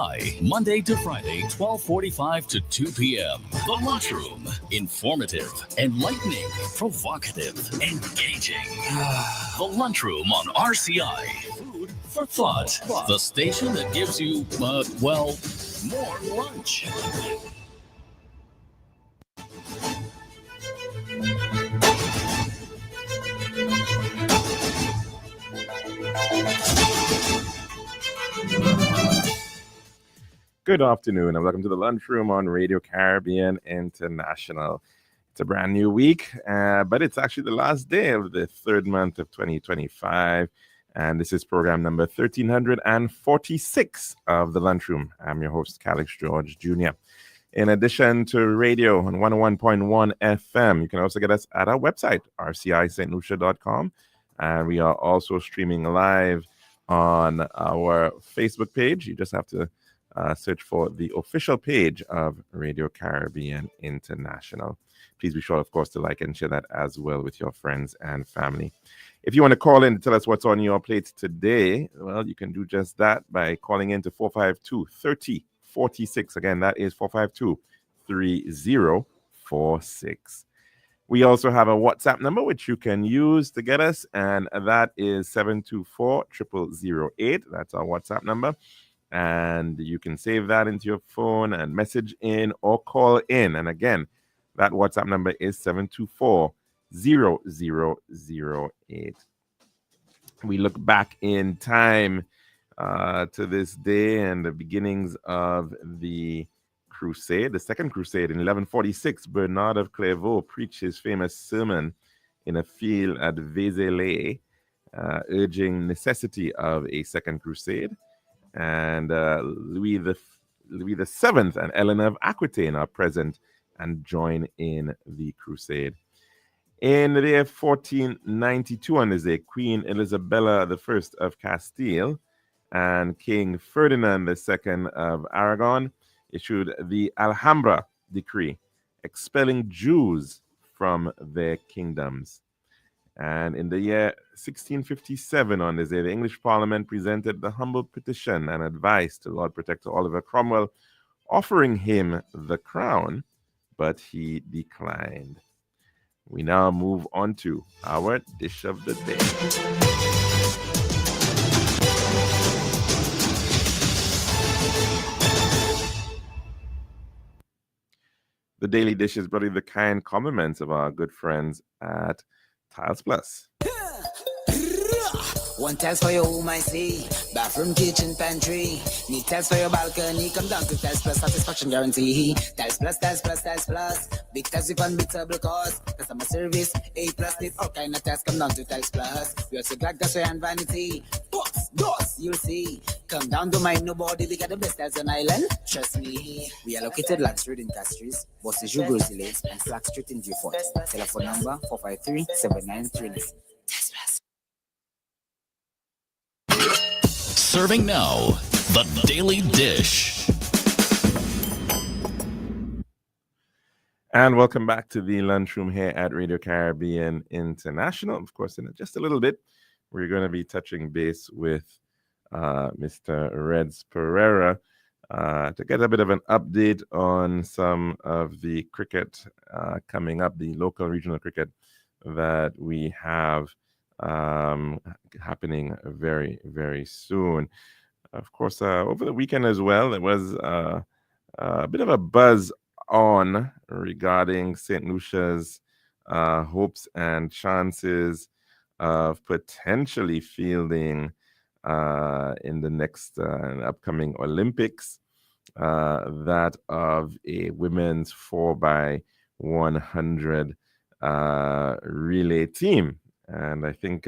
RCI, Monday to Friday, 12:45 to 2 p.m. The Lunchroom. Informative, enlightening, provocative, engaging. The Lunchroom on RCI. Food for thought. The station that gives you, more lunch. Good afternoon and welcome to the Lunchroom on Radio Caribbean International. It's a brand new week, but it's actually the last day of the third month of 2025. And this is program number 1346 of the Lunchroom. I'm your host, Calix George Jr. In addition to radio on 101.1 FM, you can also get us at our website, rcistlucia.com. And we are also streaming live on our Facebook page. You just have to search for the official page of Radio Caribbean International. Please be sure, of course, to like and share that as well with your friends and family. If you want to call in to tell us what's on your plate today, well, you can do just that by calling in to 452-3046. Again, that is 452-3046. We also have a WhatsApp number which you can use to get us, and that is 724-0008. That's our WhatsApp number. And you can save that into your phone and message in or call in. And again, that WhatsApp number is 724-0008. We look back in time to this day and the beginnings of the crusade, the Second Crusade. In 1146, Bernard of Clairvaux preached his famous sermon in a field at Vézelay, urging necessity of a Second Crusade. And Louis the Seventh and Eleanor of Aquitaine are present and join in the crusade. In the year 1492, on this day, Queen Isabella I of Castile and King Ferdinand II of Aragon issued the Alhambra decree, expelling Jews from their kingdoms. And in the year 1657, on this day, the English Parliament presented the humble petition and advice to Lord Protector Oliver Cromwell, offering him the crown, but he declined. We now move on to our dish of the day. The daily dish is brought you the kind compliments of our good friends at Tiles Plus. One tiles for your home, I see. Bathroom, kitchen, pantry. Need tiles for your balcony. Come down to Tiles Plus, satisfaction guarantee. Tiles Plus, Tiles Plus, Tiles Plus. Big tiles with unbeatable cost. Customer service, A+, need all kind of tiles. Come down to Tiles Plus. We also got gas and vanity. Box, doors, you'll see. Come down to my nobody. We got the best tiles on island. Trust me. We are located Land Street in Castries, Bossy Jougou Lanes, and Flag Street in Beaufort. Telephone number 453-7939. Serving now, the Daily Dish. And welcome back to the Lunchroom here at Radio Caribbean International. Of course, in just a little bit, we're going to be touching base with Mr. Reds Pereira to get a bit of an update on some of the cricket coming up, the local regional cricket that we have happening very, very soon. Of course, over the weekend as well, there was a bit of a buzz on regarding St. Lucia's hopes and chances of potentially fielding in the next upcoming Olympics that of a women's 4x100 relay team. And I think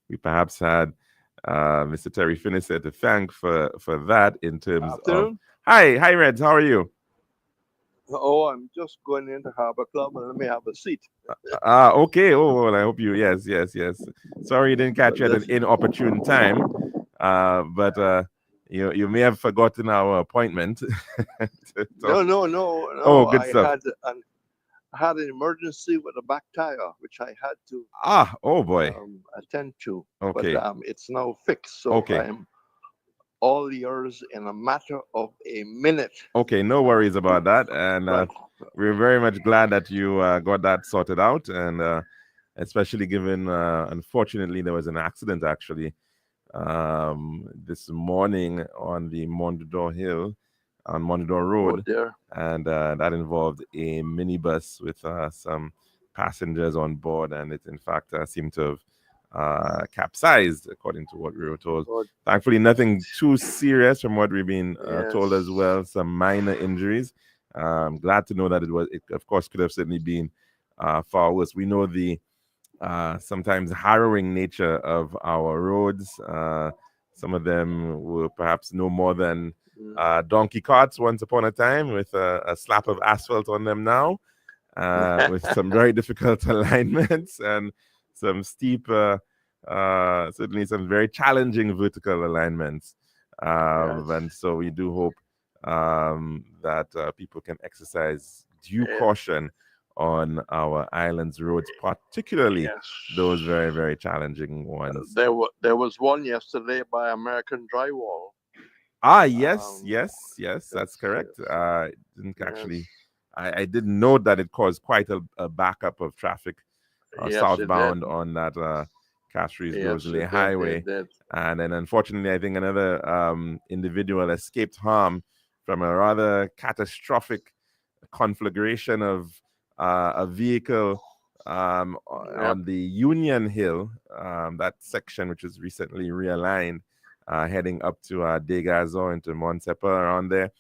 we perhaps had Mr. Terry Finisser to thank for that in terms of... Hi, Reds. How are you? Oh, I'm just going into Harbor Club and let me have a seat. Okay. Oh, well, I hope you... Yes. Sorry you didn't catch you at an inopportune time. But you may have forgotten our appointment. No. Oh, good stuff. I had an emergency with a back tire, which I had to oh boy, attend to. Okay. But it's now fixed, so Okay. I'm all yours in a matter of a minute. Okay, no worries about that. And Right. we're very much glad that you got that sorted out. And especially given, unfortunately, there was an accident actually this morning on the Mondador Hill, on Mondador Oh Road. dear. And that involved a minibus with some passengers on board. And it, in fact, seemed to have capsized, according to what we were told. Oh, Thankfully, nothing too serious from what we've been told as yes. well. Some minor injuries. Glad to know that it, of course, could have certainly been far worse. We know the sometimes harrowing nature of our roads. Some of them were perhaps no more than donkey carts once upon a time, with a slap of asphalt on them now, with some very difficult alignments and some steep, certainly some very challenging vertical alignments. Yes. And so we do hope that people can exercise due Yes. caution on our island's roads, particularly Yes. those very, very challenging ones. There was one yesterday by American Drywall. Yes, that's correct. Yes. Didn't Yes. actually, I didn't know that it caused quite a backup of traffic Yes, it southbound did. on that Castries Yes, Rosalie it Highway. did. And then unfortunately, I think another individual escaped harm from a rather catastrophic conflagration of a vehicle on the Union Hill, that section which was recently realigned, heading up to Degazo into Montsepa around there.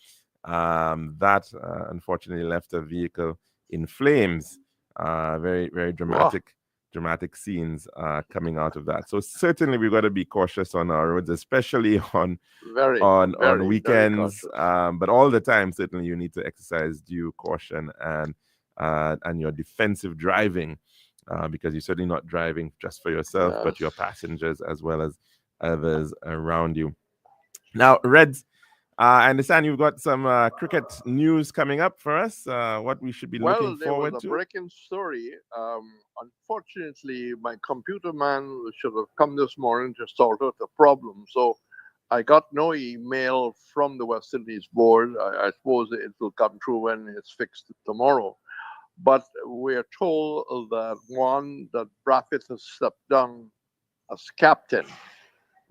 That unfortunately left a vehicle in flames. Very, very dramatic scenes coming out of that. So certainly we've got to be cautious on our roads, especially on Very weekends, cautious. but all the time. Certainly you need to exercise due caution and your defensive driving, because you're certainly not driving just for yourself, but your passengers as well as others around you. Now, Reds, I understand you've got some cricket news coming up for us. What we should be looking There was forward a to. breaking story. Unfortunately, my computer man should have come this morning to sort out the problem. So I got no email from the West Indies board. I suppose it will come through when it's fixed tomorrow. But we're told that Brathwaite has stepped down as captain.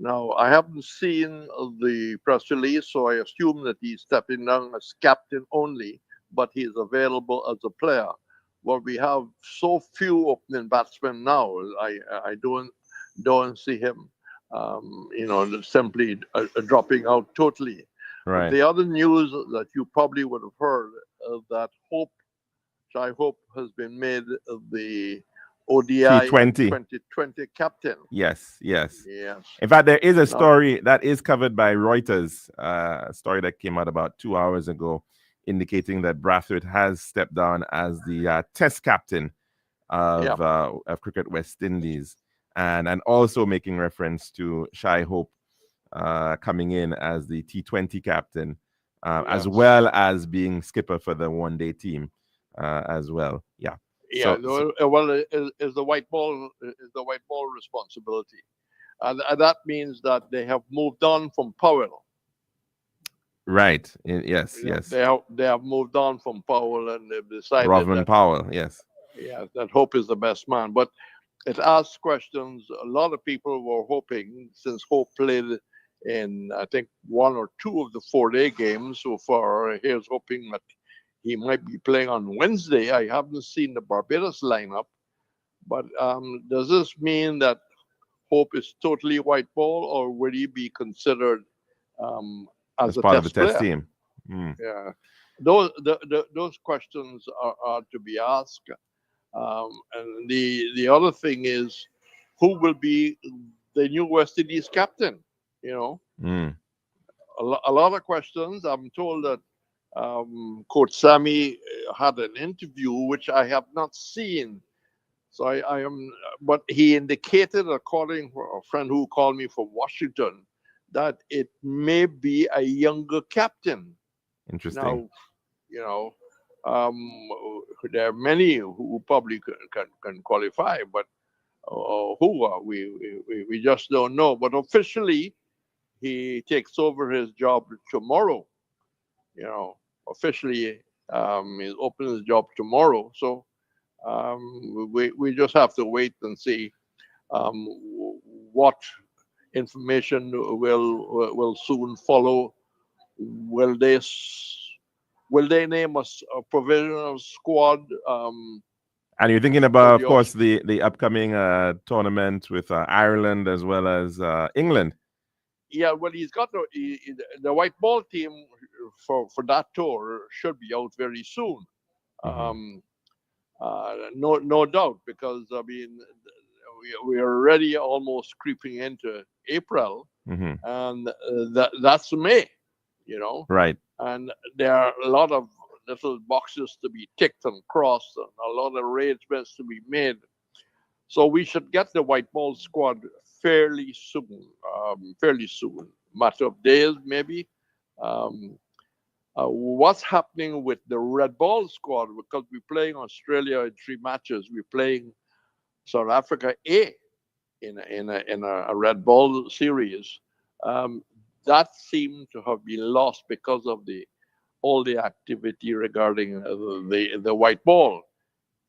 Now, I haven't seen the press release, so I assume that he's stepping down as captain only, but he's available as a player. Well, we have so few opening batsmen now. I don't see him, simply dropping out totally. Right. The other news that you probably would have heard that I hope has been made the ODI T20 2020 captain. Yes. Yes. In fact, there is a story that is covered by Reuters, a story that came out about 2 hours ago, indicating that Brathwaite has stepped down as the test captain of Cricket West Indies, and also making reference to Shai Hope coming in as the T20 captain, as well as being skipper for the one-day team as well. Yeah. Yeah, is the white ball responsibility, and that means that they have moved on from Powell. Right. Yes. They have moved on from Powell, and they've decided Rovman Powell. Yes. Yeah, that Hope is the best man. But it asks questions. A lot of people were hoping, since Hope played in I think 1 or 2 of the 4-day games so far, here's hoping that he might be playing on Wednesday. I haven't seen the Barbados lineup, but does this mean that Hope is totally white ball, or would he be considered as a part of test the test player? team? Yeah, those questions are to be asked. And the other thing is, who will be the new West Indies captain? A lot of questions. I'm told that Coach Sammy had an interview which I have not seen. So I am, but he indicated, according to a friend who called me from Washington, that it may be a younger captain. Interesting. Now, there are many who probably can qualify, but who are we just don't know. But officially, he takes over his job tomorrow. Officially, he's opening his job tomorrow. So we just have to wait and see what information will soon follow. Will they name a provisional squad? And you're thinking about, of course, the upcoming tournament with Ireland as well as England. Yeah, well, he's got the white ball team for that tour should be out very soon. No doubt, because I mean we're already almost creeping into April, and that's May, Right. And there are a lot of little boxes to be ticked and crossed, and a lot of arrangements to be made. So we should get the white ball squad fairly soon. Matter of days, maybe. What's happening with the red ball squad? Because we're playing Australia in 3 matches. We're playing South Africa A in a red ball series. That seemed to have been lost because of all the activity regarding the white ball.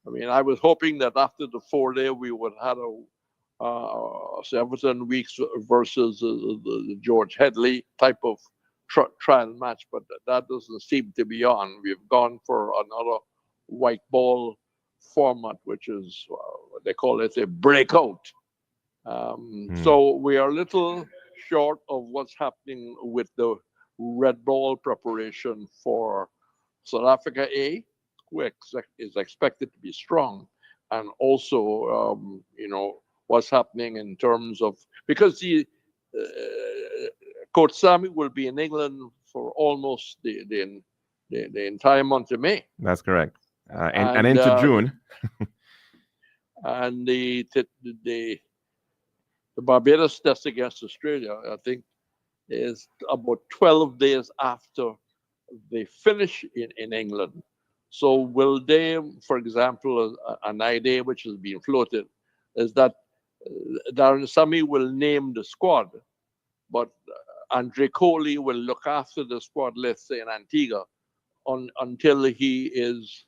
I mean, I was hoping that after the 4-day we would have a 7 weeks versus the George Headley type of trial match, but that doesn't seem to be on. We've gone for another white ball format, which is they call it a breakout. So we are a little short of what's happening with the red ball preparation for South Africa A, who is expected to be strong, and also what's happening in terms of, because Coach Sammy will be in England for almost the entire month of May. That's correct, and into June. And the Barbados test against Australia, I think, is about 12 days after they finish in England. So will they, for example, an idea which has been floated is that Darren Sammy will name the squad, but Andre Coley will look after the squad, let's say in Antigua, until he is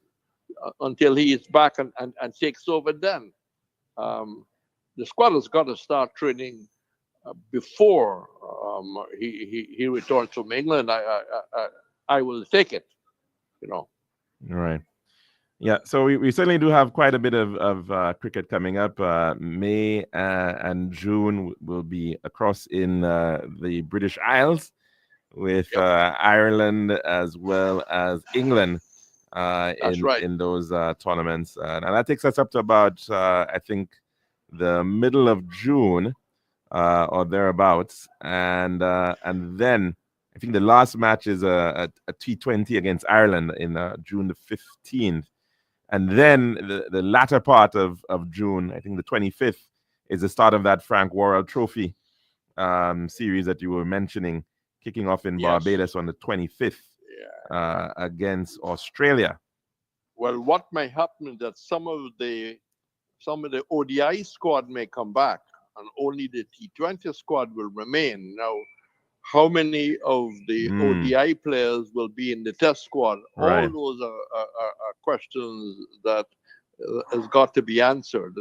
back and takes over then. The squad has got to start training before he returns from England. I will take it, Right. Yeah, so we certainly do have quite a bit of cricket coming up. May and June will be across in the British Isles with Ireland as well as England in those tournaments. And that takes us up to about, I think, the middle of June or thereabouts. And then I think the last match is a T20 against Ireland in June the 15th. And then the latter part of June, I think the 25th, is the start of that Frank Worrell Trophy series that you were mentioning, kicking off in Barbados on the 25th against Australia. Well, what may happen is that some of the ODI squad may come back, and only the T20 squad will remain. Now, how many of the ODI players will be in the test squad? Right. All those are questions that has got to be answered.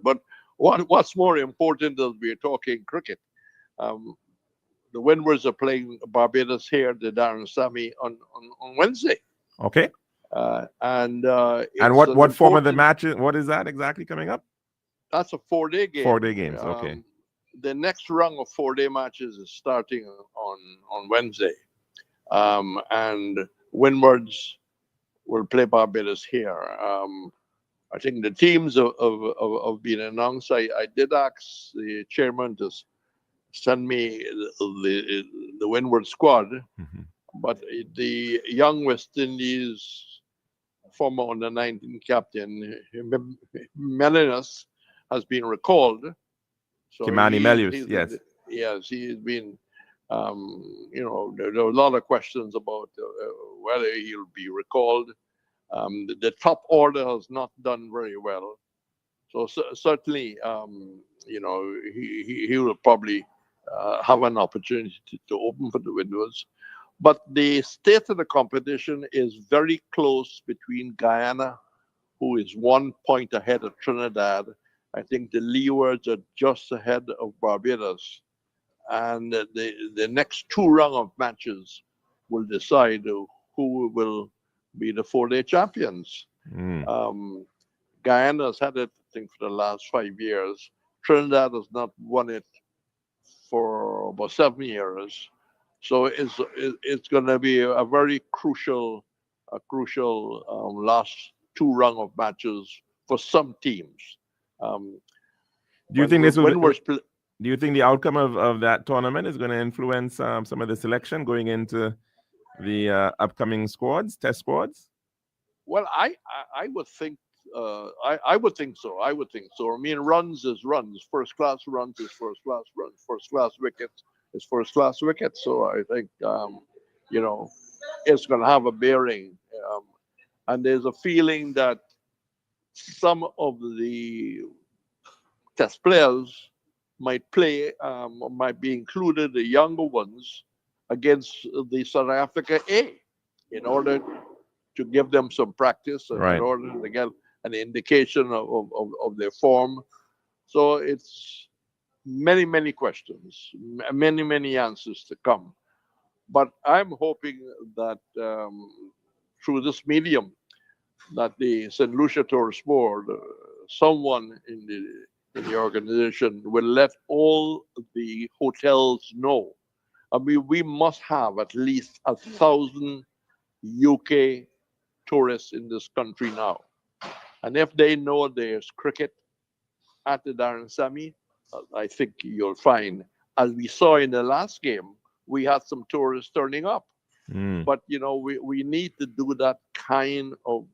But what's more important is we're talking cricket. The Windwards are playing Barbados here, the Darren Sammy, on Wednesday. Okay. And what form of the match? What is that exactly coming up? That's a 4-day game. 4-day games. Okay. The next round of 4-day matches is starting on Wednesday, and Windwards will play Barbados here. I think the teams have been announced. I did ask the chairman to send me the Windward squad, but the young West Indies former under-19 captain Melinas has been recalled. So Kimani Melius, yes. Yes, he's been, there are a lot of questions about whether he'll be recalled. The top order has not done very well. So certainly, he will probably have an opportunity to open for the windows. But the state of the competition is very close between Guyana, who is 1 point ahead of Trinidad. I think the Leewards are just ahead of Barbados. And the next two round of matches will decide who will be the 4-day champions. Guyana has had it, I think, for the last 5 years. Trinidad has not won it for about 7 years. So it's going to be a very crucial last two round of matches for some teams. Do you think this will? Do you think the outcome of that tournament is going to influence some of the selection going into the upcoming squads, test squads? Well, I would think I would think so. I would think so. I mean, runs is runs. First class runs is first class runs. First class wickets is first class wickets. So I think it's going to have a bearing. And there's a feeling that some of the test players might play, might be included, the younger ones, against the South Africa A, in order to give them some practice, and in order to get an indication of their form. So it's many questions, many answers to come. But I'm hoping that through this medium, that the St. Lucia Tourist Board, someone in the organization, will let all the hotels know. I mean, we must have at least 1,000 UK tourists in this country now. And if they know there's cricket at the Darren Semi, I think you'll find, as we saw in the last game, we had some tourists turning up. But we need to do that kind of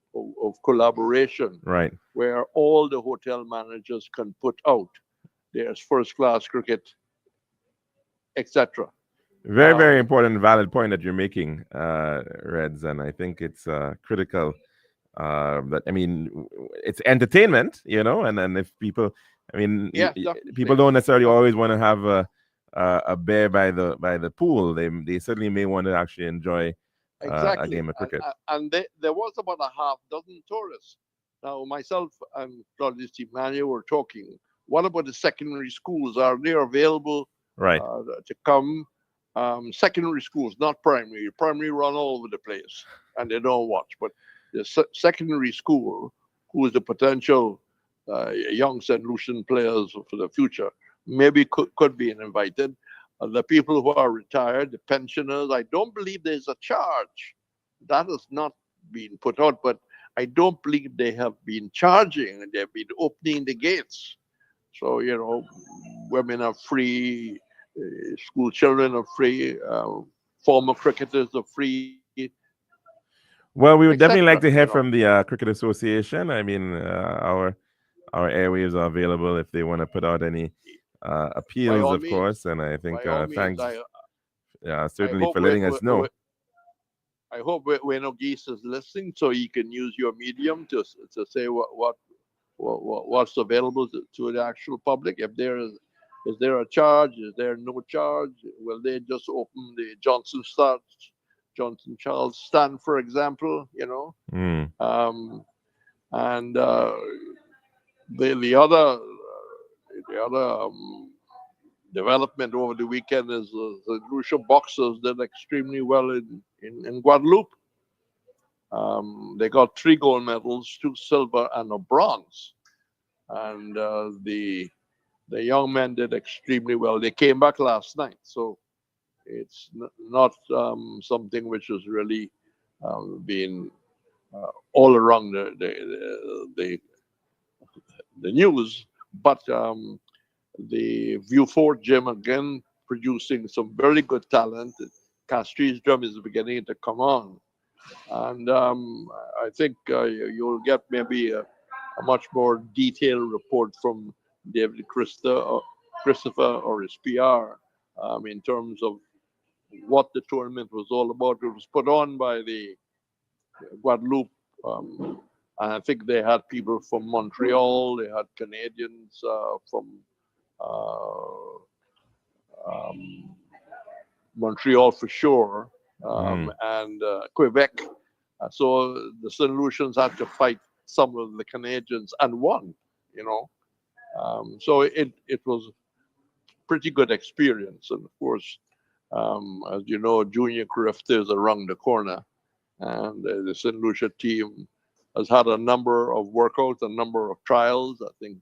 collaboration, where all the hotel managers can put out there's first class cricket, etc. Very important, valid point that you're making, Reds, and I think it's critical. That, I mean, it's entertainment, and then if people, people don't necessarily always want to have a bear by the pool. They certainly may want to actually enjoy a game of cricket. And there was about a half dozen tourists. Now, myself and Claudius Emmanuel were talking. What about the secondary schools? Are they available to come? Secondary schools, not primary. Primary run all over the place and they don't watch. But the secondary school, who is the potential young St. Lucian players for the future, maybe could be invited. The people who are retired, the pensioners, I don't believe there's a charge. That has not been put out, but I don't believe they have been charging. They've been opening the gates. So, women are free, school children are free, former cricketers are free. Well, we would definitely like to hear from the Cricket Association. I mean, our airwaves are available if they want to put out any appeals, of course. And I think thanks, certainly for letting us know. I hope Wayno Geese is listening, so you can use your medium to say what's available to the actual public. If is there a charge? Is there no charge? Will they just open the Johnson Charles stand, for example? And the other development over the weekend is the Lucia boxers did extremely well in Guadeloupe. They got 3 gold medals, 2 silver and a bronze. And the young men did extremely well. They came back last night, so it's not something which has really been all around the news, but the View Fort gym again producing some very good talent. Castries drum is beginning to come on, and I think you'll get maybe a much more detailed report from David Christopher or his PR in terms of what the tournament was all about. It was put on by the Guadeloupe. And I think they had people from Montreal. They had Canadians from Montreal for sure, Mm. and Quebec. So the St. Lucians had to fight some of the Canadians and won, you know. So it was pretty good experience. And of course, as you know, Junior Carifta is around the corner, and the St. Lucia team has had a number of workouts, a number of trials. I think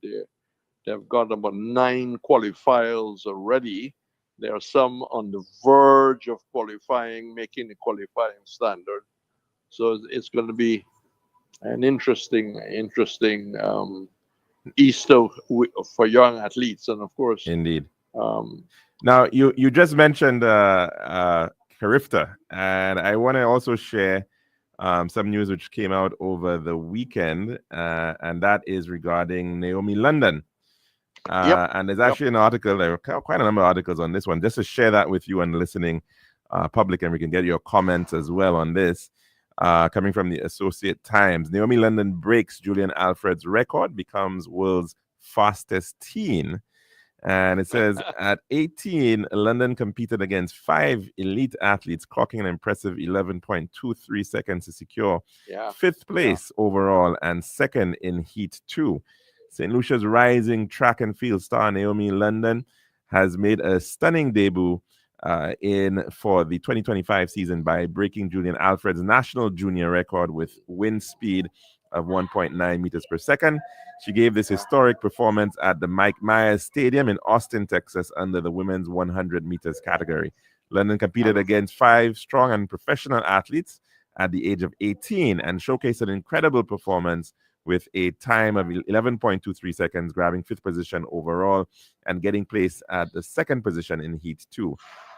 they've got about 9 qualifiers already. There are some on the verge of qualifying, making the qualifying standard. So it's going to be an interesting Easter for young athletes, and of course, Indeed. um, Now, you just mentioned Carifta, and I want to also share some news which came out over the weekend, and that is regarding Naomi London. And there's actually an article, there are quite a number of articles on this one, just to share that with you and the listening public, and we can get your comments as well on this. Coming from the Associate Times, Naomi London breaks Julian Alfred's record, becomes world's fastest teen. And it says at 18, London competed against 5 elite athletes, clocking an impressive 11.23 seconds to secure 5th place overall and 2nd in Heat 2. St. Lucia's rising track and field star Naomi London has made a stunning debut for the 2025 season by breaking Julian Alfred's national junior record with wind speed of 1.9 meters per second. She gave this historic performance at the Mike Myers Stadium in Austin, Texas, under the women's 100 meters category. London competed against 5 strong and professional athletes at the age of 18 and showcased an incredible performance with a time of 11.23 seconds, grabbing 5th position overall and getting placed at the 2nd position in Heat 2.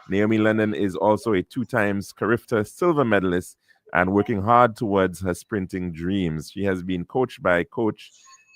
Naomi London is also a 2-times Carifta silver medalist and working hard towards her sprinting dreams. She has been coached by Coach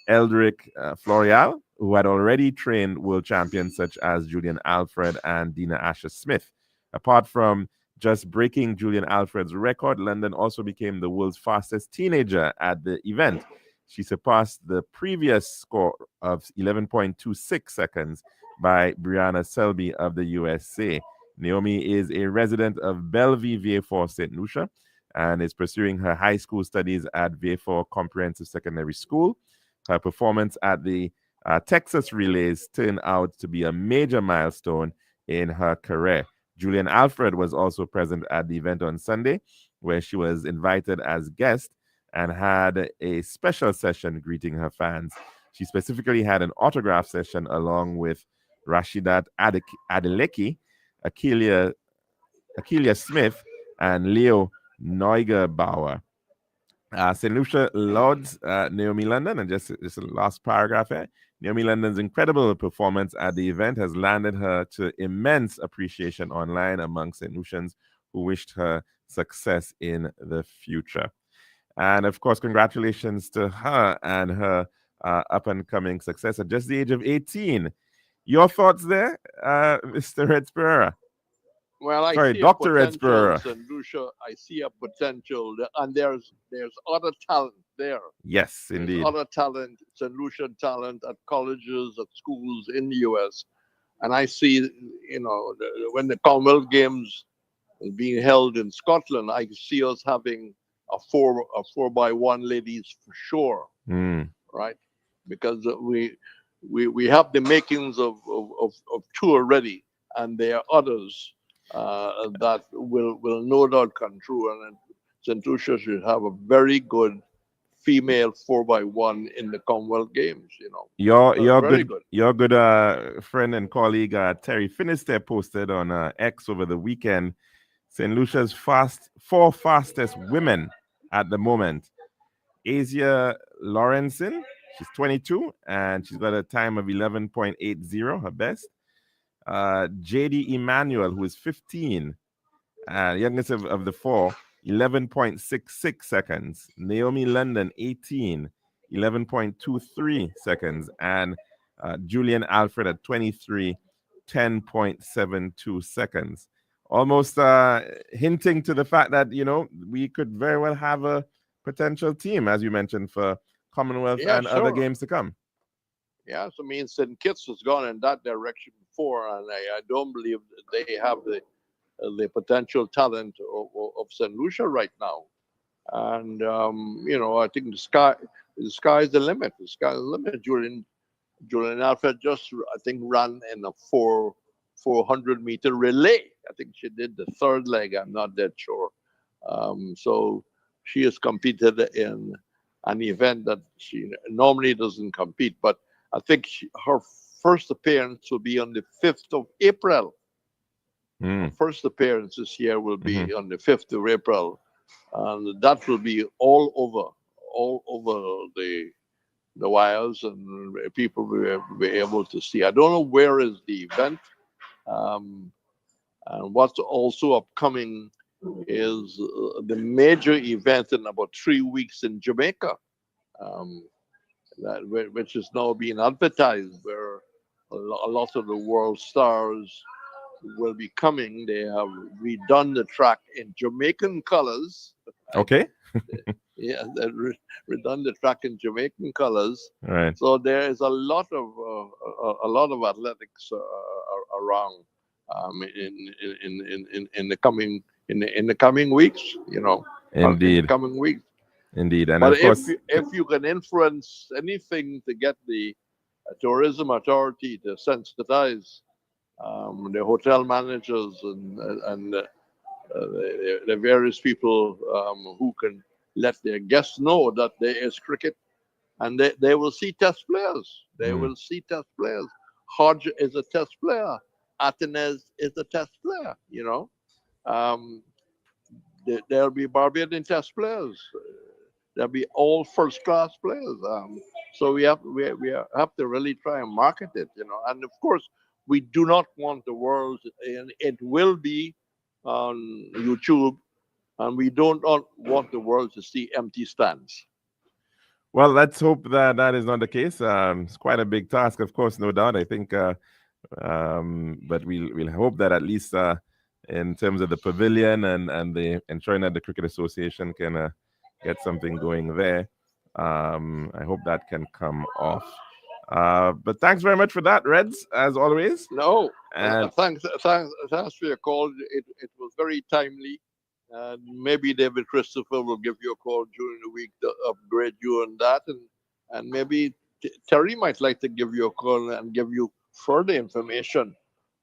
Eldrick Floreal, who had already trained world champions such as Julian Alfred and Dina Asher-Smith. Apart from just breaking Julian Alfred's record, London also became the world's fastest teenager at the event. She surpassed the previous score of 11.26 seconds by Brianna Selby of the USA. Naomi is a resident of Bellevue, Vieux-Fort, St. Lucia, and is pursuing her high school studies at Vieux-Fort Comprehensive Secondary School. Her performance at the Texas Relays turned out to be a major milestone in her career. Julian Alfred was also present at the event on Sunday, where she was invited as guest and had a special session greeting her fans. She specifically had an autograph session along with Rashidat Adeleki, Akeelia Smith, and Leo Neugebauer. St. Lucia lauds Naomi London, and just the last paragraph here. Naomi London's incredible performance at the event has landed her to immense appreciation online among St. Lucians who wished her success in the future. And of course, congratulations to her and her up-and-coming success at just the age of 18. Your thoughts there, Mr. Red Spurrer? Well, I Sorry, see Dr. a Red Spurrer. potential, St. Lucia. I see a potential, and there's other talent there. Yes, indeed. There's other talent, St. Lucian talent at colleges, at schools in the U.S. And I see, when the Commonwealth Games is being held in Scotland, I see us having a 4x1 ladies for sure, right? Because we have the makings of 2 already, and there are others that will no doubt come true. And St. Lucia should have a very good female 4x1 in the Commonwealth Games. Your very good your good friend and colleague Terry Finisterre posted on X over the weekend. St. Lucia's 4 fastest women at the moment. Asia Lawrenson, she's 22, and she's got a time of 11.80, her best. JD Emmanuel, who is 15, youngest of the 4, 11.66 seconds. Naomi London, 18, 11.23 seconds. And Julian Alfred at 23, 10.72 seconds. Almost hinting to the fact that, we could very well have a potential team, as you mentioned, for Commonwealth and other games to come. Yes, I mean, St. Kitts has gone in that direction before, and I don't believe that they have the potential talent of St. Lucia right now. And I think the sky is the limit. The sky is the limit. Julian Alfred just, I think, ran in a 400-meter relay. I think she did the third leg. I'm not that sure. So she has competed in an event that she normally doesn't compete. But I think her first appearance will be on the 5th of April. Her first appearance this year will be on the 5th of April. And that will be all over the wires, and people will be able to see. I don't know where is the event. Um, and what's also upcoming is the major event in about 3 weeks in Jamaica, um, which is now being advertised, where a lot of the world stars will be coming. They have redone the track in Jamaican colors. Okay. Yeah, they redone the track in Jamaican colors. Right. So there is a lot of athletics around in the coming weeks. In the Indeed. coming weeks. Indeed. And But of course, if you can influence anything to get the tourism authority to sensitize the hotel managers and the various people who can let their guests know that there is cricket, and they will see test players. They will see test players. Hodge is a test player. Atenes is a test player. Um, there'll be Barbadian test players. There'll be all first class players. So we have to really try and market it. And of course, we do not want the world, and it will be on YouTube, and we don't want the world to see empty stands. well, let's hope that that is not the case. It's quite a big task, of course, no doubt. I think, but we'll hope that at least in terms of the pavilion and the ensuring that the Cricket Association can get something going there. I hope that can come off. But thanks very much for that, Reds, as always. No, And thanks for your call. It was very timely. And maybe David Christopher will give you a call during the week to upgrade you on that. And maybe Terry might like to give you a call and give you further information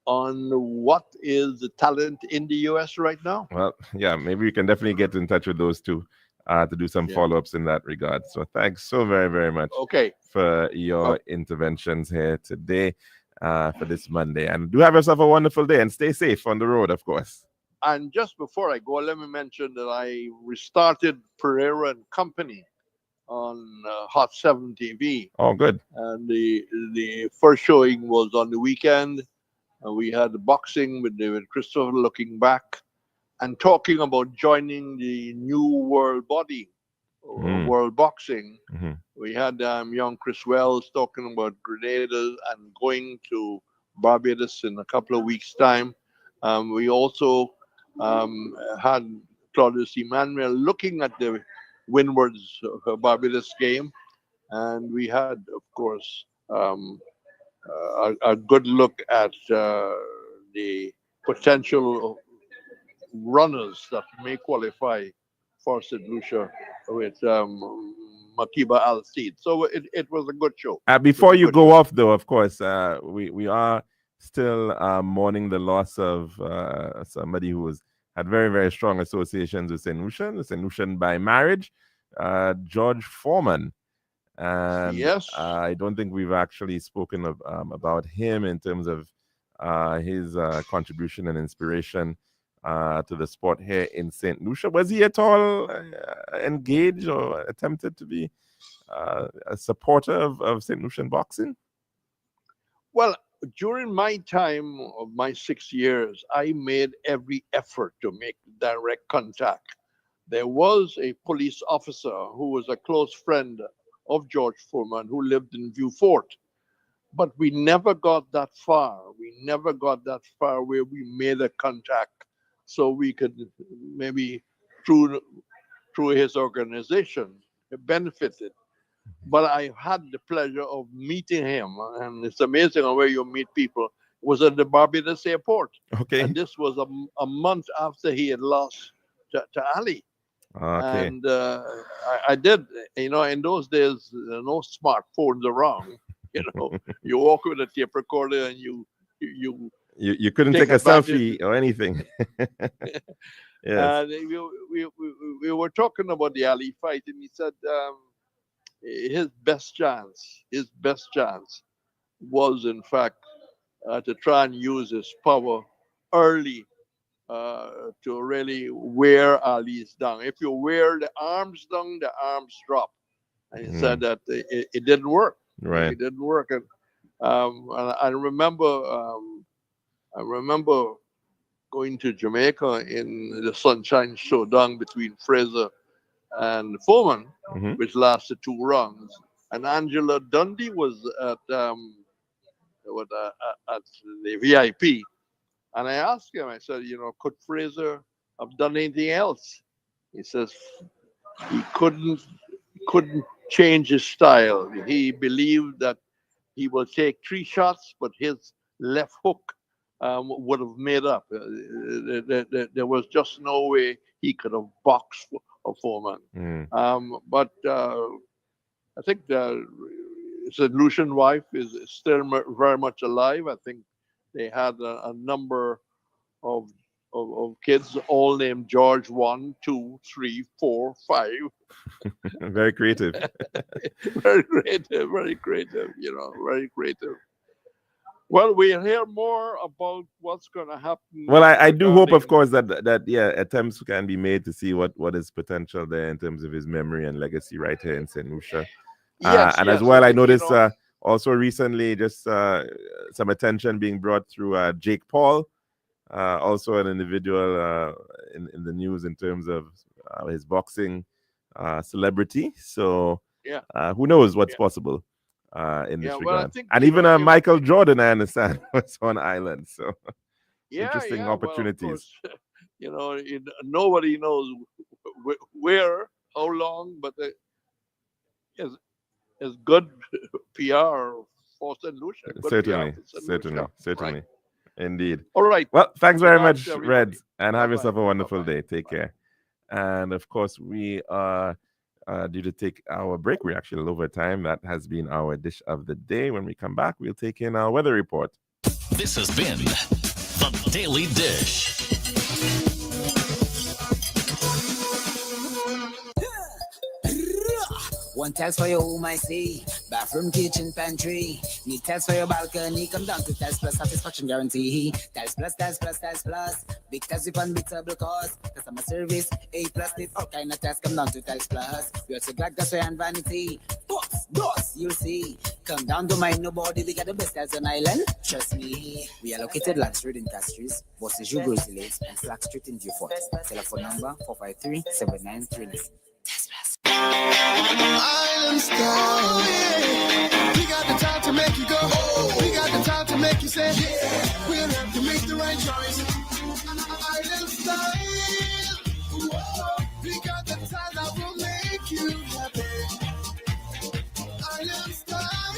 on what is the talent in the US right now. well, yeah, maybe we can definitely get in touch with those two to do some Yeah. follow-ups in that regard. So thanks so very, very much Okay. for your interventions here today for this Monday. And do have yourself a wonderful day and stay safe on the road, of course. And just before I go, let me mention that I restarted Pereira and Company on Hot 7 TV. Oh, good. And the first showing was on the weekend. And we had the boxing with David Christopher looking back and talking about joining the new world body, world boxing. We had young Chris Wells talking about Grenada and going to Barbados in a couple of weeks' time. We also had Claudius Emmanuel looking at the windwards Barbados game. And we had, of course, a good look at the potential runners that may qualify for St. Lucia with Makiba Al Seed. So it was a good show. Before you go off, though, of course, we are still mourning the loss of somebody who had very, very strong associations with St. Lucian by marriage, George Foreman. And yes, I don't think we've actually spoken about him in terms of his contribution and inspiration to the sport here in St. Lucia. Was he at all engaged or attempted to be a supporter of St. Lucian boxing? Well, during my time of my 6 years, I made every effort to make direct contact. There was a police officer who was a close friend of George Foreman who lived in Vieux Fort. But we never got that far. We never got that far where we made a contact so we could maybe through his organization benefited. but I had the pleasure of meeting him, and it's amazing where you meet people. It was at the Barbados airport, Okay. and this was a month after he had lost to Ali. Okay. And I did, in those days, there were no smartphones around. You walk with a tape recorder and You couldn't take take a advantage. selfie or anything. Yes. And we were talking about the Ali fight, and he said his best chance was, in fact, to try and use his power early to really wear Ali's down. If you wear the arms down, the arms drop. And he said that it didn't work. Right. It didn't work. And I remember going to Jamaica in the Sunshine Showdown between Fraser and Foreman, Mhm. which lasted 2 rounds. And Angela Dundee was at the VIP. And I asked him, I said, could Fraser have done anything else? He says he couldn't change his style. He believed that he will take 3 shots, but his left hook would have made up. There was just no way he could have boxed a Foreman. But I think his Lucian wife is still very much alive. I think they had a number of kids, all named George 1, 2, 3, 4, 5. Very creative. Very creative, very creative, very creative. Well, we'll hear more about what's going to happen. Well, I do hope, of regarding- course, that attempts can be made to see what is potential there in terms of his memory and legacy right here in St. Lucia. Yes, And yes, as well, I think, noticed also recently just some attention being brought through Jake Paul, also an individual in the news in terms of his boxing celebrity. So Yeah. Who knows what's possible in this Yeah, well, I regard. think, And even Michael Jordan, I understand, was on island. So interesting opportunities. Well, of course, nobody knows where, how long, but it's good PR for St. Lucia. Good Certainly, PR for St. Lucia. certainly. Right. Indeed. All right. Well, thanks very Thanks, much, everybody. Reds, and have Bye-bye. yourself a wonderful Bye-bye. day. Take care. And of course, we are due to take our break. We're actually a little over time. That has been our dish of the day. When we come back, we'll take in our weather report. This has been the Daily Dish. One tiles for your home, I see. Bathroom, kitchen, pantry. Need tiles for your balcony. Come down to Tiles Plus, satisfaction guarantee. Tiles Plus, Tiles Plus, Tiles Plus. Big tiles with unbeatable cost. Customer service, A+. This all kind of tiles. Come down to Tiles Plus. We also glass, gasway, and vanity. Books, doors, you'll see. Come down to mind nobody. We got the best tiles on island. Trust me. We are located Land Street in Castries, Bosses, Grocery Lakes, and Flag Street in Beaufort. Telephone number 453-7939. Island style, yeah. We got the time to make you go. We got the time to make you say, yeah. We'll have to make the right choice. Island style. Whoa. We got the time that will make you happy. Island style.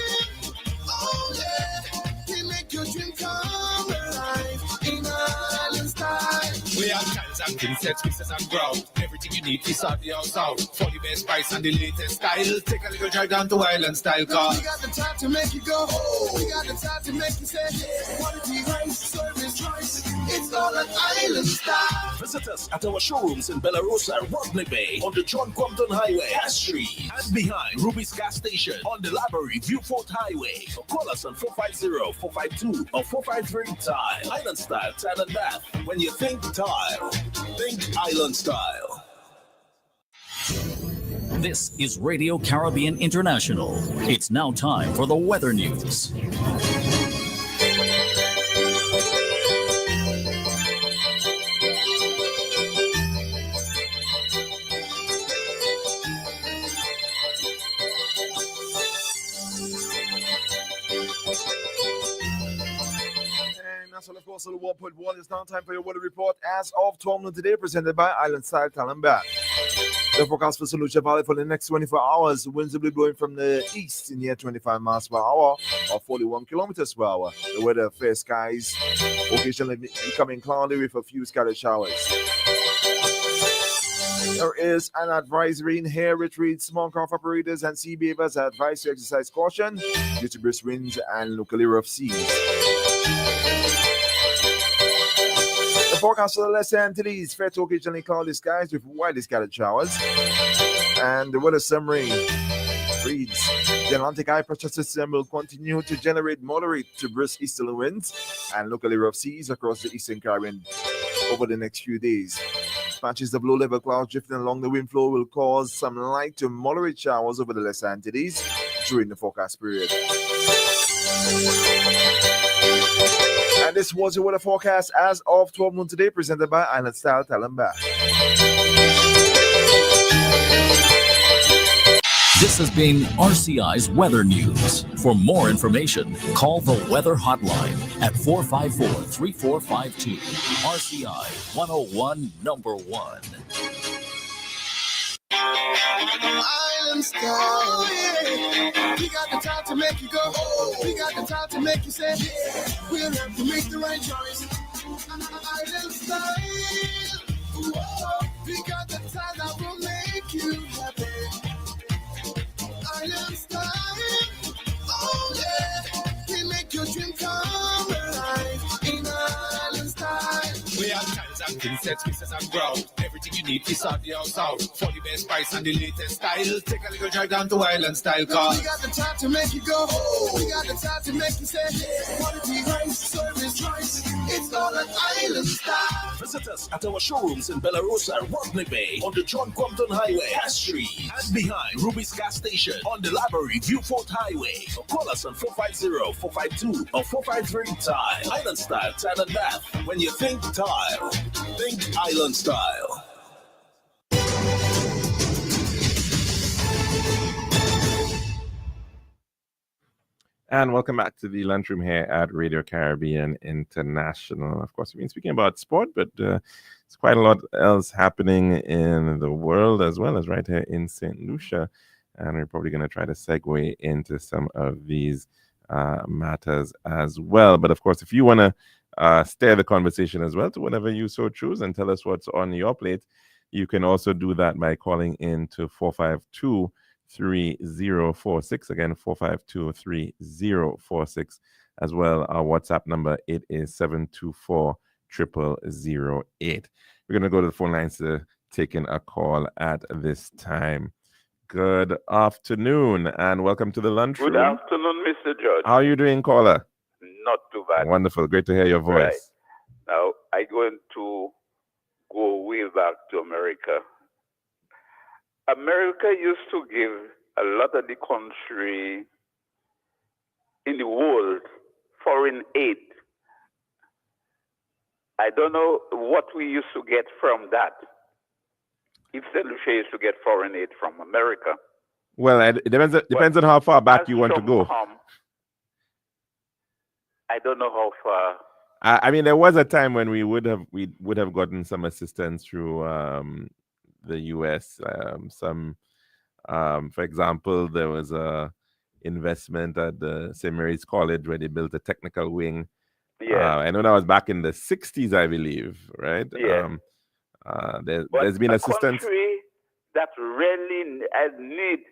Oh yeah. We make your dream come alive. In Island style. We have cans and princess, pieces and ground. Everything you need is on the outside. For the best price and the latest style. Take a little drive down to Island Style car. We got the time to make you go. We got the time to make you say, quality rice, service choice. It's all an Island Style. Visit us at our showrooms in Bellarosa and Rodney Bay on the John Compton Highway, Castries, and behind Ruby's Gas Station on the Library Viewfort Highway. So call us on 450-452 or 453-TILE. Island Style, Tile and Bath. When you think tile, think Island Style. This is Radio Caribbean International. It's now time for the weather news. And that's all, of course, on the 1.1. It's now time for your weather report as of 12 noon today, presented by Island Style Talent Bath. The forecast for St. Lucia Valley for the next 24 hours. Winds will be blowing from the east in the air 25 miles per hour or 41 kilometers per hour. The weather, fair skies, occasionally becoming cloudy with a few scattered showers. There is an advisory in here which reads small craft operators and sea beavers are advised to exercise caution due to brisk winds and locally rough seas. The forecast for the Lesser Antilles, fair to occasionally cloudy skies with widely scattered showers. And the weather summary reads, the Atlantic high pressure system will continue to generate moderate to brisk easterly winds and locally rough seas across the eastern Caribbean over the next few days. Patches of low-level clouds drifting along the wind flow will cause some light to moderate showers over the Lesser Antilles during the forecast period. And this was your weather forecast as of 12 noon today, presented by Island Style Talent Bath. This has been RCI's Weather News. For more information, call the Weather Hotline at 454-3452. RCI 101 number 1. Island style, yeah. We got the time to make you go. We got the time to make you say, yeah. We'll have to make the right choice. Island style, whoa. We got the time that will make you happy. Island style, oh yeah. We make your dream come alive in Island style. We have tiles and princess, pieces and ground. Everything you need is on the outside. For the best price and the latest style. Take a little drive down to Island Style Car. We got the time to make you go. We got the time to make you say, quality rice, service rice. It's all an Island Style. Visit us at our showrooms in Belarus and Rodney Bay on the John Compton Highway, Cass Street, and behind Ruby's Gas Station on the Library Viewfort Highway. So call us on 450-452 or 453-TILE. Island Style Tile and Bath. When you think tile, think Island Style. And welcome back to the lunchroom here at Radio Caribbean International. Of course, we've been speaking about sport, but there's quite a lot else happening in the world as well as right here in St. Lucia. And we're probably going to try to segue into some of these matters as well. But of course, if you want to steer the conversation as well to whatever you so choose and tell us what's on your plate, you can also do that by calling in to 452-3046. Again, 452-3046 as well. Our WhatsApp number, it is 724-0008. We're going to go to the phone lines to take in a call at this time. Good afternoon and welcome to the lunchroom. Good afternoon, Mr. Judge. How are you doing, caller? Not too bad. Wonderful. Great to hear your voice. Right. Now, I'm going to go way back to America. America used to give a lot of the country in the world foreign aid. I don't know what we used to get from that. If St. Lucia used to get foreign aid from America. Well, it depends on how far back you want to go. I don't know how far. I mean, there was a time when we would have gotten some assistance through the U.S. For example, there was a investment at the St. Mary's College where they built a technical wing. Yeah, I know that was back in the 60s, I believe, right? Yeah. There's been assistance. A country that really need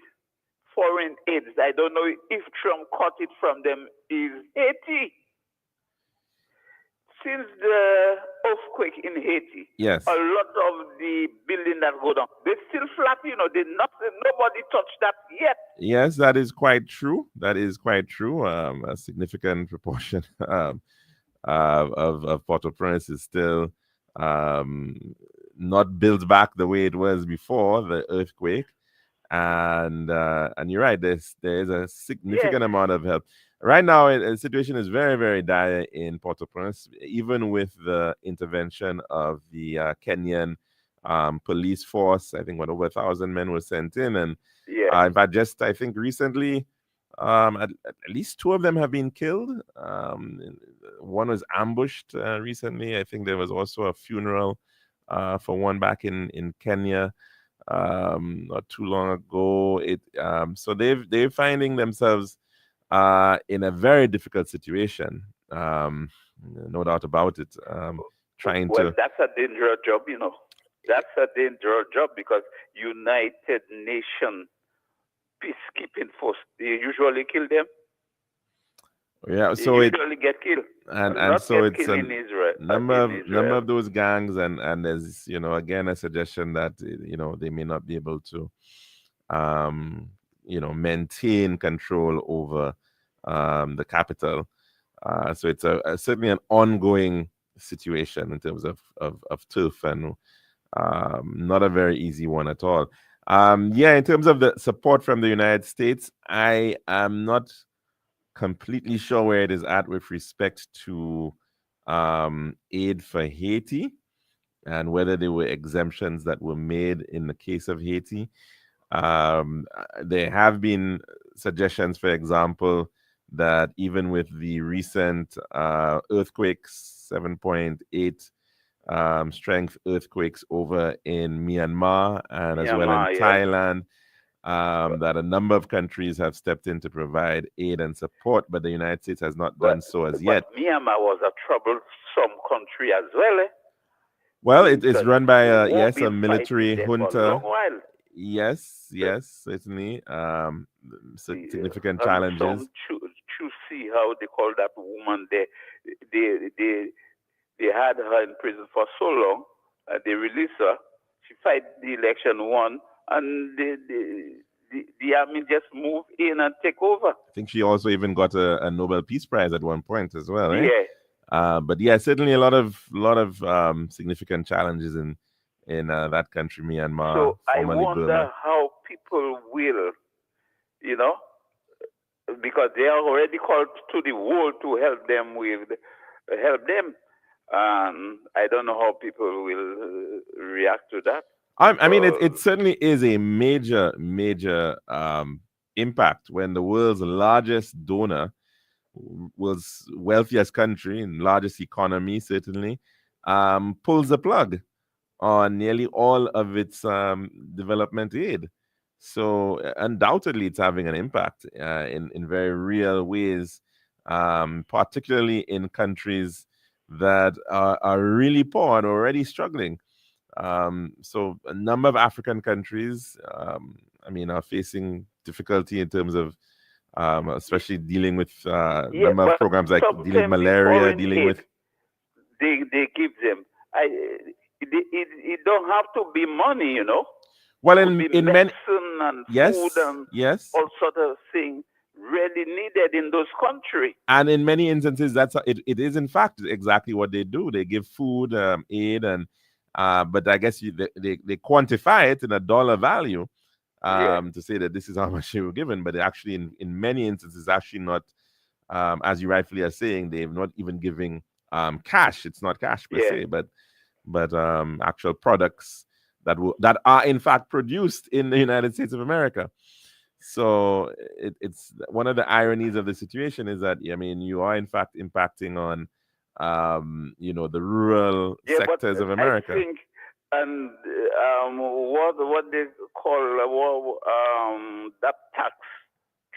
foreign aid, I don't know if Trump cut it from them, is Haiti. Since the earthquake in Haiti, yes, a lot of the building that go down, they still flat, nobody touched that yet. Yes, that is quite true. That is quite true. A significant proportion of Port-au-Prince is still not built back the way it was before the earthquake, and you're right. There is a significant amount of help right now. The situation is very, very dire in Port-au-Prince, even with the intervention of the Kenyan police force. I think over 1,000 men were sent in, and in fact, just I think recently, at least 2 of them have been killed. One was ambushed recently. I think there was also a funeral for one back in Kenya. not too long ago. So they're finding themselves in a very difficult situation. No doubt about it. Trying Well, to. that's a dangerous job, That's a dangerous job because United Nations peacekeeping force, they usually kill them. Yeah, They so usually get killed. and Not so get it's killed a in Israel. number of those gangs, and there's again a suggestion that they may not be able to maintain control over the capital. So it's certainly an ongoing situation in terms of turf, and not a very easy one at all. In terms of the support from the United States, I am not completely sure where it is at with respect to aid for Haiti and whether there were exemptions that were made in the case of Haiti. There have been suggestions, for example, that even with the recent earthquakes, 7.8 strength earthquakes over in Myanmar and as well in Thailand, that a number of countries have stepped in to provide aid and support, but the United States has not done so as yet. Myanmar was a troublesome country as well. Well, it is run by a military junta. Yes, certainly. Significant challenges. To see how they call that woman. They had her in prison for so long. They released her. She fight the election, won, and the army just moved in and take over. I think she also even got a Nobel Peace Prize at one point as well. Eh? Yeah. But certainly a lot of significant challenges in that country, Myanmar. So I wonder Burma. how people will, because they are already called to the world to help them. I don't know how people will react to that. I mean, it certainly is a major impact when the world's largest donor, world's wealthiest country and largest economy, certainly, pulls the plug on nearly all of its development aid. So undoubtedly, it's having an impact in very real ways, particularly in countries that are really poor and already struggling. So a number of African countries, are facing difficulty in terms of, especially dealing with number of programs like dealing with malaria, dealing with. They give them. It don't have to be money, Well, in many and yes, food and all sort of things really needed in those countries. And in many instances, it is in fact exactly what they do. They give food, aid, and but I guess they quantify it in a dollar value to say that this is how much you were given. But actually, in many instances, actually not, as you rightfully are saying, they're not even giving cash. It's not cash per se, but actual products that are in fact produced in the United States of America. So it's one of the ironies of the situation is that you are in fact impacting on the rural sectors of America. I think, and what they call that tax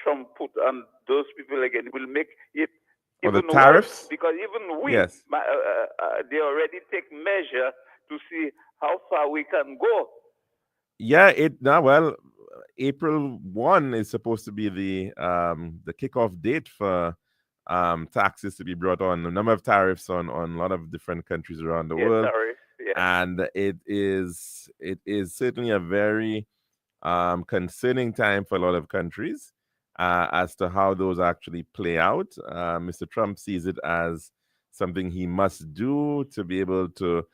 Trump put on those people again will make it even the tariffs worse, because even we they already take measure to see how far we can go. April 1 is supposed to be the kickoff date for taxes to be brought on, a number of tariffs on a lot of different countries around the world. And it is certainly a very concerning time for a lot of countries as to how those actually play out. Mr. Trump sees it as something he must do to be able to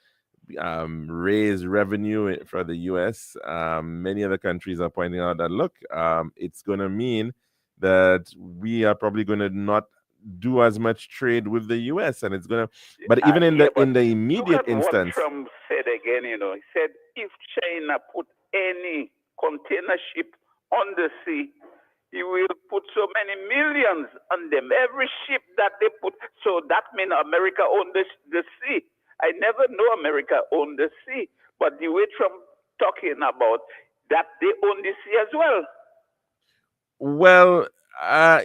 raise revenue for the U.S. Many other countries are pointing out that, look, it's going to mean that we are probably going to not do as much trade with the U.S. and it's going to. But even in the immediate instance, what Trump said again, he said if China put any container ship on the sea, he will put so many millions on them. Every ship that they put, so that means America owns the sea. I never know America owned the sea, but the way Trump talking about, that they own the sea as well. Well,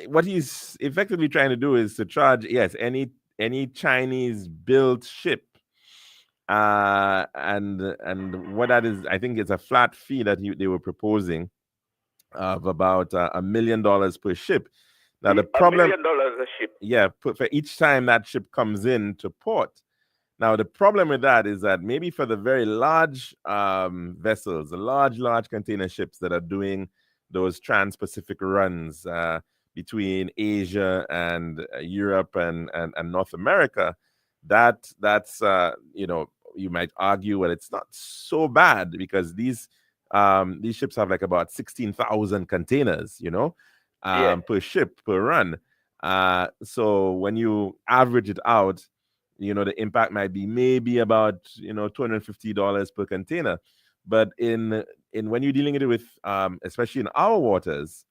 what he's effectively trying to do is to charge, yes, any Chinese built ship, and what that is, I think it's a flat fee that they were proposing of about $1 million per ship. Now the problem, $1 million a ship. yeah, for each time that ship comes in to port. Now the problem with that is that maybe for the very large vessels, the large container ships that are doing those trans-Pacific runs between Asia and Europe and North America, that's you might argue, well, it's not so bad because these ships have like about 16,000 containers, per ship per run. So when you average it out, the impact might be maybe about $250 per container. But in when you're dealing with especially in our waters,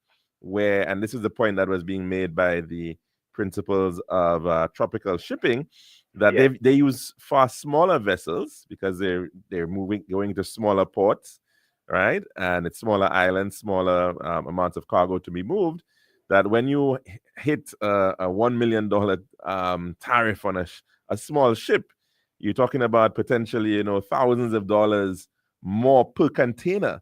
and this is the point that was being made by the principles of tropical shipping, that they use far smaller vessels because they're going to smaller ports, right? And it's smaller islands, smaller amounts of cargo to be moved. That when you hit a $1 million tariff on a small ship, you're talking about potentially thousands of dollars more per container,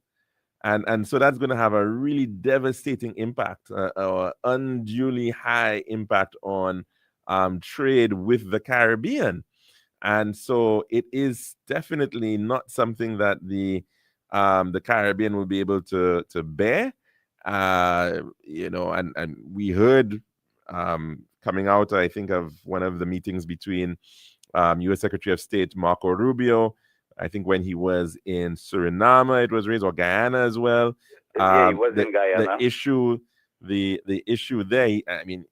and so that's going to have a really devastating impact, or unduly high impact on trade with the Caribbean. And so it is definitely not something that the Caribbean will be able to bear. And we heard coming out, I think, of one of the meetings between U.S. Secretary of State Marco Rubio, I think when he was in Suriname, it was raised, or Guyana as well. He was in Guyana. The issue there,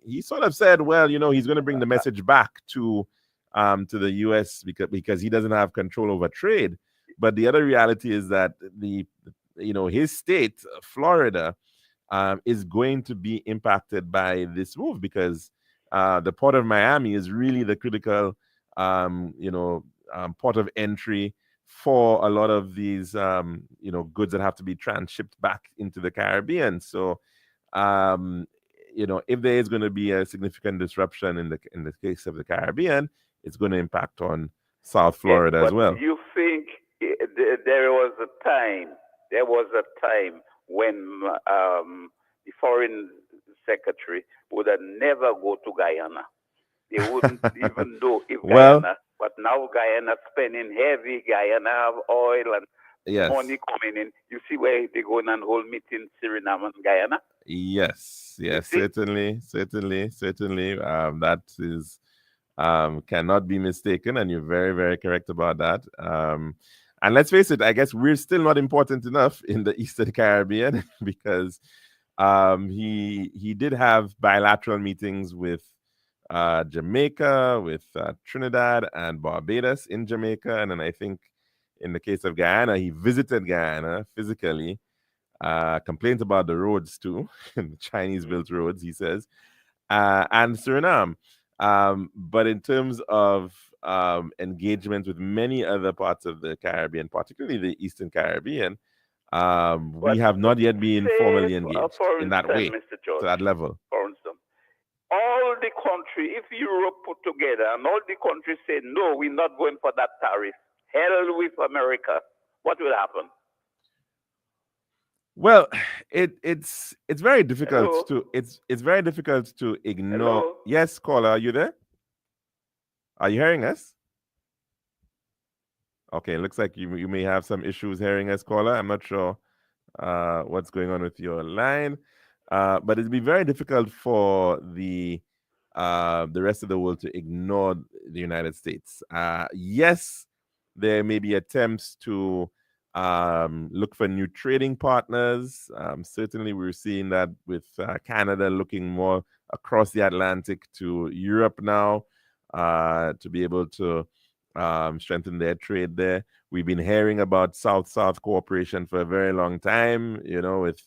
he sort of said, well, he's going to bring the message back to the U.S. because he doesn't have control over trade. But the other reality is that his state, Florida, is going to be impacted by this move because the port of Miami is really the critical, port of entry for a lot of these, goods that have to be transshipped back into the Caribbean. So, if there is going to be a significant disruption in the case of the Caribbean, it's going to impact on South Florida as well. You think there was a time when the foreign secretary would have never go to Guyana. They wouldn't even do if Guyana. But now Guyana spending heavy. Guyana have oil and money coming in. You see where they go and hold meeting Suriname and Guyana? Yes, certainly. That is cannot be mistaken, and you're very, very correct about that. And let's face it, I guess we're still not important enough in the Eastern Caribbean because he did have bilateral meetings with Jamaica, with Trinidad and Barbados in Jamaica. And then I think in the case of Guyana, he visited Guyana physically, complained about the roads too, the Chinese-built roads, he says, and Suriname. But in terms of engagement with many other parts of the Caribbean, particularly the Eastern Caribbean, we have not yet been formally engaged in that way, Mr. George, to that level. For instance, all the country, if Europe put together and all the countries say, no, we're not going for that tariff, hell with America, what will happen? Well, it's very difficult it's very difficult to ignore. Hello? Yes, caller, are you there? Are you hearing us? Okay, looks like you may have some issues hearing us, caller. I'm not sure what's going on with your line, but it'd be very difficult for the rest of the world to ignore the United States. Yes, there may be attempts to look for new trading partners. Certainly, we're seeing that with Canada looking more across the Atlantic to Europe now to be able to strengthen their trade there. We've been hearing about South-South cooperation for a very long time, with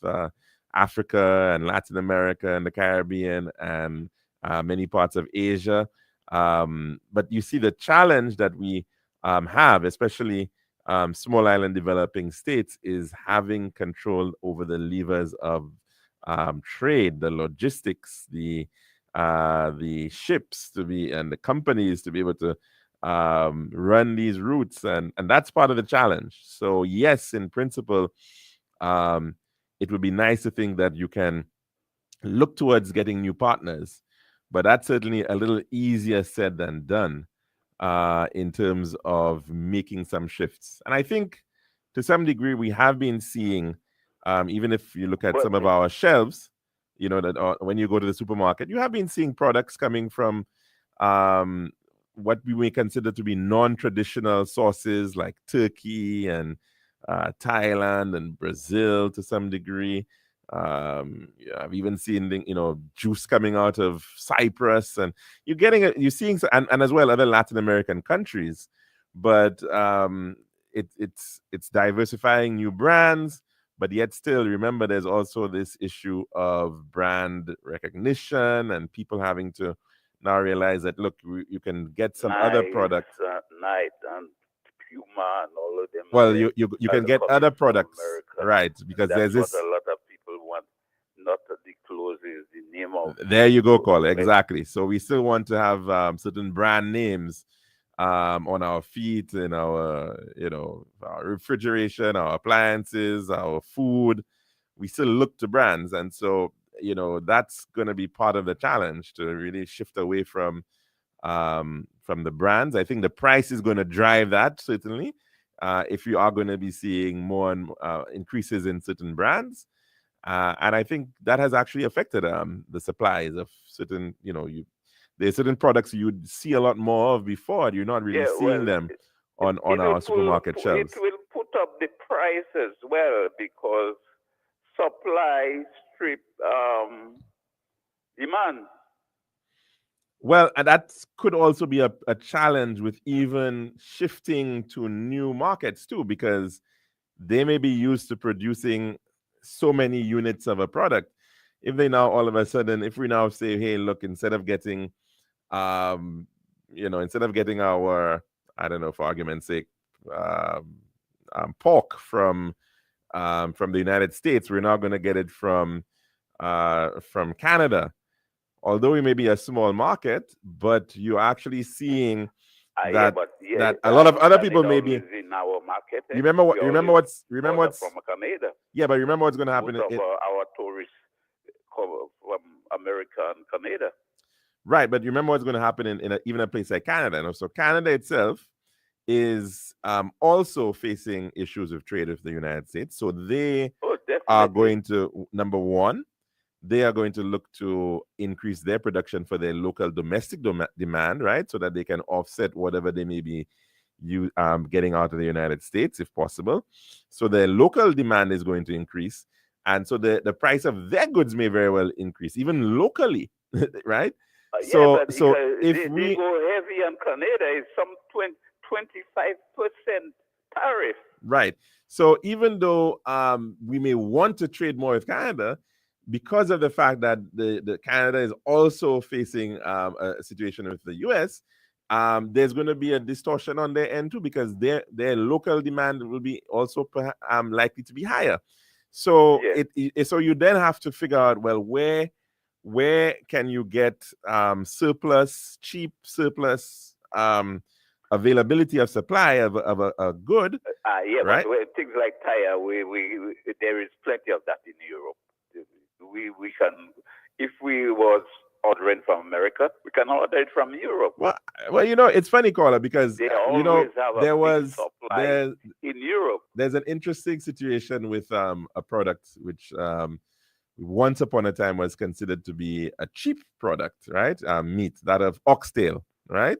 Africa and Latin America and the Caribbean and many parts of Asia. But you see the challenge that we have, especially small island developing states is having control over the levers of trade, the logistics, the ships to be and the companies to be able to run these routes, and that's part of the challenge. So yes, in principle, it would be nice to think that you can look towards getting new partners, but that's certainly a little easier said than done in terms of making some shifts. And I think to some degree we have been seeing, even if you look at some of our shelves, you know, that when you go to the supermarket, you have been seeing products coming from what we may consider to be non-traditional sources like Turkey and Thailand and Brazil to some degree. Yeah, I've even seen juice coming out of Cyprus, and you're seeing and as well other Latin American countries, but it's diversifying new brands, but yet still remember there's also this issue of brand recognition and people having to now realize that look, you can get some other products. Night and Puma and all of them. Well, you can get other products, right? Because that's there's what a lot of people want. Not the clothes is the name of. There you go, Caller. Exactly. So we still want to have certain brand names on our feet, in our our refrigeration, our appliances, our food. We still look to brands, and so that's going to be part of the challenge to really shift away from the brands. I think the price is going to drive that certainly. If you are going to be seeing more and increases in certain brands. And I think that has actually affected the supplies of certain, there's certain products you'd see a lot more of before. You're not really seeing them on our supermarket shelves. It will put up the price as well because supply strip demand. Well, and that could also be a challenge with even shifting to new markets too, because they may be used to producing so many units of a product. If they now all of a sudden, if we now say, hey, look, instead of getting our, I don't know, for argument's sake, pork from the United States, we're now going to get it from Canada. Although we may be a small market, but you're actually seeing that a lot of other people may be in our market. Remember what's from Canada. Yeah, but remember what's going to happen. Our tourists from America and Canada. Right, but you remember what's going to happen in even a place like Canada. And so Canada itself is also facing issues of trade with the United States. So they are going to, number one, they are going to look to increase their production for their local domestic demand, right? So that they can offset whatever they may be getting out of the United States, if possible. So their local demand is going to increase. And so the price of their goods may very well increase, even locally, right? So if we go heavy on Canada, it's some 25% tariff. Right. So even though we may want to trade more with Canada, because of the fact that the Canada is also facing a situation with the US, there's going to be a distortion on their end too, because their local demand will be also likely to be higher. So so you then have to figure out, well, where can you get cheap surplus availability of supply of a good? Right? But things like tire, there is plenty of that in Europe. We can, if we was ordering from America, we can order it from Europe. Well, it's funny, Caller, because there's in Europe. There's an interesting situation with a product which once upon a time was considered to be a cheap product, right? Meat, that of oxtail, right?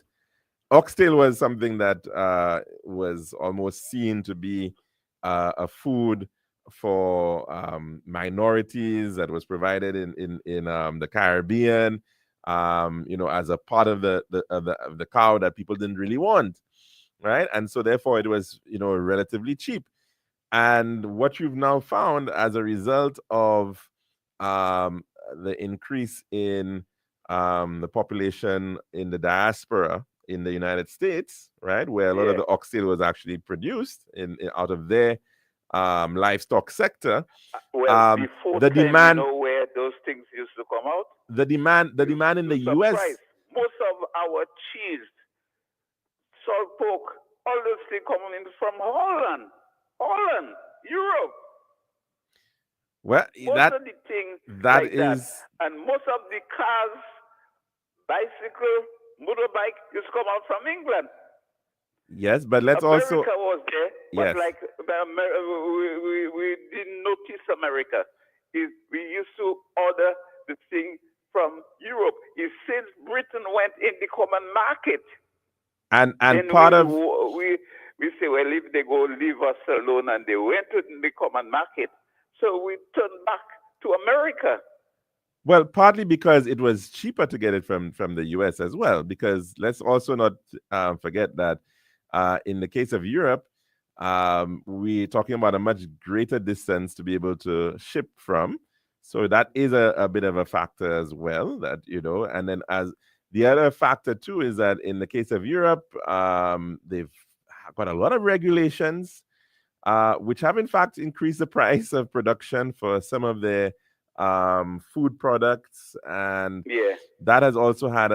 Oxtail was something that was almost seen to be a food for minorities that was provided in the Caribbean, as a part of the cow that people didn't really want, right? And so therefore it was, relatively cheap. And what you've now found as a result of the increase in the population in the diaspora in the United States, right, where a lot of Yeah. the oxtail was actually produced out of their livestock sector. Well, before The time, you demand, know where those things used to come out? the demand in the U.S. Surprise. Most of our cheese, salt pork, all those things coming in from Holland, Europe. Well, Most of the things that like is that. And most of the cars, bicycle, motorbike used to come out from England. yes, but let's America also was there, yes. but like we didn't notice America. We used to order the thing from Europe. Since Britain went in the common market, and then part of we say, well, if they go leave us alone, and they went to the common market, so we turned back to America. well, partly because it was cheaper to get it from the U.S. as well. Because let's also not forget that in the case of Europe, we're talking about a much greater distance to be able to ship from. So that is a bit of a factor as well. That and then as the other factor too is that in the case of Europe, they've got a lot of regulations, which have in fact increased the price of production for some of their food products, and that has also had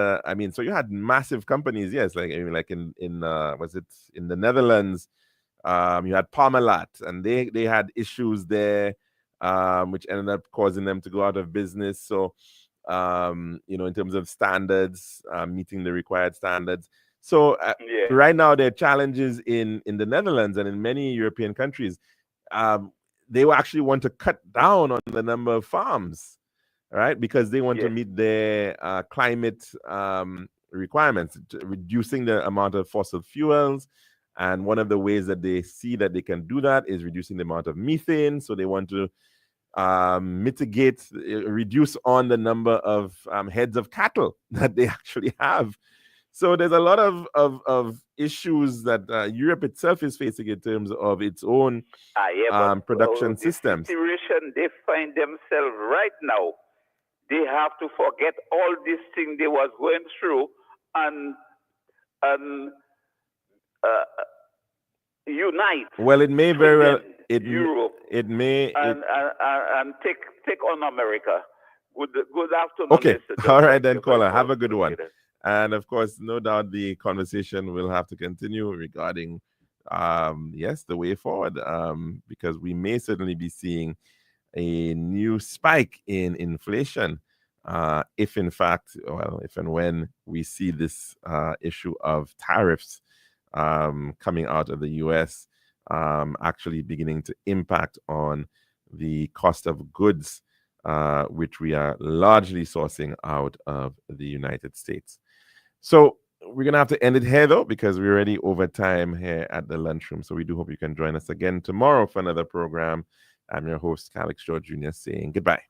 so you had massive companies, yes, like in was it in the Netherlands, you had Parmalat, and they had issues there, which ended up causing them to go out of business. So in terms of standards, meeting the required standards. So right now there are challenges in the Netherlands and in many European countries. They will actually want to cut down on the number of farms, right? Because they want to meet their climate requirements, reducing the amount of fossil fuels. And one of the ways that they see that they can do that is reducing the amount of methane. So they want to reduce on the number of heads of cattle that they actually have. So there's a lot of issues that Europe itself is facing in terms of its own production systems. The situation they find themselves right now, they have to forget all these things they was going through and unite. Well, it may very well Europe and take on America. Good afternoon. Okay, all right then, caller. Have a good one. And of course, no doubt the conversation will have to continue regarding, the way forward, because we may certainly be seeing a new spike in inflation, if in fact, if and when we see this issue of tariffs coming out of the U.S. Actually beginning to impact on the cost of goods, which we are largely sourcing out of the United States. So we're going to have to end it here, though, because we're already over time here at the lunchroom. So we do hope you can join us again tomorrow for another program. I'm your host, Calix George Jr., saying goodbye.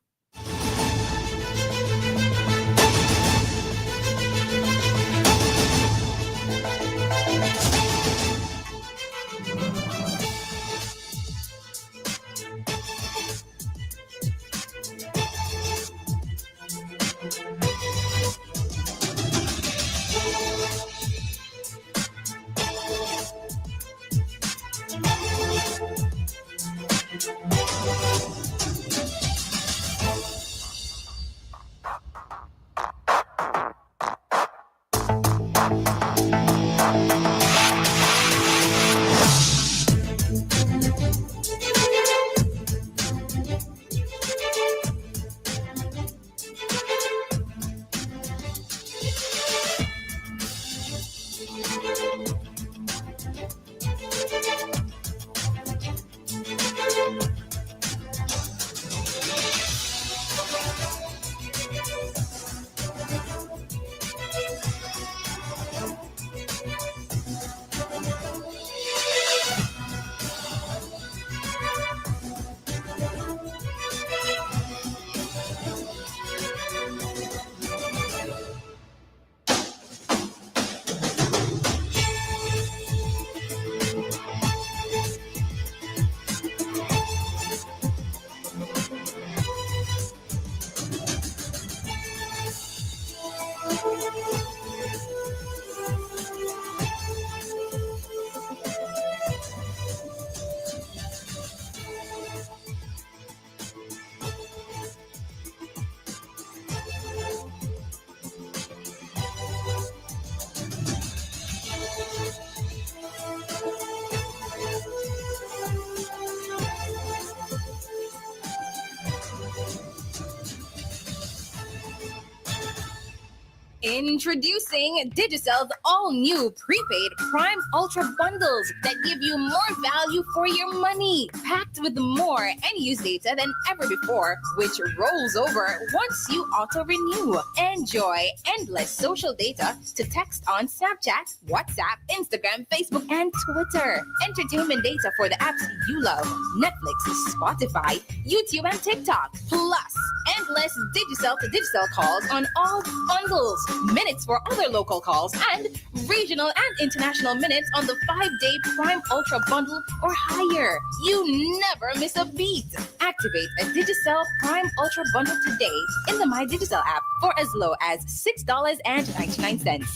Introducing Digicel's all-new prepaid Prime Ultra bundles that give you more value for your money, packed with more end-use data than ever before, which rolls over once you auto-renew. Enjoy endless social data to text on Snapchat, WhatsApp, Instagram, Facebook, and Twitter. Entertainment data for the apps you love, Netflix, Spotify, YouTube, and TikTok. Plus, endless Digicel to Digicel calls on all bundles, minutes for other local calls, and regional and international minutes on the 5-day Prime Ultra bundle or higher. You never miss a beat. Activate a Digicel Prime Ultra bundle today in the My Digicel app for as low as $6.99.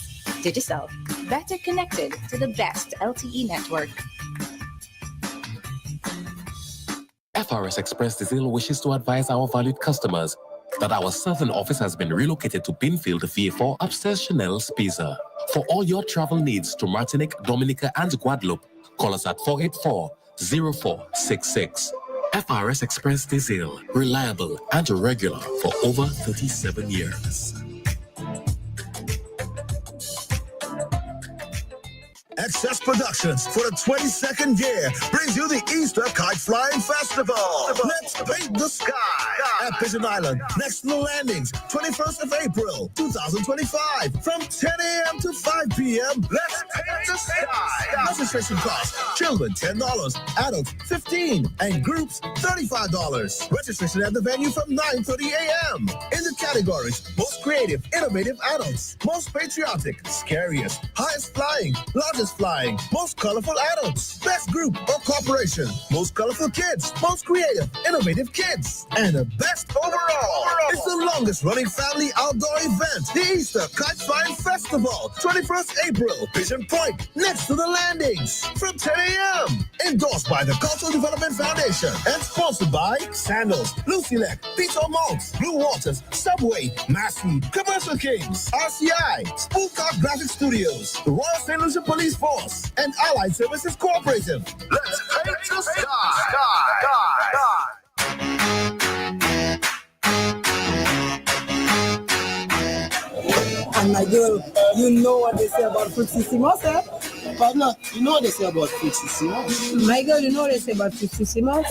Digicel, better connected to the best LTE network. FRS Express Diesel wishes to advise our valued customers that our southern office has been relocated to Binfield VA4 upstairs Chanel Spiza. For all your travel needs to Martinique, Dominica, and Guadeloupe, call us at 484-0466. FRS Express Diesel, reliable and regular for over 37 years. Excess Productions for the 22nd year brings you the Easter Kite Flying Festival. Let's paint the sky at Pigeon Island, next to the landings, 21st of April, 2025, from 10 a.m. to 5 p.m. Let's paint the sky. Registration cost: children $10, adults $15, and groups $35. Registration at the venue from 9:30 a.m. In the categories: most creative, innovative adults, most patriotic, scariest, highest flying, largest flying, most colorful adults, best group or corporation, most colorful kids, most creative, innovative kids, and the best overall. It's the longest running family outdoor event, the Easter Kite Flying Festival, 21st April, Pigeon Point, next to the landings, from 10 a.m. Endorsed by the Cultural Development Foundation and sponsored by Sandals, Lucilec, Peter Monks, Blue Waters, Subway, Massey, Commercial Kings, RCI, Spoolcock Graphic Studios, the Royal St. Lucia Police Force, and Allied Services Cooperative. Let's paint the sky. And my girl, you know what they say about Fruitsissimo, eh? Partner, you know what they say about Fruitsissimo? My girl, you know what they say about Fruitsissimo?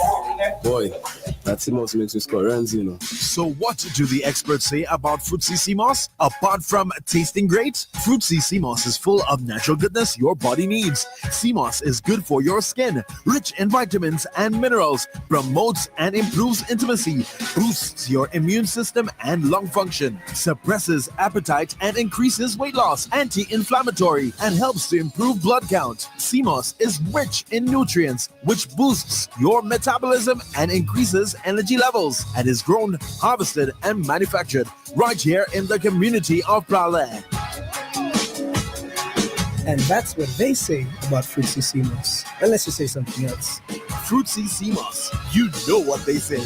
Boy, that Simos makes me score runs, you know. So what do the experts say about Fruitsissimos? Apart from tasting great, Fruitsissimos is full of natural goodness your body needs. Simos is good for your skin, rich in vitamins and minerals, promotes and improves intimacy, boosts your immune system and lung function, suppresses appetite and increases weight loss, anti-inflammatory, and helps to improve blood count. Simos is rich in nutrients, which boosts your metabolism and increases energy levels, and is grown, harvested, and manufactured right here in the community of Prague. And that's what they say about Fruitsissimos. Unless you say something else. Fruitsissimos, you know what they say.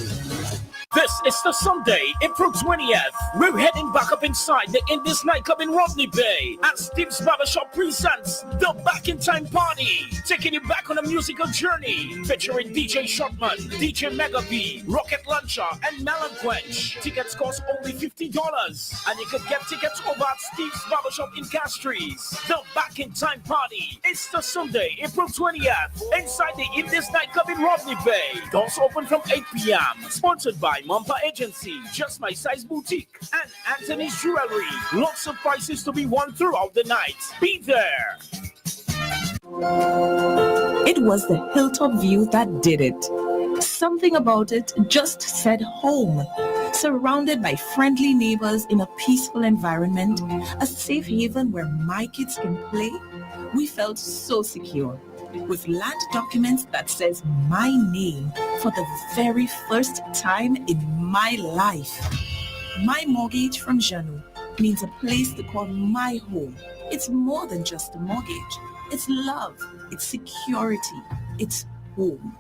This is the Sunday, April 20th. We're heading back up inside the Indies nightclub in Rodney Bay as Steve's Barbershop presents the Back in Time Party, taking you back on a musical journey featuring DJ Shotman, DJ Mega B, Rocket Launcher, and Melon Quench. Tickets cost only $50, and you can get tickets over at Steve's Barbershop in Castries. The Back in Time Party is the Sunday, April 20th, inside the Indies nightclub in Rodney Bay. Doors open from 8 p.m. Sponsored by Mumpa Agency, Just My Size Boutique, and Anthony's Jewelry. Lots of prizes to be won throughout the night. Be there. It was the hilltop view that did it. Something about it just said home. Surrounded by friendly neighbors in a peaceful environment, a safe haven where my kids can play, we felt so secure. With land documents that says my name for the very first time in my life. My mortgage from Janu means a place to call my home. It's more than just a mortgage. It's love, it's security, it's home.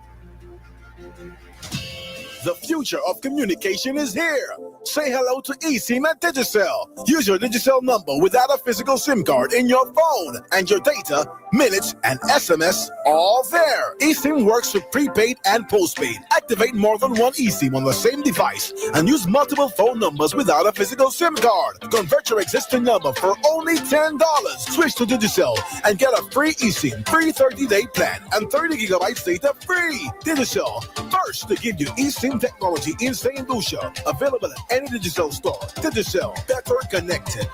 The future of communication is here. Say hello to eSIM at Digicel. Use your Digicel number without a physical SIM card in your phone, and your data, minutes, and SMS all there. eSIM works with prepaid and postpaid. Activate more than one eSIM on the same device and use multiple phone numbers without a physical SIM card. Convert your existing number for only $10. Switch to Digicel and get a free eSIM, free 30-day plan, and 30 gigabytes data free. Digicel, first to give you eSIM technology in St. Lucia. Available at any Digicel store. Digicel, better connected.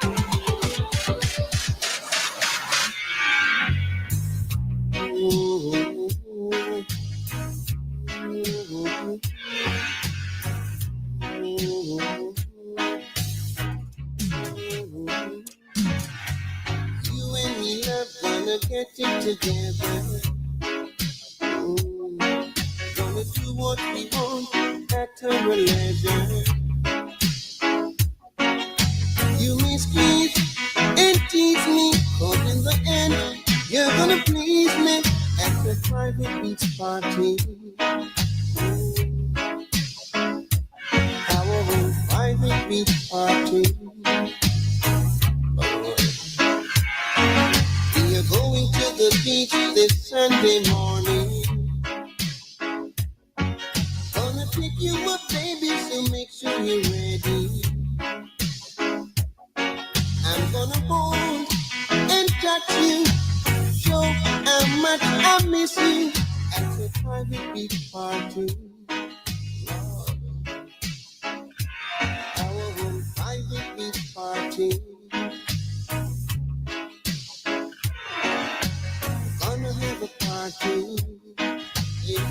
You and me love gonna get it together. Gonna do what we want at our leisure. You may squeeze and tease me, but in the end, you're gonna please me at the private beach party. Our own private beach party. We are going to the beach this Sunday morning. Gonna pick you up, baby, so make sure you're ready. I'm gonna hold and touch you, show how much I miss you at the private beach party. Our own private beach party. Gonna have a party. Yeah.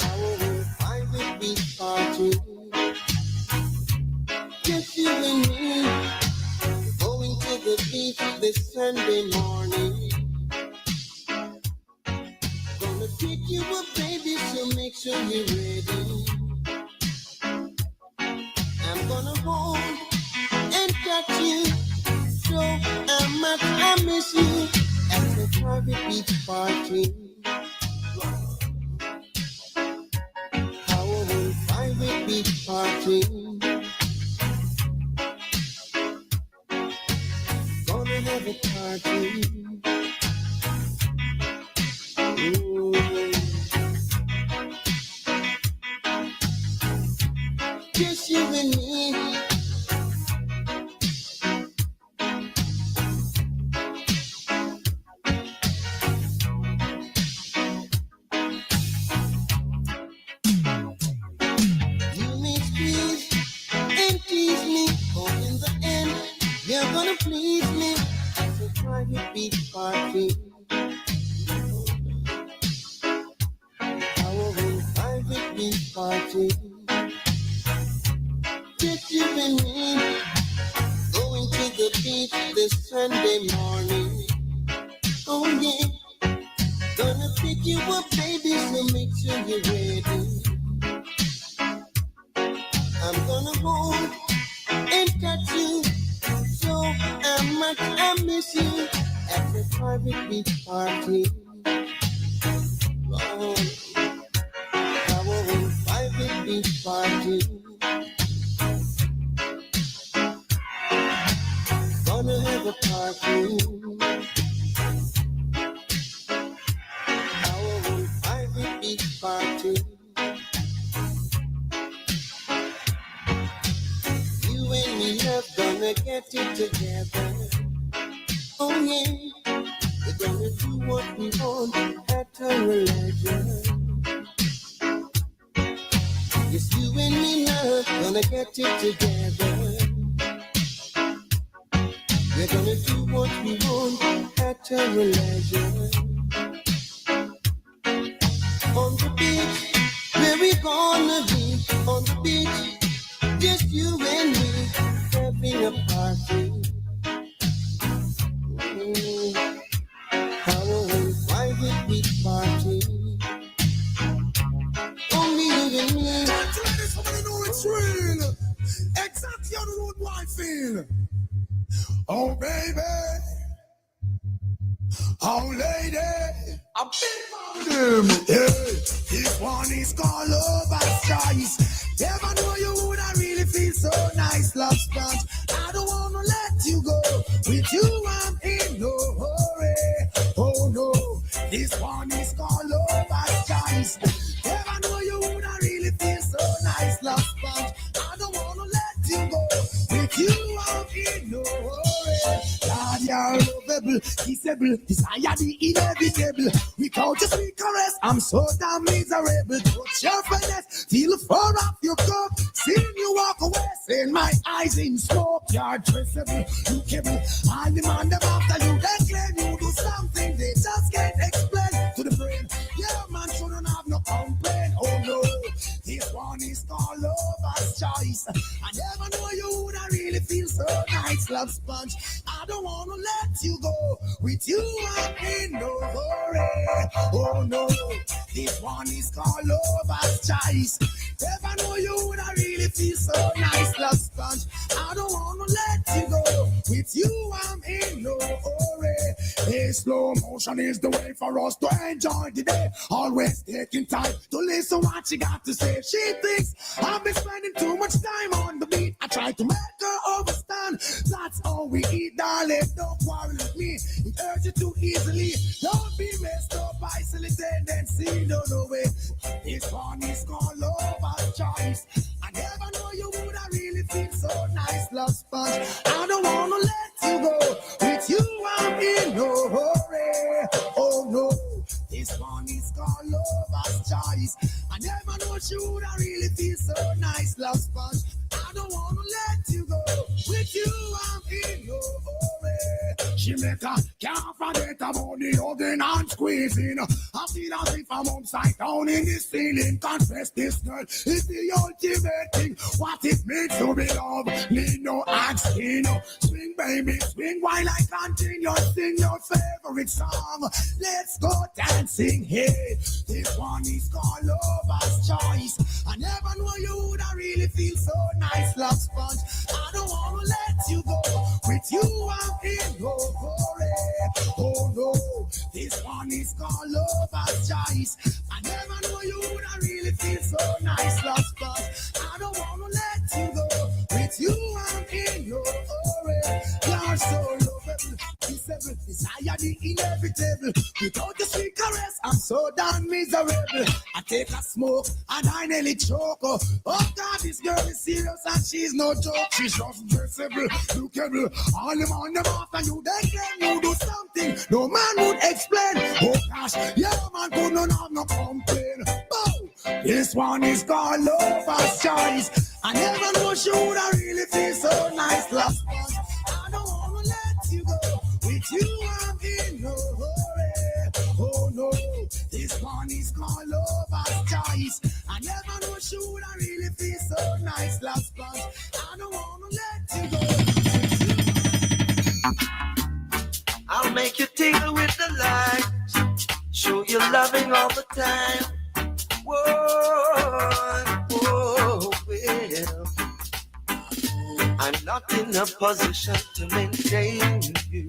Our own private beach party. Just you and me. Going to the beach this Sunday morning. Gonna pick you up, baby, so make sure you're ready. I'm gonna hold and touch you, show how much I miss you at the private beach party. Our own private beach party. Gonna have a party. Ooh. Just you and me. You may squeeze and tease me, but in the end, you're gonna please me at the private beach party. Our own private beach party. Just you and me, going to the beach this Sunday morning. Oh yeah, gonna pick you up, baby, so make sure you're ready. I'm gonna hold and touch you, show how much I miss you at the private beach party. Oh, our own private beach party. Gonna have a party. Our own private beach party. You and me love gonna get it together. Oh yeah, we're gonna do what we want at our leisure. Yes, you and me love gonna get it together. We're gonna do what we want at our leisure. On the beach, where we gonna be? On the beach, just you and me, having a party. Our own private beach party. Only you and me. Somebody know it's real. Exactly on the road, why feel? Oh, baby. Oh, lady, I'm big them. Yeah, this one is called Lover's Choice. Never know you would I really feel so nice, love sponge. I don't wanna let you go. With you, I'm in no hurry. Oh no, this one is called Lover's Choice. Never know you would I really feel so nice, love sponge. I don't wanna let you go. With you, I'm in no hurry. God, you're lovable, kissable, desire the inevitable. Without your sweet caress, I'm so damn miserable. Touch your finesse, feel far off your cup. Seeing you walk away, seeing my eyes in smoke. You're traceable, lookable. I'll demand them after you. They claim you do something they just can't explain to the brain. Yeah, man shouldn't have no complaint. Oh no, this one is called Lover's Choice. I never know you would I really feel so nice, love sponge. I don't wanna let you go. With you, I'm in no hurry. Oh no, this one is called Lover's Choice. Never know you would I really feel so nice, love sponge. I don't wanna let you go. With you, I'm in no hurry. Hey, slow motion is the way for us to enjoy the day. Always taking time to listen what she got to say. She thinks I've been spending too much time on the beat. I try to make her understand. That's how we eat, darling. Don't quarrel with me. It hurts you too easily. Don't be messed up by silly tendency. No, no way. This one is called Lover's Choice. I never know you would I really feel so nice, love sponge. I don't wanna let you go. With you, I'm in no hurry. Oh no, this one is called Lover's Choice. I never know she would I really feel so nice, love sponge. I don't wanna let you go. With you, I'm in no hurry. She make a can't forget about the hugging and squeezing. I feel as if I'm upside down in this ceiling. Confess this girl is the ultimate thing. What it means to be loved, need no asking. Swing, baby, swing while I continue. Sing your favorite song. Let's go dancing. Hey, this one is called Lover's Choice. I never know you would I really feel so nice, love sponge. I don't wanna let you go. With you, I'm in no hurry. Oh no, this one is called Lover's Choice. I never know you would I really feel so nice, love sponge. I don't wanna let you go. With you, I'm in no hurry. You're so lovable, kissable, desire the inevitable. Without your sweet caress, I'm so damn miserable. I take a smoke and I nearly choke. Oh God, this girl is serious and she's no joke. She's just dressable, lookable. All them on them after you, they claim you do something no man would explain. Oh gosh, yeah man could not have no complaint. Oh, this one is called Lover's Choice. I never know she would I really feel so nice, love sponge. I don't wanna let you go. With you, I'm in no hurry. Oh no, this one is called Lover's Choice. I never know she would I really feel so nice, love sponge. I don't wanna let you go. I'll make you tingle with the lights, show you loving all the time. Whoa, whoa, well, I'm not in a position to maintain you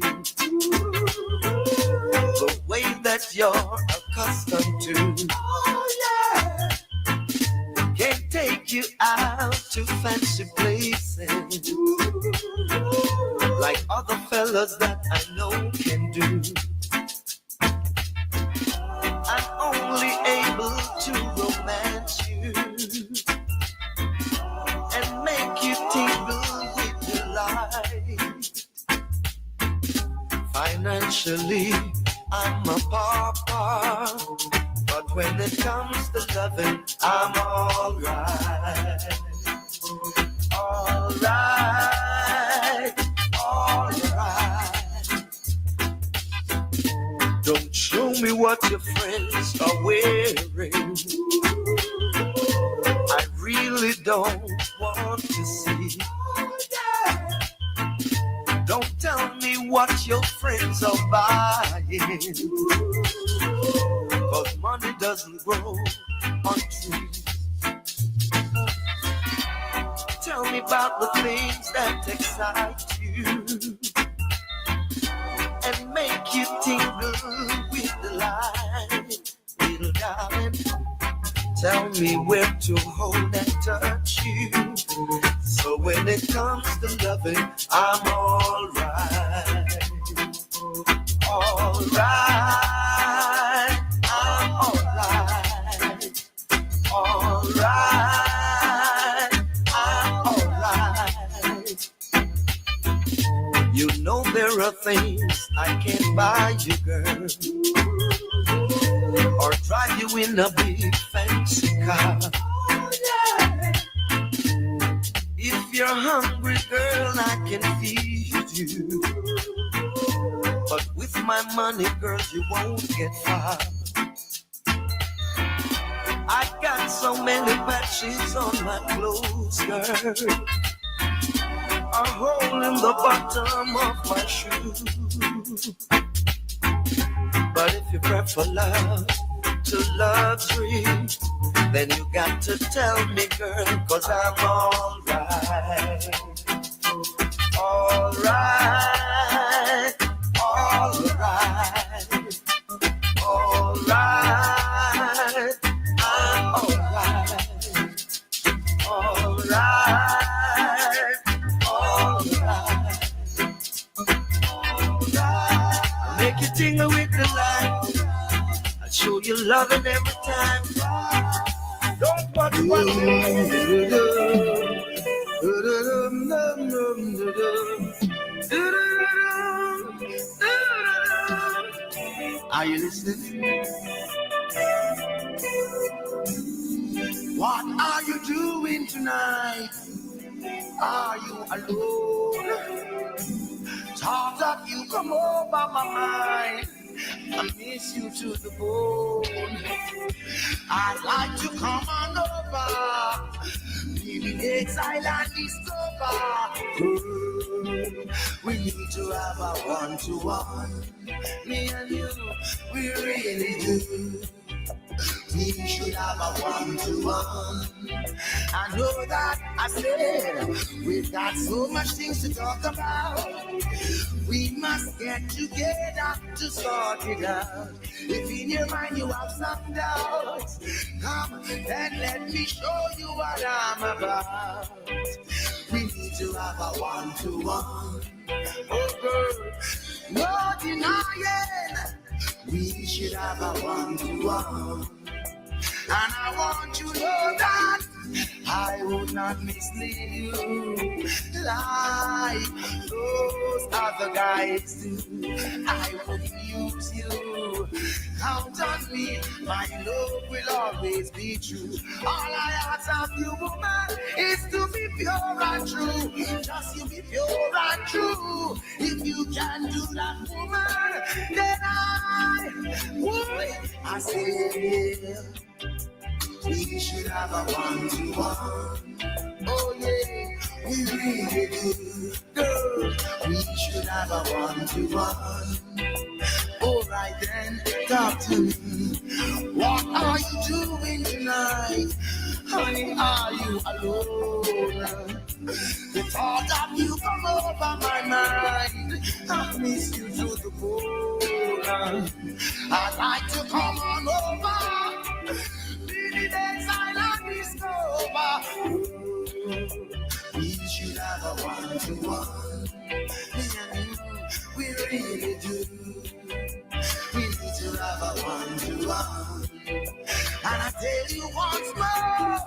the way that you're accustomed to. Oh yeah, can't take you out to fancy places like other fellas that I know can do. I'm only able to romance you and make you tingle with delight. Financially, I'm a pauper, but when it comes to loving, I'm alright. Alright, alright. Don't show me what your friends are wearing. I really don't want to see. Don't tell me what your friends are buying, 'cause money doesn't grow on trees. Tell me about the things that excite you and make you tingle with the light, little darling. Tell me where to hold and touch you. So when it comes to loving, I'm alright. Alright, I'm alright. Alright, I'm alright. You know there are things I can't buy you, girl, or drive you in a big fancy car. If you're hungry, girl, I can feed you. But with my money, girl, you won't get far. I got so many patches on my clothes, girl, a hole in the bottom of my shoe. But if you prefer love to luxury, then you got to tell me, girl, 'cause I'm alright. Alright, alright, alright, I'm alright. Alright, alright, alright. Make you tingle with the light. I'll show you loving every time. Don't watch what Are you listening? What are you doing tonight? Are you alone? Thought that you come over my mind. I miss you to the bone. I'd like to come on over. Leaving exile and discover. We need to have a one-to-one. Me and you, we really do. We should have a one-to-one. I know that I said we've got so much things to talk about. We must get together to sort it out. If in your mind you have some doubts, come and let me show you what I'm about. We need to have a one-to-one. Oh girl, no denying. We should have a one-to-one. And I want you to know that I would not mislead you like those other guys do. I wouldn't use you. Count on me, my love will always be true. All I ask of you, woman, is to be pure and true. Just you be pure and true. If you can do that, woman, then I say, we should have a one-to-one. Oh yeah, we really do. Girl, we should have a one-to-one. Alright then, talk to me. What are you doing tonight? Honey, are you alone? The thought of you come over my mind. I miss you to the bone. I'd like to come on over. Leave the silent discover. We should have a one-to-one. Me and you, we really do. We need to have a one-to-one. And I tell you once more,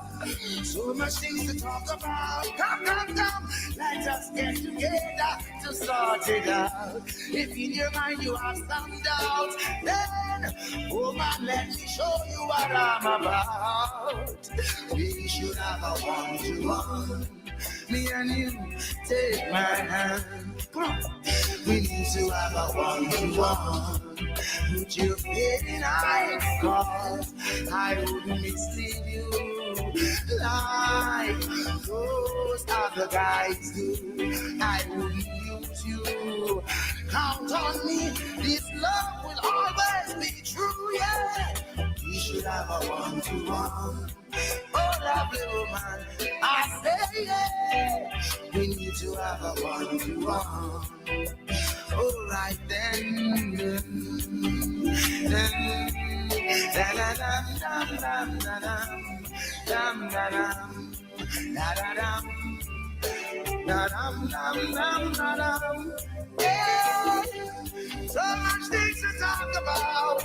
so much things to talk about. Come, come, come, let us get together to sort it out. If in your mind you have some doubts, then, oh man, let me show you what I'm about. We should have a one-to-one. Me and you, take my hand. Come on. We need to have a one-to-one. Put your head in eyes, cause I wouldn't mislead you like those other guys do. I wouldn't use you. Count on me, this love will always be true, yeah. We should have a one-to-one. Oh, lovely woman, I say, yeah. We need to have a one-to-one. All right then. Yeah. So much things to talk about.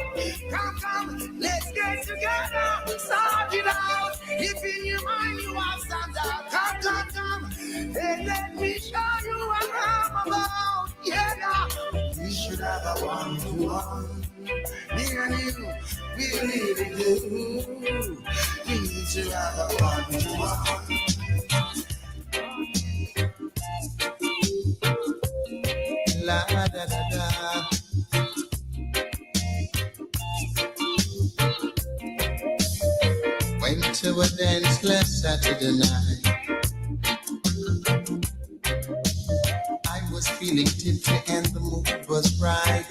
Come, let's get together, sort it out. If in your mind you are standard, come, and let me show you what I'm about. Yeah, we should have a one-to-one. Me and you, we really do. We need to have a one-to-one. La da da da. Went to a dance last Saturday night. I was feeling tipsy and the mood was right.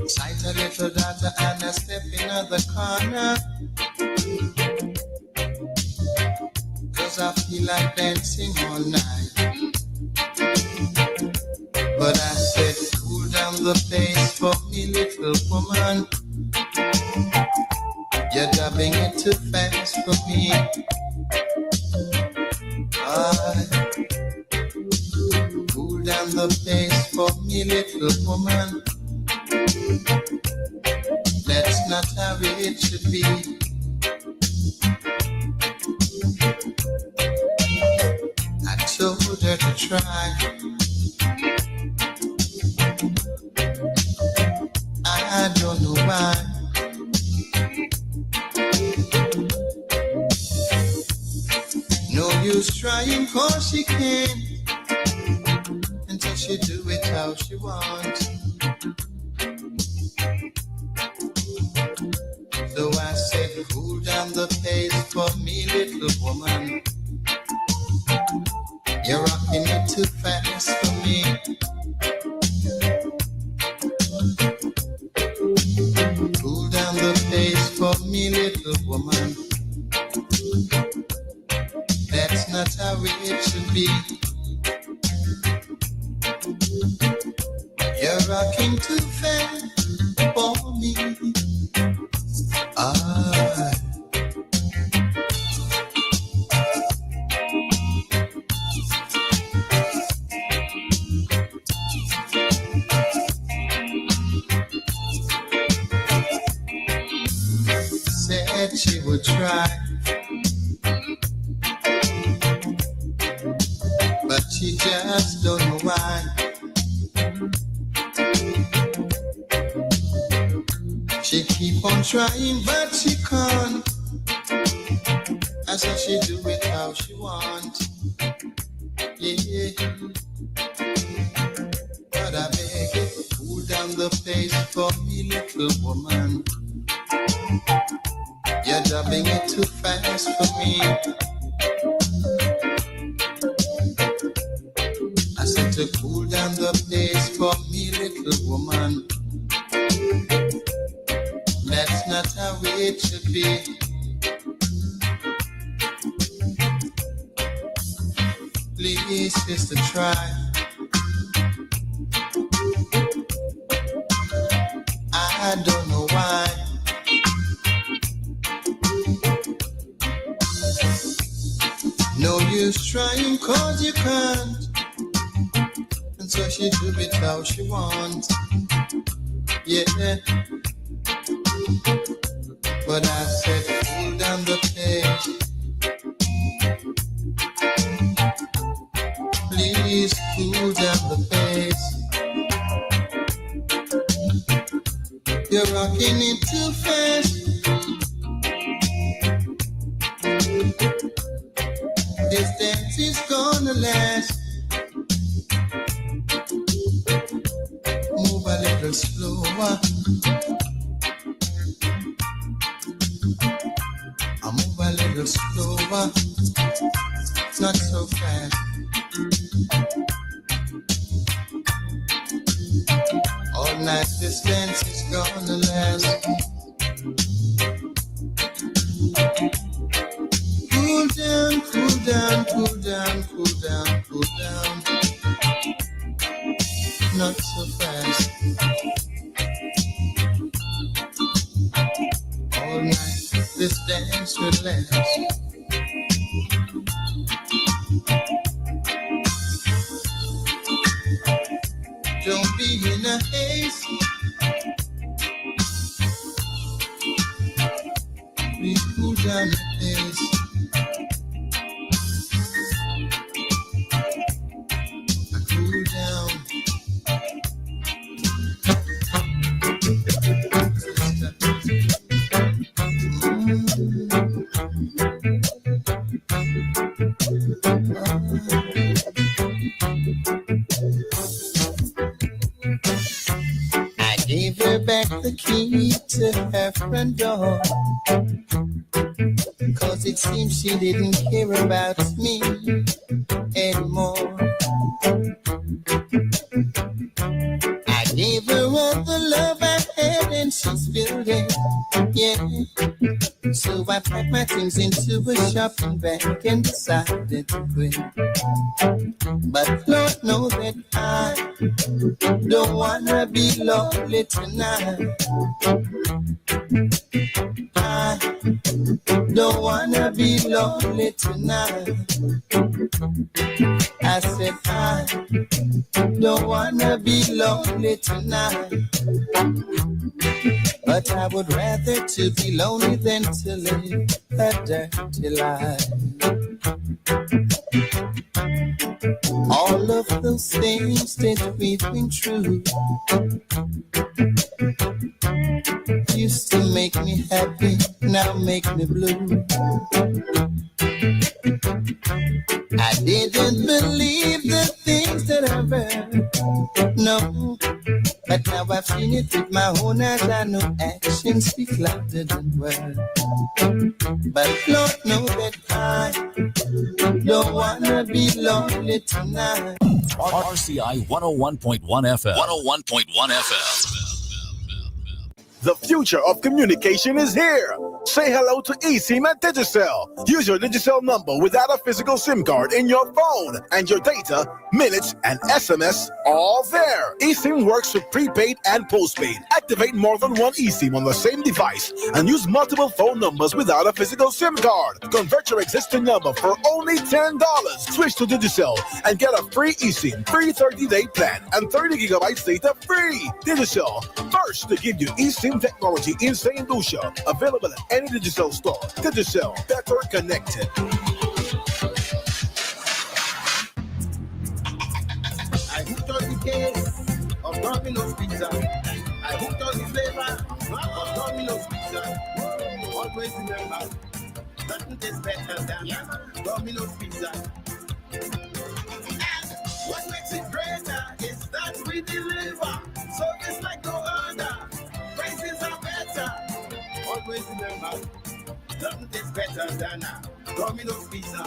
Sight a little daughter and I step in the corner. 'Cause I feel like dancing all night. But I said, cool down the pace for me, little woman. You're dubbing it too fast for me. Cool down the pace for me, little woman. That's not how it should be. I told her to try. I don't know why. No use trying 'cause she can't until she do it how she wants. So I said, cool down the pace for me, little woman. You're rocking it too fast for me. Cool down the pace for me, little woman. That's not how it should be. You're rocking too fast for me. Said she would try, but she just don't know why. She keep on trying, but she can't. I said she do it how she wants. Yeah, but I beg you, cool down the pace for me, little woman. You're dubbing it too fast for me. I said to cool down the pace for me, little woman. That's not how it should be. Please, sister, try. I don't know why. No use trying 'cause you can't. And so she do it how she wants. Yeah. But I said, cool down the pace. Please cool down the pace. You're rocking it too fast. This dance is gonna last. Move a little slower. I move a little slower. Not so fast. All night this dance is gonna last. Cool down, cool down, cool down, cool down, cool down. not so fast. All night this dance will last. Don't be in a haste. Please cool down the pace. Cool down. I gave her back the key to her front door, 'cause it seems she didn't care about me anymore. I gave her all the love I had and she spilled it, yeah. So I packed my things into a shopping bag and decided to quit. But Lord knows that I don't wanna be lonely tonight. I don't wanna be lonely tonight. I said I don't wanna be lonely tonight. But I would rather to be lonely than to live a dirty life. All of those things that we've been through used to make me happy, now make me blue. I didn't believe the things that I've heard, no. But now I've seen it with my own eyes. I know actions speak louder than words. But Lord knows that I don't wanna be lonely tonight. RCI 101.1 FM. 101.1 FM. The future of communication is here. Say hello to eSIM at Digicel. Use your Digicel number without a physical SIM card in your phone, and your data, minutes, and SMS all there. eSIM works with prepaid and postpaid. Activate more than one eSIM on the same device and use multiple phone numbers without a physical SIM card. Convert your existing number for only $10. Switch to Digicel and get a free eSIM, free 30-day plan, and 30 gigabytes data free. Digicel, first to give you eSIM technology in St. Lucia. Available at any Digicel store. Digicel, better connected. I hooked on the case of Domino's Pizza. I hooked on the flavor of Domino's Pizza. Always remember, nothing tastes better than Domino's Pizza. And what makes it greater is that we deliver. So it's like no other. Prices are better. Always remember, nothing tastes better than Domino's Pizza.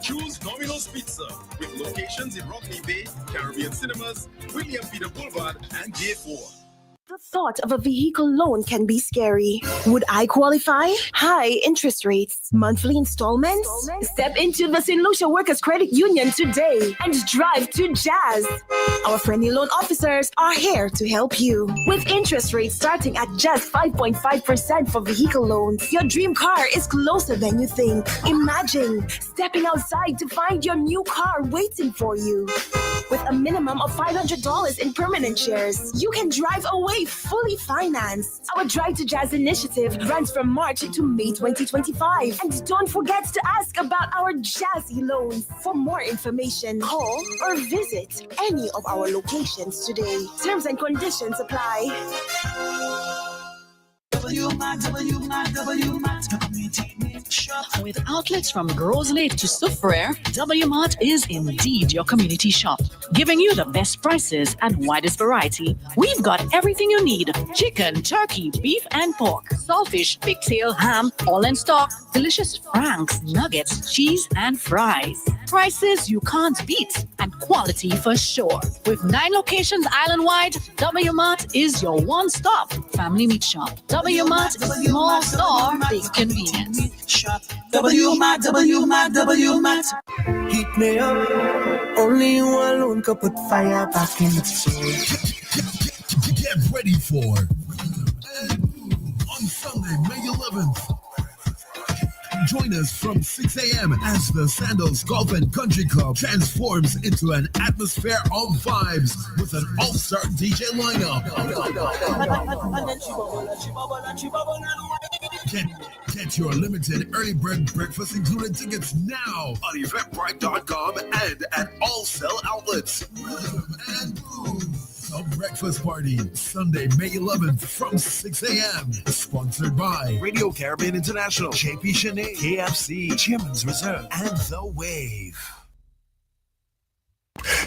Choose Domino's Pizza with locations in Rockney Bay, Caribbean Cinemas, William Peter Boulevard, and J4. The thought of a vehicle loan can be scary. Would I qualify? High interest rates, monthly installments? Step into the St. Lucia Workers Credit Union today and drive to Jazz. Our friendly loan officers are here to help you. With interest rates starting at just 5.5% for vehicle loans, your dream car is closer than you think. Imagine stepping outside to find your new car waiting for you. With a minimum of $500 in permanent shares, you can drive away fully financed. Our Drive to Jazz initiative runs from March to May 2025. And don't forget to ask about our Jazzy loans. For more information, call or visit any of our locations today. Terms and conditions apply. With outlets from Gros Lake to Soufriere, W-Mart is indeed your community shop, giving you the best prices and widest variety. We've got everything you need: chicken, turkey, beef and pork, saltfish, pigtail, ham, all in stock, delicious franks, nuggets, cheese and fries. Prices you can't beat and quality for sure. With 9 locations island-wide, W-Mart is your one-stop family meat shop. W-Mart, small store, big convenience. W-Mart. Heat me up. Only you alone could put fire back in the soul. Get ready for on Sunday, May 11th. Join us from 6 a.m. as the Sandals Golf and Country Club transforms into an atmosphere of vibes with an all-star DJ lineup. Get your limited early bird breakfast included tickets now on Eventbrite.com and at all sell outlets. And boom. A breakfast party, Sunday, May 11th from 6 a.m. Sponsored by Radio Caribbean International, JP Chenet, KFC, Chairman's Reserve, and The Wave.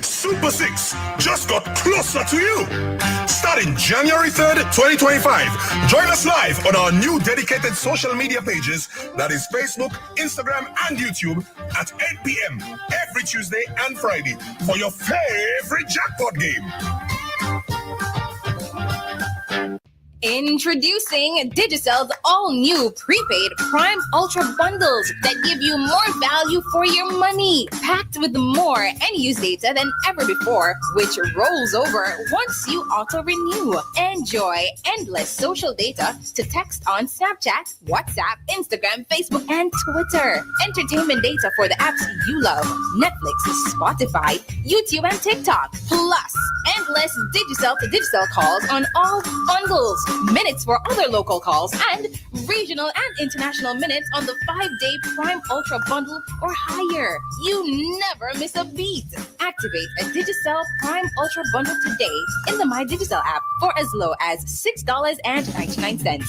Super 6 just got closer to you. Starting January 3rd, 2025, join us live on our new dedicated social media pages, that is Facebook, Instagram, and YouTube, at 8 p.m. every Tuesday and Friday for your favorite jackpot game. Introducing Digicel's all-new prepaid Prime Ultra bundles that give you more value for your money, packed with more end-use data than ever before, which rolls over once you auto-renew. Enjoy endless social data to text on Snapchat, WhatsApp, Instagram, Facebook, and Twitter. Entertainment data for the apps you love, Netflix, Spotify, YouTube, and TikTok. Plus, endless Digicel to Digicel calls on all bundles. Minutes for other local calls and regional and international minutes on the 5-day Prime Ultra bundle or higher. You never miss a beat. Activate a Digicel Prime Ultra bundle today in the My Digicel app for as low as $6.99.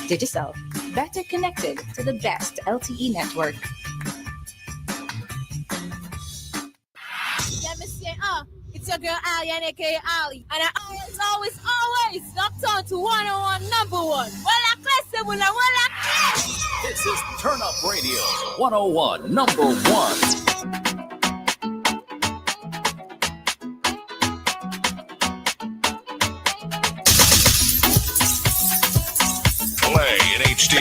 Digicel, better connected to the best LTE network. It's your girl Ali, aka Ali, and I always locked on to 101 number one. This is Turn Up Radio 101 number one. Play in HD.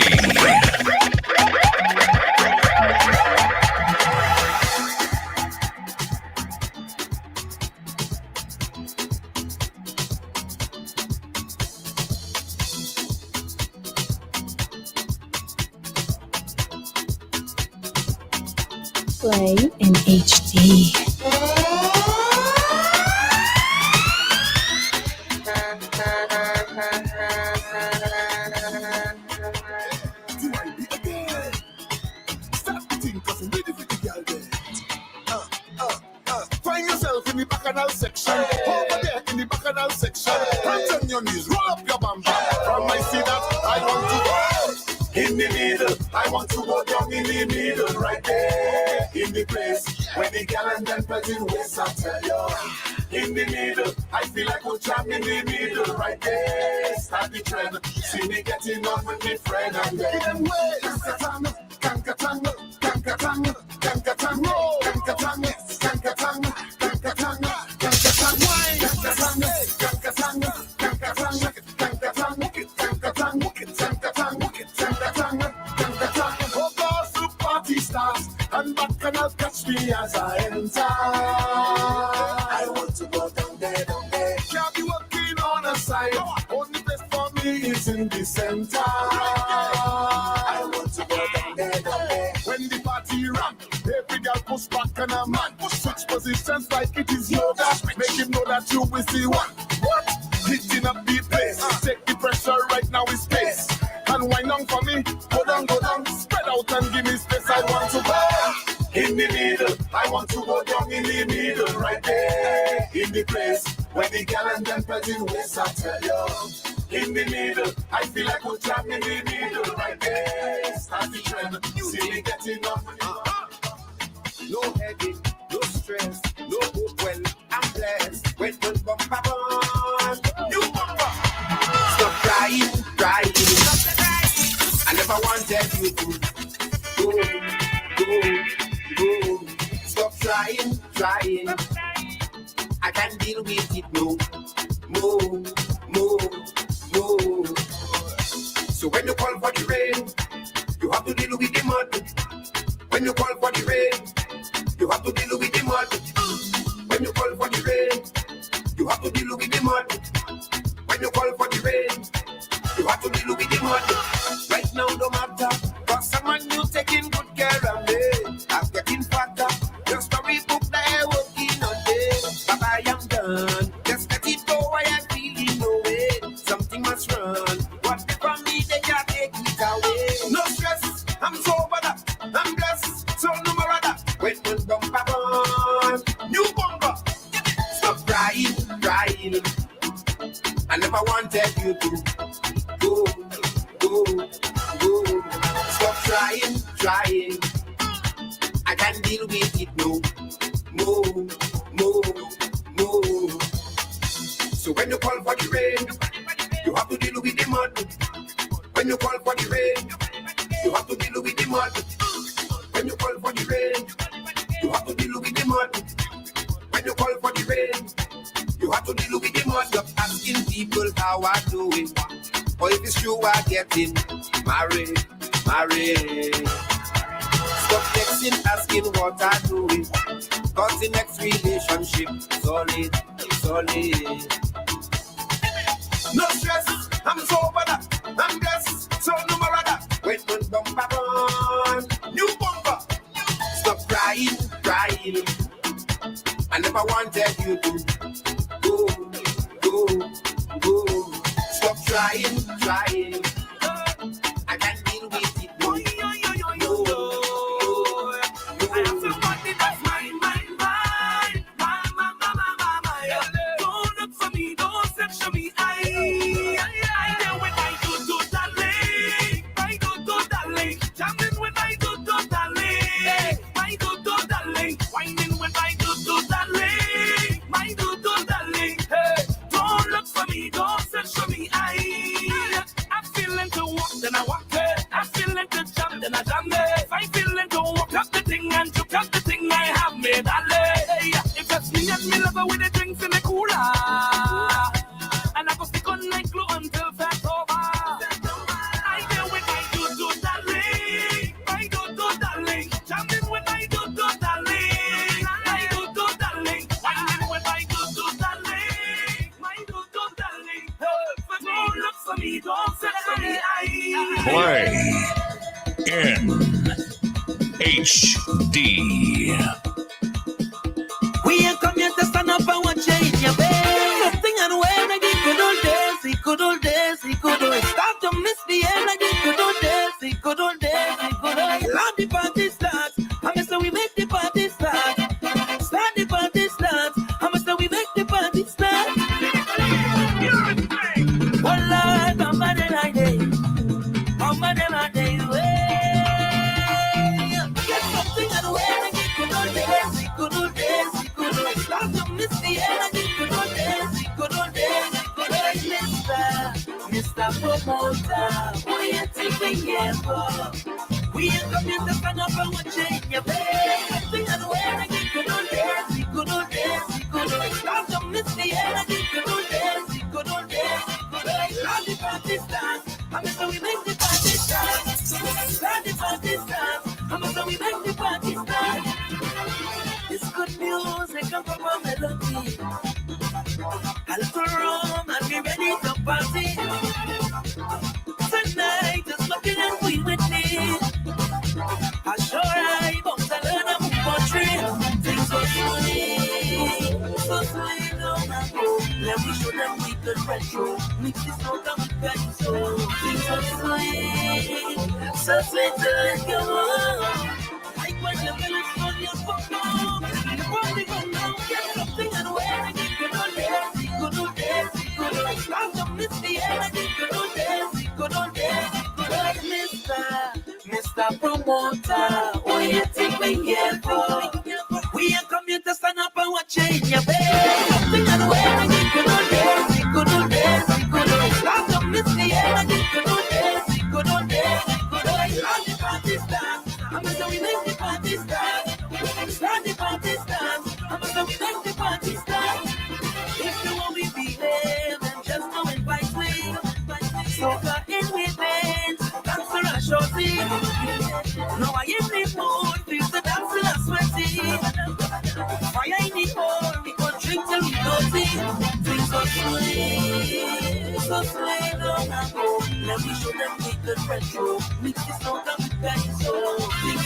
Play in HD. Find yourself in the bacchanal section. Over there in the bacchanal section. Hands on your knees, roll up your bum bum. From I see that, I want to go in the middle. I want to go down in the middle, right there in the place where the gal and them petting waist. I tell you, in the middle, I feel like a jam in the middle, right there. Start the trend, see me getting on with my friend, and then them ways. Kankatang, kankatang, kankatang, kankatang, kankatang, kankatang, kankatang, kankatang, wine, kankatang, kankatang, kankatang, kankatang, kankatang, kankatang, kankatang. Oh, cause the party starts, and bacchanal catch me as I enter. I want to go down there, down there. Can't be working on a side. Only place for me is in the center. I want to go down there, down there. When the party ramp, every girl push back and a man switch positions like it is yoga. Make him know that you is the one. What? Hitting up the place. Take the pressure right now is space. And wind down for me. Go down, spread out and give me space. I want to go in the middle. I want to go down in the middle, right there in the place where the gal and them petting waist. I tell you, in the middle, I feel like a jam in the middle, right there. Start the trend, see me getting up. No headache, no stress, no hope. Well, I'm blessed. When bumper on, you bumper. Stop crying. I never wanted you to go. Stop trying. I can't deal with it, no. So when you call for the rain, you have to deal with the mud. When you call for the rain, you have to deal with the mud. trying. I can't deal with it no more. So when you call for the rain, you have to deal with the mud. When you call for the rain, you have to deal with the mud. When you call for the rain, you have to deal with the mud. When you call for the rain, you have to deal with the mud. Stop asking people how I do it, or if it's true I getting married. Stop texting asking what I do it, cause the next relationship solid. No stress, I'm so over that. I'm blessed, so no more of that. Wait, bumper on, new bumper. Stop crying. I never wanted you to go. Stop trying. I can't deal with it. No. I have somebody that's mine. Don't look for me, don't search for me. I know when I do darling. Jamming when I do darling. I do darling. Whining when I do darling. My do darling. Hey, don't look for me, don't search for me. I'm feeling to walk, then I walk it. I'm feeling to jump, then I jump it. I'm feeling to walk up the thing and juke up the thing. I have made that lay. If it's me and me lover with the drinks in the cooler, and I go stick on my glue until that's over. I know when I do darling. I do darling. Jamming when I do darling. I do darling. Whining when I do darling. I do darling. Don't look for me, don't search for me. Play in HD. We ain't come here to stand up and watch you in your bed. Something and when I get good old days, start to miss the end. I get good old days, Love the party starts. I'm say we make the party start. Start the party starts. I'm say we make the party start. One life, I'm mad at my day. Get something and when I get good old days, start to miss the end. I get good old days, Mr. Promoter, what you think we here for? We ain't come here to stand up and watch it in your bed. Something and when I get good old days, start to miss the end. I get good old days, Love the party start. I'm so we make the party start. Start the party start. I'm so we make the party start. It's good music, I'm from a melody. A little rum and be ready to party. Tonight is looking at we with me. I sure I bounce and learn a move for tree. Things so sweet, don't I go. Let me show them we could retro. Mix this out and we can so. Things so sweet to let go. Like when the village on your perform. The party go now, get something and when I get good old days. Start to miss the energy, good old days. Mr. Promoter, what you think we here for? We ain't come here to stand up and watch it in your bed. Something and when I get good old days. Start to miss the energy, good old days. Start the party start. I'm so we make the party start. Start the party start. I'm so we make the party start. If you want me behave, then just go invite me. Soca in with bands, dancer and shorty. Now I am the mood, feel the dancer and sweaty. Fire in the hole, we go drink till we dirty. Drink so sweet, long ago. Let me show them we could retro. Mix this out and we can so. Drink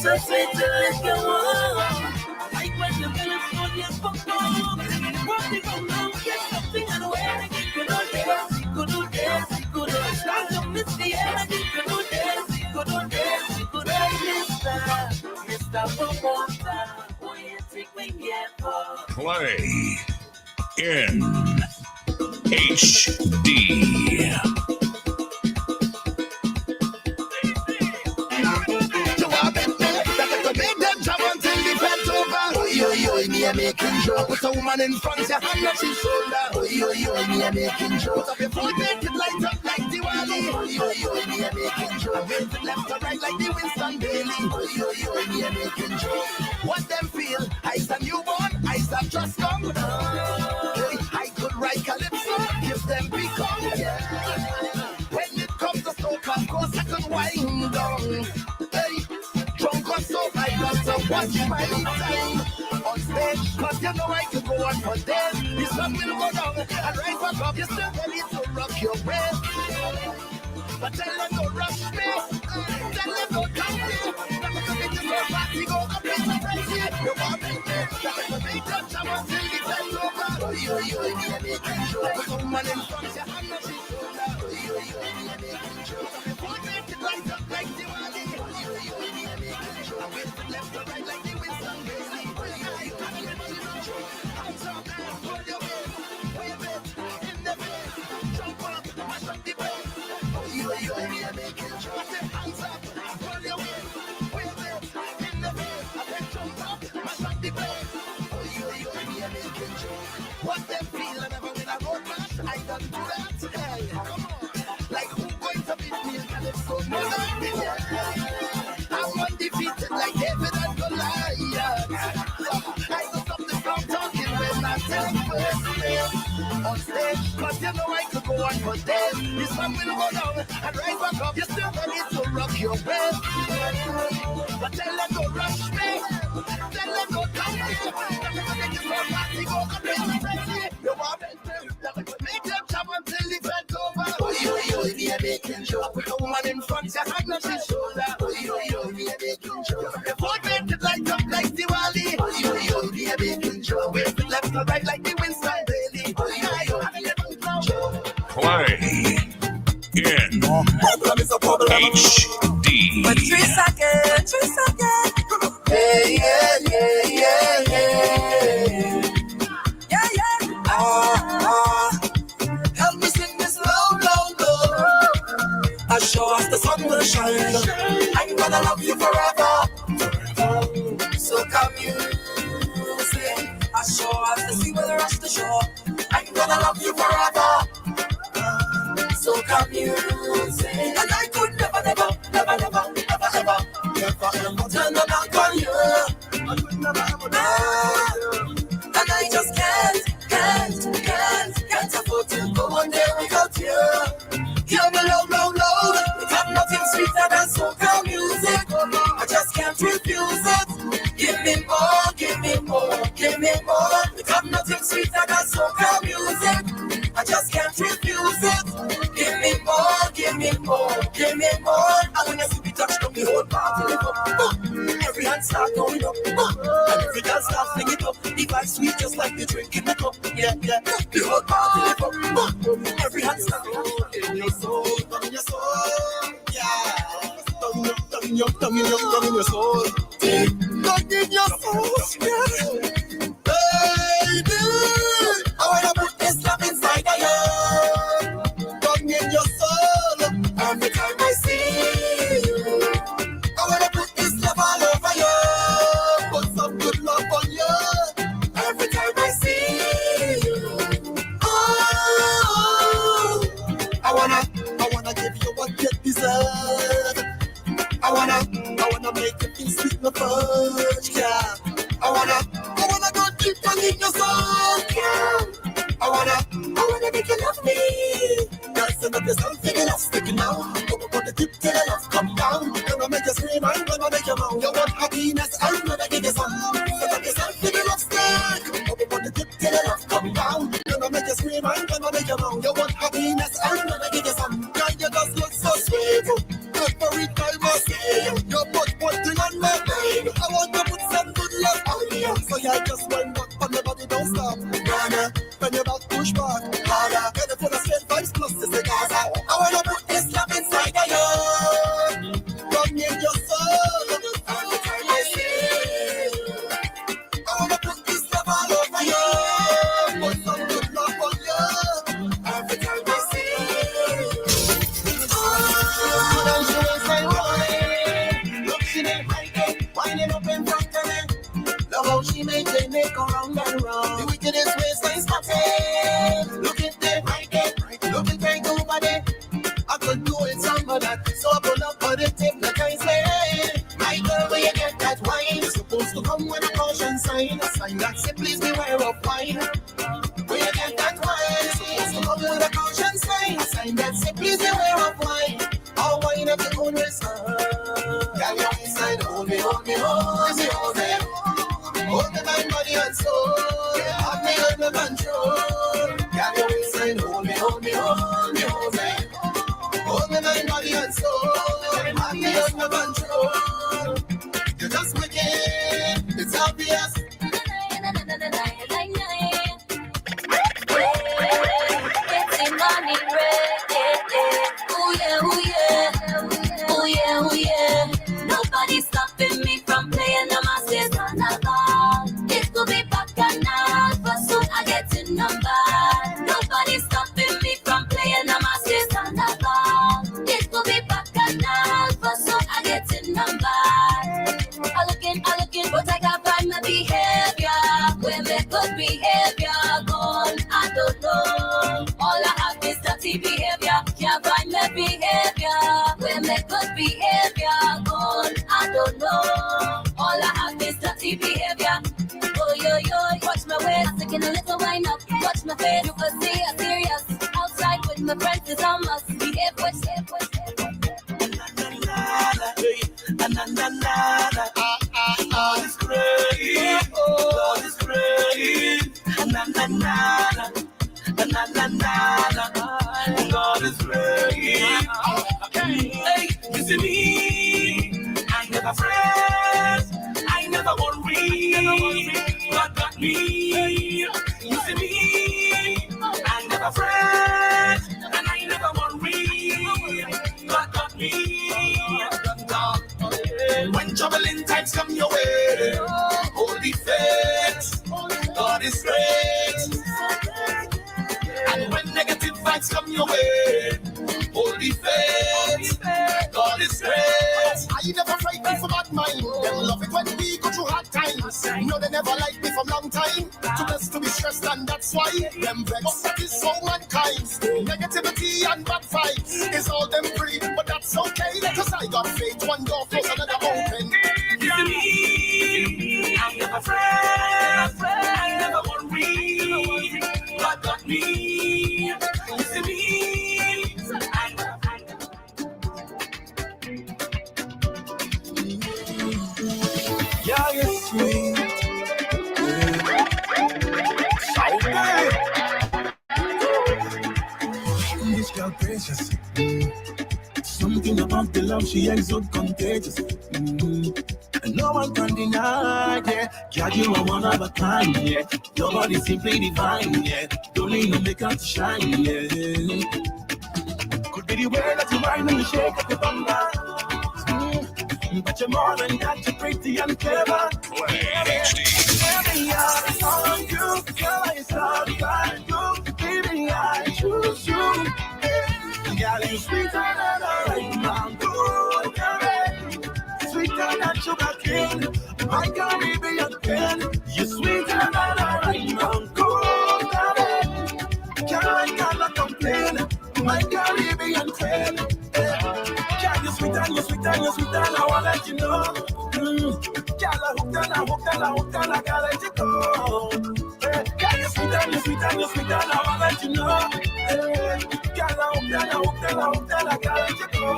so sweet to let go. Like when the village on your perform. What they go now, get something and when I get good old days. Start to miss the energy, good old days. Mr. Promoter, what you think we get for? Play in HD. me a making joke. Put a woman in front, your hand on his shoulder. Me a making joke. Put up your foot, make it light up like Diwali. Me a making joke. I wave it left to right like the Winston Bailey. Me a making joke. What them feel? I's a newborn, I's a trust come. I could write calypso, give them become. When it comes to soca, of course I can wind down. Drunk or so, I got to watch my time on stage, cause you know I could go on for days. This song will go down and right back up. You still ready to rock your waist. But tell them don't rush me. Tell them don't come me. Never to make this whole party go up in the frenzy. You want me? Never to make them jam until the time's over. Me a making joke. Put a woman in front, your hand on his shoulder. Me a making joke. Before make it light up like Diwali. Me a making joke. I wait from left to right like the Winston Bailey. Hands up, hold your way. Wave it in the face. Jump up, mash up the bass. Me a making joke. I say hands up, hold your way. Wave it in the face. I say jump up, mash up the bass. Me a making joke. What them feel and never win a road match, I don't do that. Hey, come on. Like who going to beat me in Calypso? I'm undefeated like David and Goliath. I don't stop the crowd talking when I take first place on stage, cause you know I could go on for days. This song will go down and right back up. You still ready to rock your waist. But tell them don't rush me. Tell them don't come here. Never to make this whole party go up in the frenzy. You want me to make them jump until the event's over. Me a making joke. With a woman in front, your hand on his shoulder. Me a making joke. Your foot make it light up like Diwali. Me a making joke. Wave it left to right like the Winston Bailey. Play in HD. But 3 seconds. Hey, help me sing this low. I show us the sun will shine. I'm gonna love you forever. So come you sing. I show us the sea will rush the shore. I'm gonna love you forever. So come you sing. And I could never turn the back on you. And I just can't afford to go on there without you. Hear me loud. It have nothing sweeter than soca music. I just can't refuse it. Give me more. It have nothing sweeter than soca music. I just can't refuse it. Give me more. And when I see me touch down, the whole party lift up. Every hand start going up. And every girl start flinging it up. The vibe sweet just like the drink in the cup. Yeah. The whole party lift up. Every hand start in your soul. Yeah. Down in your soul. Down in your soul. Yeah. Baby, I wanna put this love inside of you. Down in your soul. Every time I see you, I wanna put this love all over you. Put some good love on you. Every time I see you, I wanna give you what you deserve. I wanna make you feel sweet in the fudge, yeah. I wanna go deep and in your soul, yeah. I wanna make you love me. Girl, send up yourself, figure out, sticking out. Come up on the tip till the love come down. Gonna make you scream, I'm gonna make you moan. You want happiness, I'm gonna give you some. Send up yourself, figure out, stick. Come up on the tip till the love come down. Gonna make you scream, I'm gonna make you moan. You want happiness, I'm gonna give you some. Girl, you just look so sweet. Every time I see you, you put one thing on my mind. I want to put some good love on you. So yeah, just wind back on your body, don't stop. Ghana, when your back push back harder. Get it for the straight vibes plus the cigars. I wanna put this love inside of you. Come in your soul. So I pull up for the tip like I say, my girl, where you get that wine? Supposed to come with a caution sign, a sign that say please beware of wine. Where you get that wine? Supposed to come with a caution sign, a sign that say please beware of wine. All wine of your own risk. Girl, your inside, hold me, hold me, hold me, hold me. Hold me my body and soul, have me under control. Girl, your inside, hold me, hold me, hold me, hold me. Hold me my body and soul, have me under control. You're just wicked, it's obvious. Getting money ready. Ooh yeah, ooh yeah. Ooh yeah, ooh yeah. Nobody's stopping me from playing the massive carnival. It could be bacchanal, but soon I get in number. Nobody's stopping me from playing the massive carnival. It could be bacchanal, but soon I get in number. I looking, but I can't find my behavior. Where my good behavior gone, I don't know. All I have is dirty behavior. Can't find my behavior. Where my good behavior gone, I don't know. All I have is dirty behavior. Oh yo yo, watch my waist, taking a little wine up. Watch my face, you can see I'm serious. Outside with my friends is I must behave. God is great. God is great. Na na na na. Na na na na. God is great. Hey, you see me? I never fret. I never worry. God got me. You see me? I never fret. And I never worry. God got me. When troubling times come your way, hold the faith. God is great. And when negative vibes come your way, hold the faith. God is great. I never frightened for bad mind. Them love it when we go through hard times. No, they never liked me from long time. Too blessed to be stressed, and that's why them vex. That is so mankind. Negativity and bad vibes is all them free, but that's okay. Cause I got faith. One door close, another open. You see me? I never fret. I never worry. God got me. You see me? Yeah, you're sweet. This girl precious. Something about the love she exudes contagious. And no one can deny, yeah. God, you are one of a kind, yeah. Your body simply divine, yeah. Don't need no makeup to shine, yeah. Could be the way that you whine and you shake at the thunder. But you're more than that, you're pretty and clever. Baby, I on you, girl, I saw by you. Baby, I choose you. Girl, you sweeter than a right mango, sweeter than sugar cane. My Caribbean pen, you sweeter than a right mango, I cannot complain. My Caribbean pen, girl, you sweeter, you sweeter, you sweeter. I wanna let you know. Girl, I hooked and I can't let you go. Girl, you sweeter, you sweeter, you sweeter. I wanna let you know. Girl, I hooked and I can't let you go.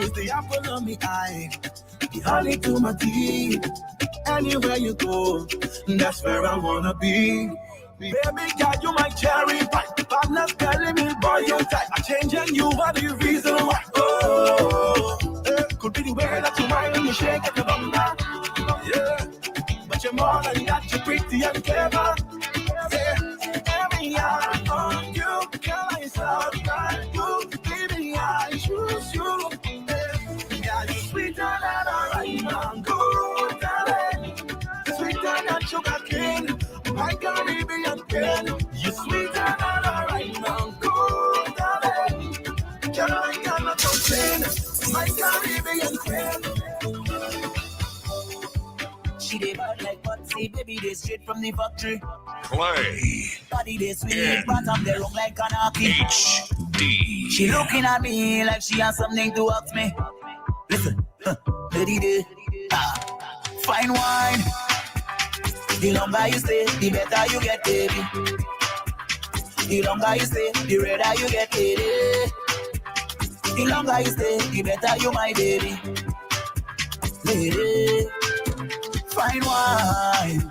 Use the apple on me eye, the honey to my teeth. Anywhere you go, that's where I wanna be. Baby girl, you my cherry pie. Partner's telling me, boy, you tight. I change and you are the reason why. Could be the way that you whine and you shake at the bumper. Yeah, but you're more than that. You're pretty and clever. Yeah, every eye on you, girl, I saw by you. Baby, I choose you. Yeah, you're sweeter than a right mango, darling. Sweeter than sugar cane. My Caribbean pen, you sweeter than a right mango, darling. Girl, I cannot complain. My Caribbean pen. She dey bad like Patsy, baby, they straight from the factory. Play. Body they sweet, but I'm they wrong like anarchy. D. She looking at me like she has something to ask me. Listen, lady day, fine wine. The longer you stay, the better you get, baby. The longer you stay, the redder you get, lady. The longer you stay, the better you, my baby. Lady, fine wine.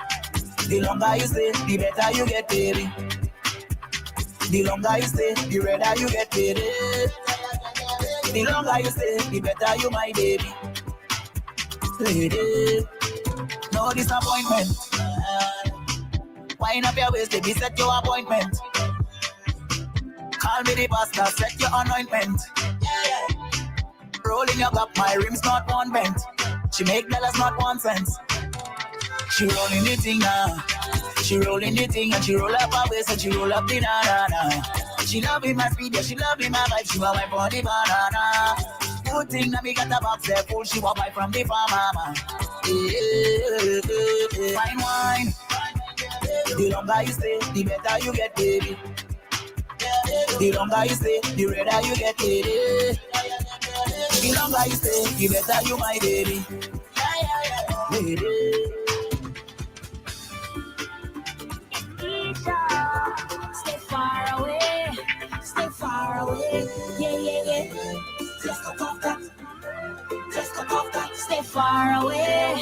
The longer you stay, the better you get, baby. The longer you stay, the redder you get, baby. The longer you stay, the better you, my baby. Lady, no disappointment. Wind up your waist, baby, set your appointment. Call me the pastor, set your anointment. Rolling your cup, my rims not one bent. She make dollars, not 1 cent. She rolling the thing now. She rolling the thing and she roll up her waist and she roll up the na-na-na. She loving my speed, yeah, she loving my vibe. She want my body banana. Good thing that me got a box there full. She want buy from the farmer. Fine wine. The longer you stay, the better you get, baby. The longer you stay, the redder you get, baby. The longer you stay, the better you, my baby. Lady. Stay far away, stay far away. Yeah, yeah, yeah. Just go off that, just go off that. Stay far away.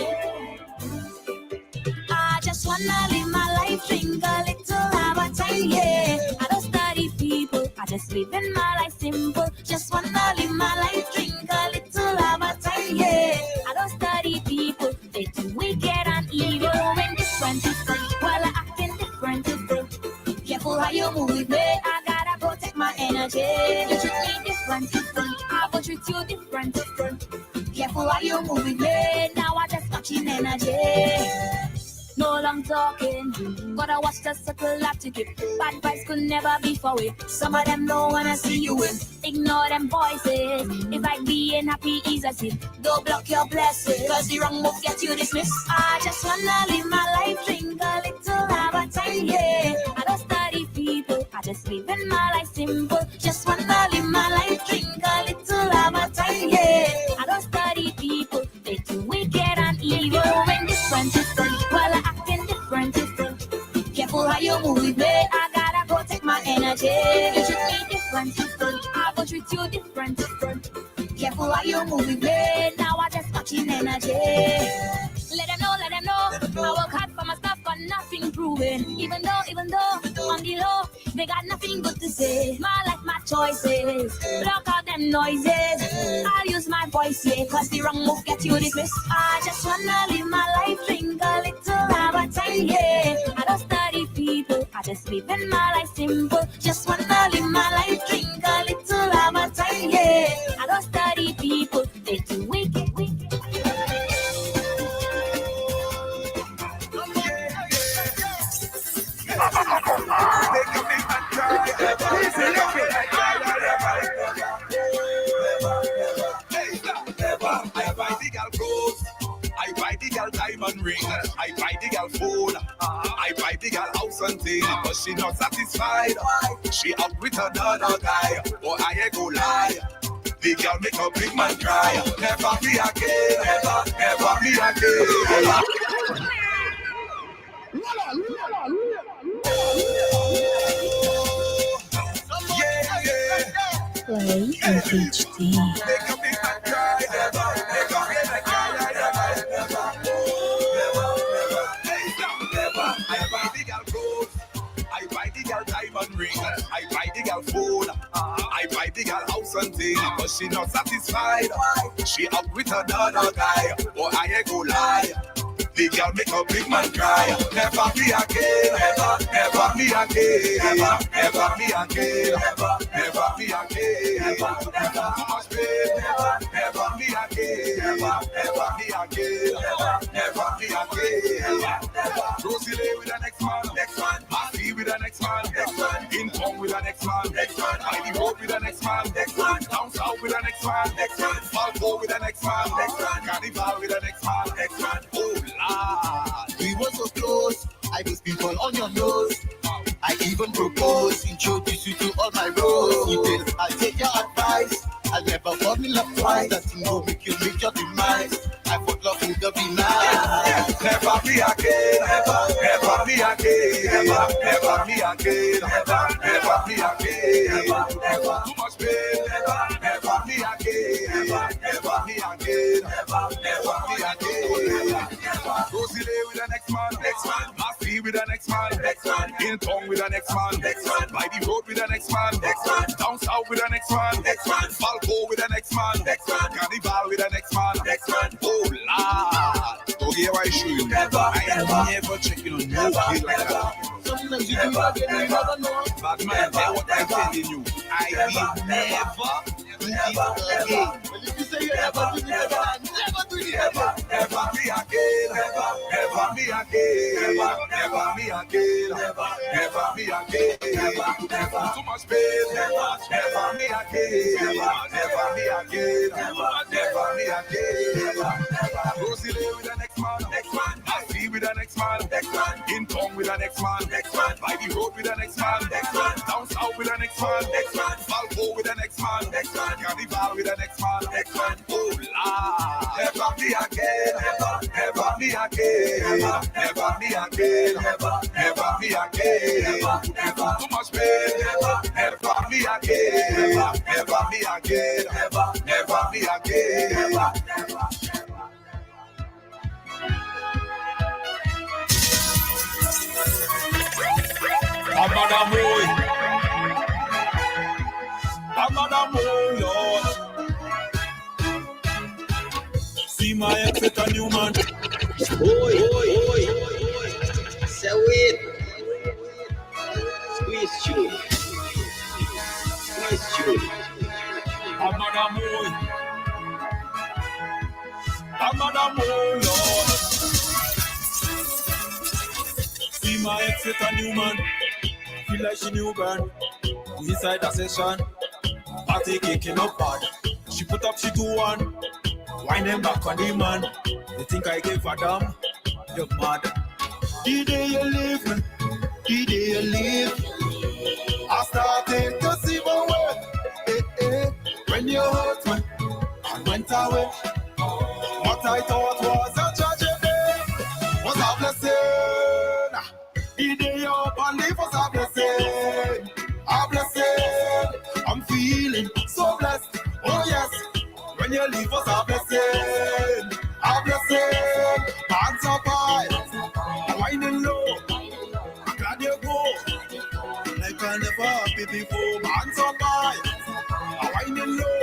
I just wanna live my life, drink a little, have a time, yeah. I don't study people, I just live in my life simple. Just wanna live my life, drink a little, have a time, yeah. I don't study people, they too wicked and evil. When different, while I acting different. Careful how you move with me, I gotta protect my energy. You treat me different, I will treat you different. Careful how you move with me, now I just catching energy. No long talking, gotta watch the circle lot to keep. Bad vibes could never be for it. Some of them don't wanna see you win. Ignore them voices, it's like being happy is a sin. Don't block your blessings, cause the wrong move get you dismissed. I just wanna live my life, drink a little, have a time, yeah. I don't study people, I just live in my life simple. Just wanna live my life, drink a little, have a time, yeah. I don't study people, they too wicked and evil. When different, well I acting different. Careful how you move with me, I gotta protect my energy. You treat me different, I will treat you different. Careful how you move with me, now I just catching energy. Let them know, I work hard for my stuff, but nothing proven. Even though, on the low, they got nothing good to say. My life, my choices, block out them noises. I'll use my voice, yeah, cause the wrong move get you dismissed. I just wanna live my life, drink a little, have a time, yeah. I don't study people, I just live in my life simple. Just wanna live my life, drink a little, have a time, yeah. I don't study people, they too wicked. I buy the girl diamond ring, I buy the girl phone, I buy the girl house and thing, but she not satisfied. She up with another guy, or I ain't go lie. The girl make a big man cry. Never be again, never be again. Play in HD. I buy the girl diamond ring, I buy the girl phone, I buy the girl house and thing, but she not satisfied. She up with another guy, or I ain't go lie. The girl make a big man cry. Never be again, never be again, never be again, never be again. Too much pain, never be again, never be again, never be again. Rosie lay with the next man, Marcy with the next man, in town with the next man, by the road with the next man, down south with the next man, Falco with the next man, Carnival with the next man. Oh Lord, we were so close. I was people on your nose. I even proposed, introduce you to all my bros. You did, I love twice. That thing go make you reach your demise. I thought love would be nice. Never be again, never be again, never be again, never be again. Too much pain, never be again, never be again, never be again. Rosie Lay with the next man, Massey with the next man, in town with the next man, by the road with the next man, down south with the next man, Falco with the next man, Carnival with the next man, oh Lord, don't hear why I show you. I ain't never checking on no kid like that. Sometimes you do it again, you never know. Bad man, hear what I'm telling you. I will never do this again. Well, if you say you never do this again, never do it again. Never be again, never be again, never be again, never be again. Too much pain, never be again, never be again, never be again. Rosie Lay with the next man, Massey with the next man, in town with the next man, by the road with the next man, down south with the next man, Falco with the next man, Carnival with the next man, oh Lord, never be again, never be again, never be again, never be again. Too much pain, never be again, never be again, never be again. I'm on a Lord. See my ex with a new man. Oi. Say wait. Squeeze tune. I'm on a Lord. See my ex with a new man. Feel like she new brand. We inside the session. Party kicking up hard. She put up, she do one. Wind them back on the man. They think I gave a damn. You're mad. The day you leave me, the day you leave, I started to see my way. When you hurt me and went away, what I thought was a tragedy was a blessing. The day you up and leave was a blessing. A blessing. I'm feeling so blessed. Oh yes. When you leave us a blessing. A blessing. Hands up high. Winding low. I'm glad you go. Like I never happy before. Hands up high. Winding low.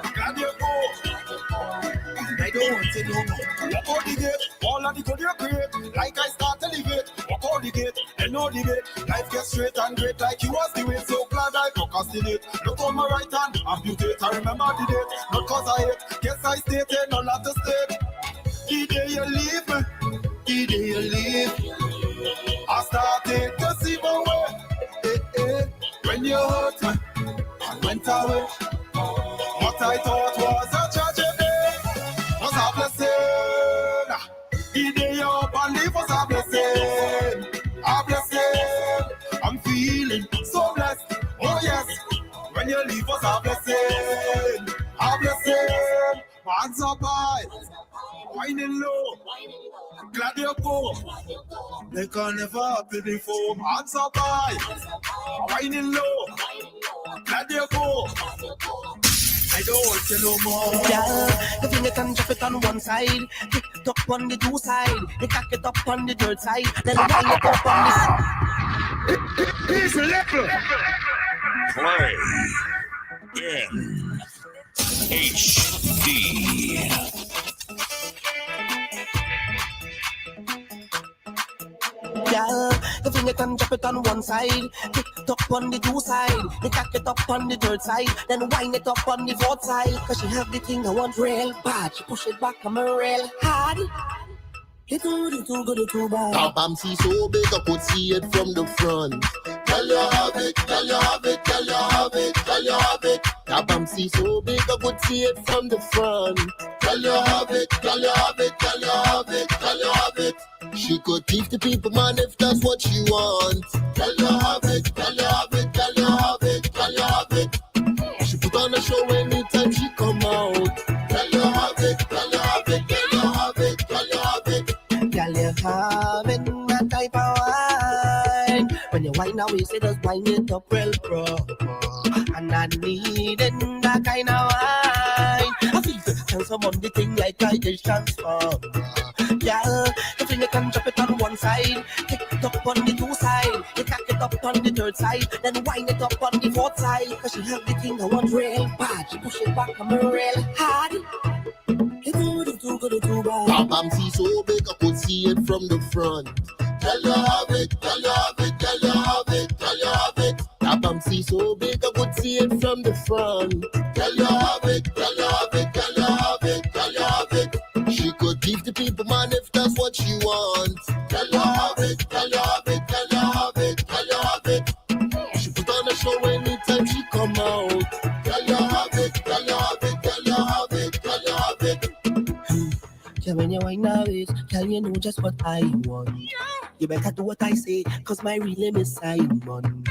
I'm glad you go. I don't want to know more. Walk out the gate, all of the good you create. Like I start to live it. Walk out the gate, and no debate. Life gets straight and great like you was the way. So glad I procrastinate. Look on my right hand, amputate. I remember the date, not cause I hate. Guess I stated, not lot to state. The day you leave me, the day you leave, I started to see my way. When you hurt me, I went away. What I thought was a tragedy was a blessing. The day you up and leave was a blessing. A blessing. I'm feeling so blessed. Oh yes. When you leave was a blessing. A blessing. Hands up high. Winding low. Glad you go. They can never happen before. Hands up high. Winding low. Glad you go. I don't want you no more. Yeah, the finger can drop it on one side, pick it up on the two side, they cock it up on the third side, then wind it up on this. Here's a level. Play in HD. Yeah, the finger can drop it on one side, pick it up on the two side, they cock it up on the third side, then wind it up on the fourth side. Cause she have the thing I want real bad, she push it back on me real hard. It too good, too bad. Bam see so big, I could see it from the front. Tell you have it, tell you have it, tell you have it, tell you have it. Bam see so big, I could see it from the front. Tell you have it, tell you have it, tell you have it, tell you have it. She could teach the people, man, if that's what she wants. Tell you have it, tell you have it, tell you have it, tell you have it. She put on a show anytime she come having that type of wine. When you wine now, we say just wine it up well proper. And I needing that kind of wine. I feel the transform on the thing like I is transform. Yeah, the thing you can drop it on one side, kick it up on the two side, you cock it up on the third side, then wind it up on the fourth side. Cause she have the thing I want real bad. She push it back on me real hard. Bam see so big I could see it from the front. Girl you have it, girl you have it, girl you have it, girl you have it. Bam see so big I could see it from the front. Girl you have it, girl you have it, girl you have it, girl you have it. She could give the people man if that's what she wants. Girl you have it, girl you have it, girl you have it, girl you have it. She put on a show anytime she come out. Girl you have it, girl you have it, girl you have it, girl you have it. Yeah, when you wine now is, girl, you know just what I want. You better do what I say, cause my real name is Simon.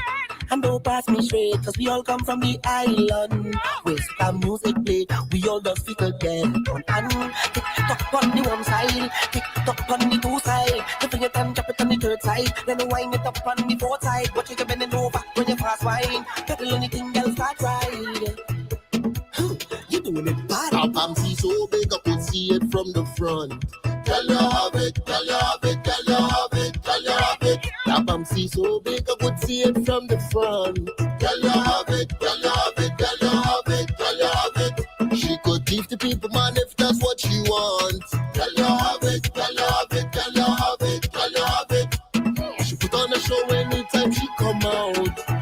And don't pass me straight, cause we all come from the island. With some music play, we all just fit together. And tick tock on the one side, tick tock on the two side. The finger can drop it on the third side, then wind it up on the fourth side. But you can bend it over when you fast wine. Pedal anything else start right. You doing it bad. Bam see so big I could see it from the front. Girl you have it, girl you have it, girl you have it, girl you have it. Bam see so big I could see it from the front. Girl you have it, girl you have it, girl you have it, girl you have it. She could give the people man if that's what she wants. Girl you have it, girl you have it, girl you have it, girl you have it. She put on a show anytime she come out.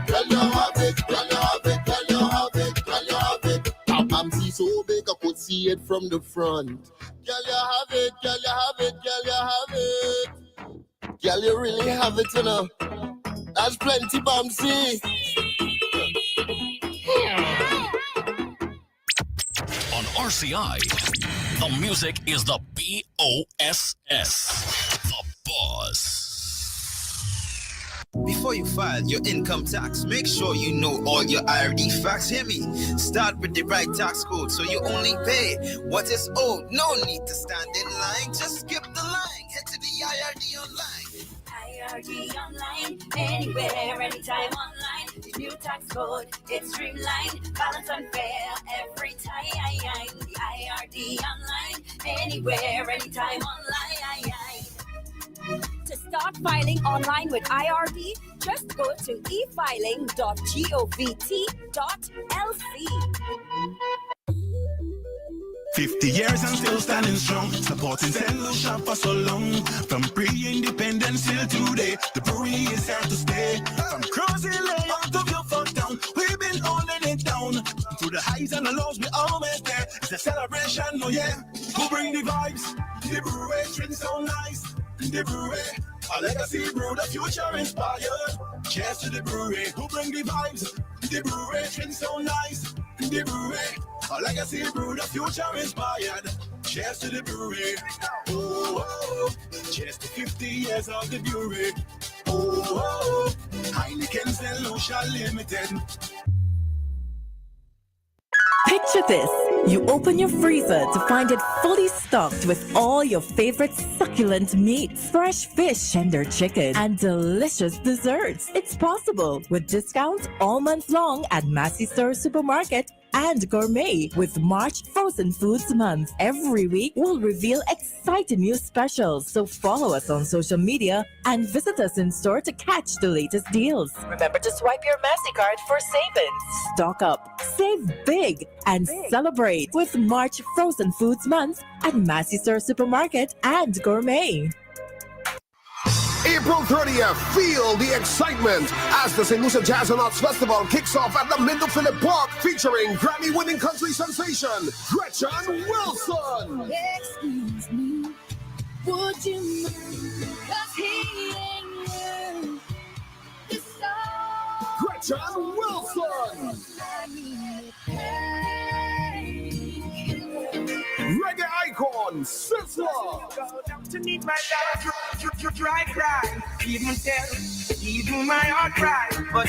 Girl you have it, girl you have it, girl you have it, girl you have it. Bam see so big I could see it from the front. Girl you have it, girl you have it, girl you have it. Girl you really have it, you know. That's plenty, Bamsy. On RCI, the music is the BOSS. The Boss. Before you file your income tax, make sure you know all your IRD facts. Hear me? Start with the right tax code so you only pay what is owed. No need to stand in line. Just skip the line. Head to the IRD online. IRD online, anywhere, anytime online. The new tax code, it's streamlined, balance unfair every time. The IRD online, anywhere, anytime online. To start filing online with IRD, just go to efiling.govt.lc. 50 years and still standing strong, supporting St. Lucia for so long. From pre-independence till today, the brewery is here to stay. From Crossy Lane to Guilford Town, we've been holding it down. Through the highs and the lows, we always there. It's a celebration, oh yeah. Who bring the vibes? The brewery drinks so nice. The brewery, a legacy brew, the future inspired. Cheers to the brewery, who bring the vibes? The brewery drinks so nice. The brewery, a legacy brew, the future inspired. Cheers to the brewery. Oh, oh, cheers to 50 years of the brewery. Oh, oh, Heineken St. Lucia Limited. Picture this. You open your freezer to find it fully stocked with all your favorite succulent meats, fresh fish, tender chicken, and delicious desserts. It's possible with discounts all month long at Massey Store Supermarket and Gourmet with March Frozen Foods Month. Every week, we'll reveal exciting new specials, so follow us on social media and visit us in store to catch the latest deals. Remember to swipe your Massey card for savings. Stock up, save big, and celebrate with March Frozen Foods Month at Massey Store Supermarket and Gourmet. April 30th, feel the excitement as the St. Lucia Jazz and Arts Festival kicks off at the Lindo Phillip Park, featuring Grammy-winning country sensation Gretchen Wilson. Excuse me, would you mind? 'Cause he ain't learned the song. Gretchen Wilson. Reggae icon, Sizzla. To meet my dad, you dry cry. Even tell, even my heart cry. But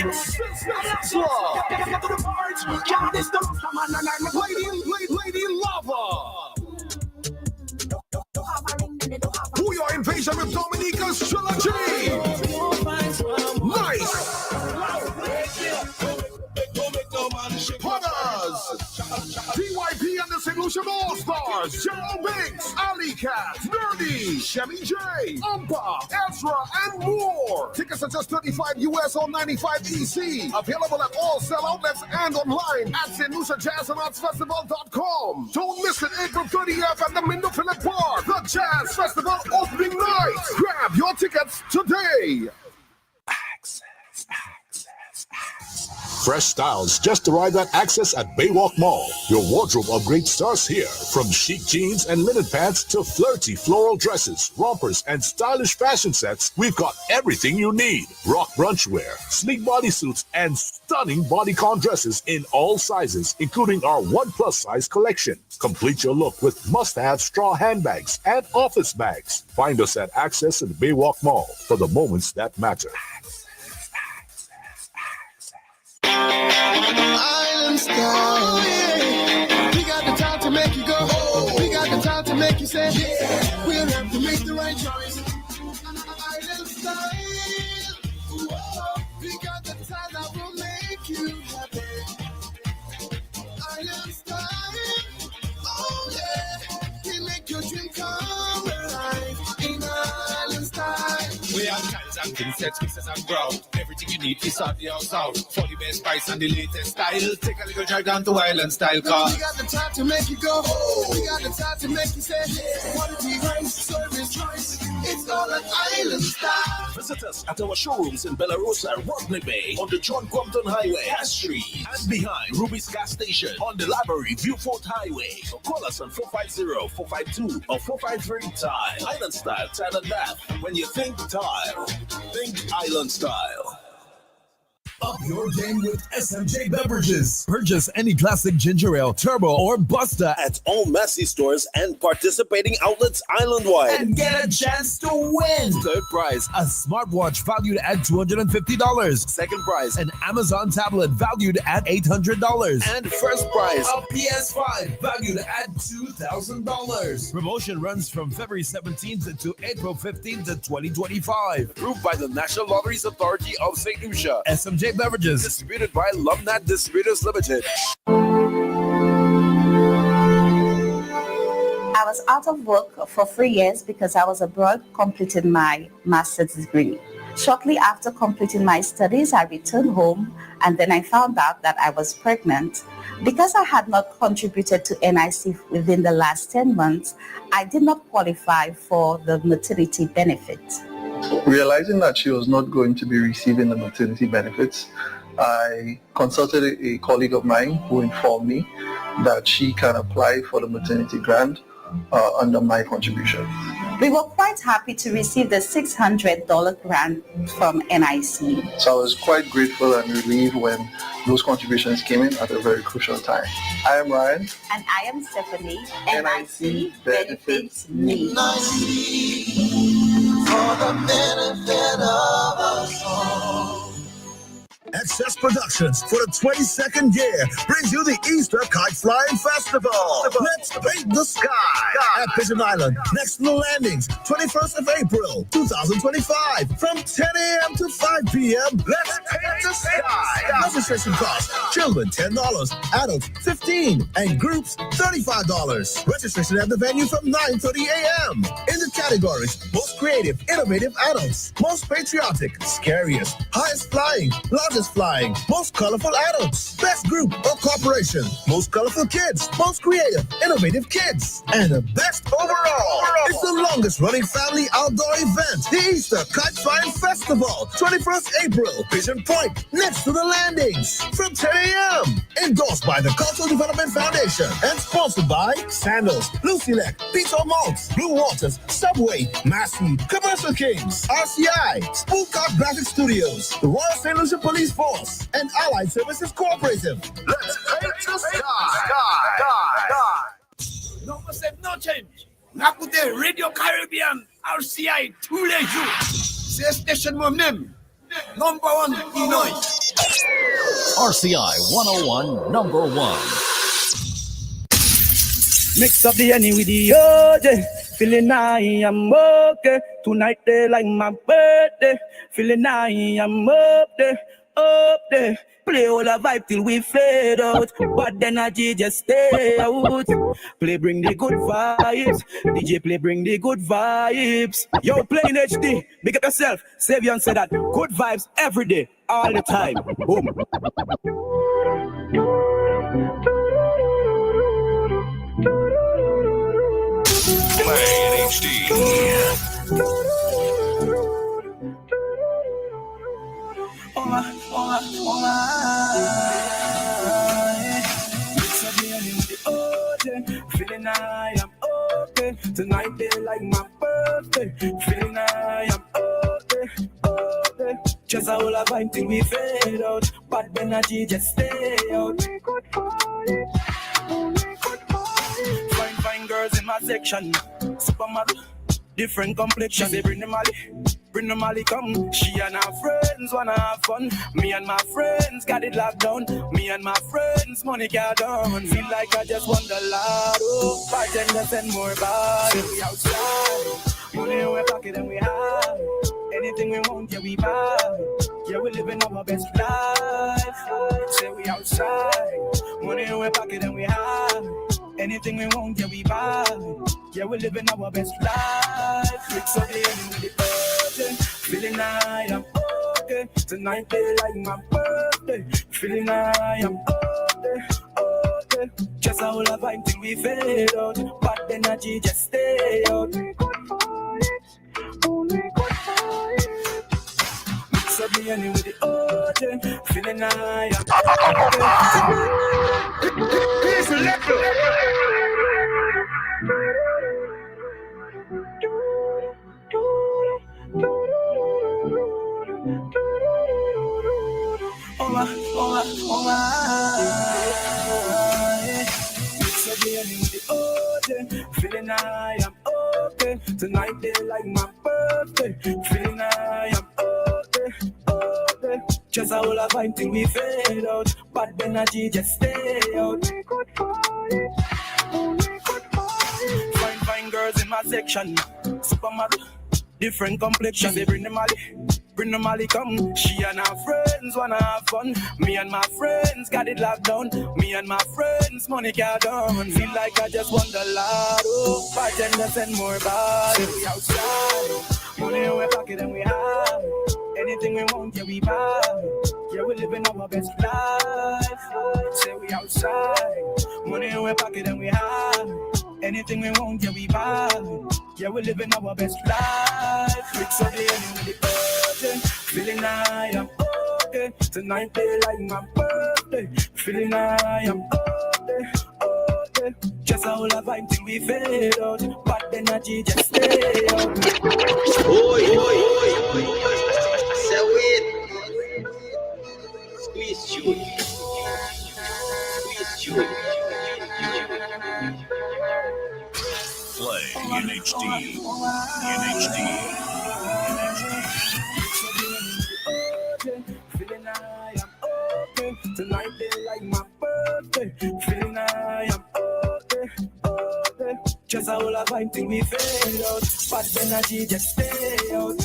Lady Lava. Who your invasion with Dominic Trilogy. Nice. Putters. DYP and the St. Lucia All-Stars. Gerald Banks, Ali Cat, Nerdy, Chevy J, Umpa, Ezra, and more. Tickets are just $35 US or $95 EC. Available at all sell outlets and online at StLuciaJazzandArtsFestival.com. Don't miss it, April 30th at the Mindo Phillip Park, the Jazz Festival opening night. Grab your tickets today. Fresh styles just arrived at Access at Baywalk Mall. Your wardrobe upgrade starts here. From chic jeans and linen pants to flirty floral dresses, rompers, and stylish fashion sets, we've got everything you need. Rock brunch wear, sleek bodysuits, and stunning bodycon dresses in all sizes, including our 1+ size collection. Complete your look with must-have straw handbags and office bags. Find us at Access at Baywalk Mall for the moments that matter. Island style, yeah. We got the time to make you go. We got the time to make you say, yeah. We'll have to make the right choice. Island style, whoa. We got the time that will make you happy. Island style, oh yeah. We make your dream come alive in Island style. We have tiles and king sets, mixes and ground. Everything you need is on the house out. For the best price and the latest style. Take a little drive down to Island Style car. We got the time to make you go. We got the time to make you say, quality rice, service choice. It's all an Island Style. Visit us at our showrooms in Bellarosa, Rodney Bay, on the John Compton Highway, Cass Street, and behind Ruby's Gas Station on the Library Viewfort Highway. So call us on 450-452 or 453-TILE. Island Style, tile and bath. When you think tile, think Island Style. Up your game with SMJ Beverages. Purchase any classic ginger ale, turbo, or Busta at all Massey stores and participating outlets island-wide. And get a chance to win. Third prize, a smartwatch valued at $250. Second prize, an Amazon tablet valued at $800. And first prize, a PS5 valued at $2,000. Promotion runs from February 17th to April 15th, 2025. Approved by the National Lotteries Authority of St. Lucia. SMJ Beverages, distributed by Lumnat Distributors Limited. I was out of work for 3 years because I was abroad completing my master's degree. Shortly after completing my studies, I returned home and then I found out that I was pregnant. Because I had not contributed to NIC within the last 10 months, I did not qualify for the maternity benefit. Realizing that she was not going to be receiving the maternity benefits, I consulted a colleague of mine who informed me that she can apply for the maternity grant under my contribution. We were quite happy to receive the $600 grant from NIC. So I was quite grateful and relieved when those contributions came in at a very crucial time. I am Ryan. And I am Stephanie. NIC benefits me. For the benefit of us all. Excess Productions for the 22nd year brings you the Easter Kite Flying Festival. Let's paint the sky at Pigeon Island, next to the landings, 21st of April, 2025, from 10 a.m. to 5 p.m. Let's paint the sky. Registration cost: children $10, adults $15, and groups $35. Registration at the venue from 9:30 a.m. In the categories: most creative, innovative adults, most patriotic, scariest, highest flying, largest flying, most colorful adults, best group or corporation, most colorful kids, most creative, innovative kids, and the best overall. It's the longest running family outdoor event, the Easter Kite Flying Festival, 21st April, Pigeon Point, next to the landings, from 10 a.m. Endorsed by the Cultural Development Foundation and sponsored by Sandals, Lucilec, Peter Maltz, Blue Waters, Subway, Massey, Commercial Kings, RCI, Spoolcock Graphic Studios, the Royal St. Lucia Police Force, and Allied Services Cooperative. Let's paint the sky. No concept, no change. Nakute Radio Caribbean, RCI, Tuleju. C'est station mo même. Number 1 Illinois. RCI 101, number 1. Mix up the honey with the OJ. Feeling I am okay. Tonight they like my birthday. Feeling I am up there, up there. Play all the vibe till we fade out. But the energy just stay out. Play bring the good vibes. DJ play bring the good vibes. Yo, playing HD. Big up yourself. Save and say that. Good vibes every day, all the time. Boom. Play in HD. Feeling I am okay. Tonight they like my birthday. Feeling I am okay, okay. Just a whole of vibe till we fade out. But the energy just stay out. Fine girls in my section. Supermodel, different complexion. They bring the Molly come. She and her friends wanna have fun. Me and my friends got it locked down. Me and my friends money got down. Feel like I just won the lotto. Bartenders and more bars. We outside. Money in our pocket and we have. Anything we want, yeah we buy. Yeah we living our best life. Say we outside. Money in our pocket and we have. Anything we want, yeah we buy. Yeah we living our best life. Fix up the end with the burden. Feeling I am okay. Tonight they like my birthday. Feeling I am okay, okay. Just a whole of vibe till we fade out. But the energy just stay out. Only good vibes. Mix up the end with the order. Feeling I am okay. Here's the level. Feeling I am okay. Tonight they like my birthday. Feeling I am okay, okay. Just a whole of vibe till we fade out. But the energy just stay out. Fine girls in my section. Supermodel, different complexion. They bring the Molly come. She and her friends wanna have fun. Me and my friends got it locked down. Me and my friends money got down. Feel like I just won the lotto. Bartenders and more bars. We outside. Money in our pocket and we have. Anything we want, yeah we buy. Yeah we living our best life. Say we outside. Money in our pocket and we have. Anything we want, yeah we buy. Yeah we living our best life. Fix up the end with the burden. Feeling I am okay. Tonight they like my birthday. Feeling I am okay, okay. Just a whole of vibe till we fade out. But the energy just stay out. Oi. Say it. Squeeze you. Play in HD. Feeling I am okay. Tonight they like my birthday. Feeling I am okay, okay. Just a whole of vibe till we fade out. But the energy just stay out.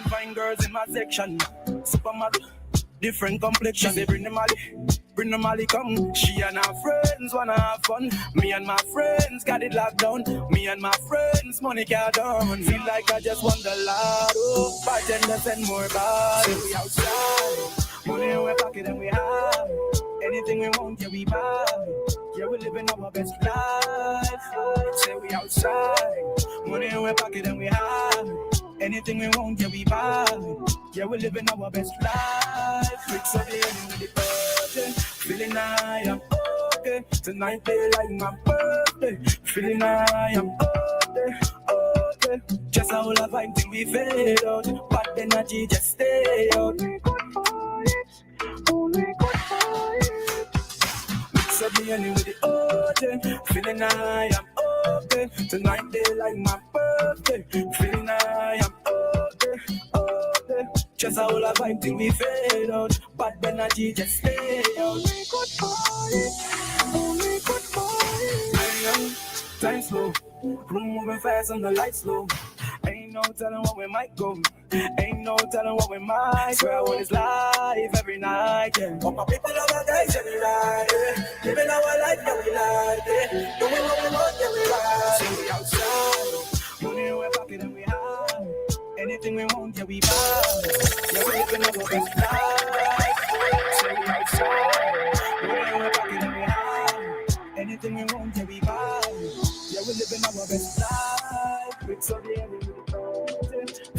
Fine girls in my section. Supermodel, different complexion. They bring the Molly come. She and her friends wanna have fun. Me and my friends got it locked down. Me and my friends money got down. Feel like I just won the lotto. Bartenders and more bars. We outside. Money in our pocket and we have. Anything we want, yeah we buy. Yeah we living our best life. Say we outside. Money in our pocket and we have. Anything we want, yeah we buy. Yeah we living our best life. Fix up the end with the burden. Feeling I am okay. Tonight they like my birthday. Feeling I am okay, okay. Just a whole of vibe till we fade out. But the energy just stay out. Only good vibes. Mix up the end with the order. Feeling I am okay. Tonight they like my birthday. Feeling I am okay, okay. Just a whole of vibe till we fade out. But the energy just stay out. Only good vibes. slow. Room moving fast and the lights low. Ain't no telling what we might go. Ain't no telling what we might. Swear when it's live every night, yeah. But my people are my guys every night, yeah. Living our life, yeah, we like it. Doing what we want, yeah, we ride. See we outside, money in our pocket and we high. Anything we want, yeah, we buy. Yeah, we living our best life. See we outside, money in our pocket and we high. Anything we want, yeah, we buy. Yeah, we living our best life. With so the every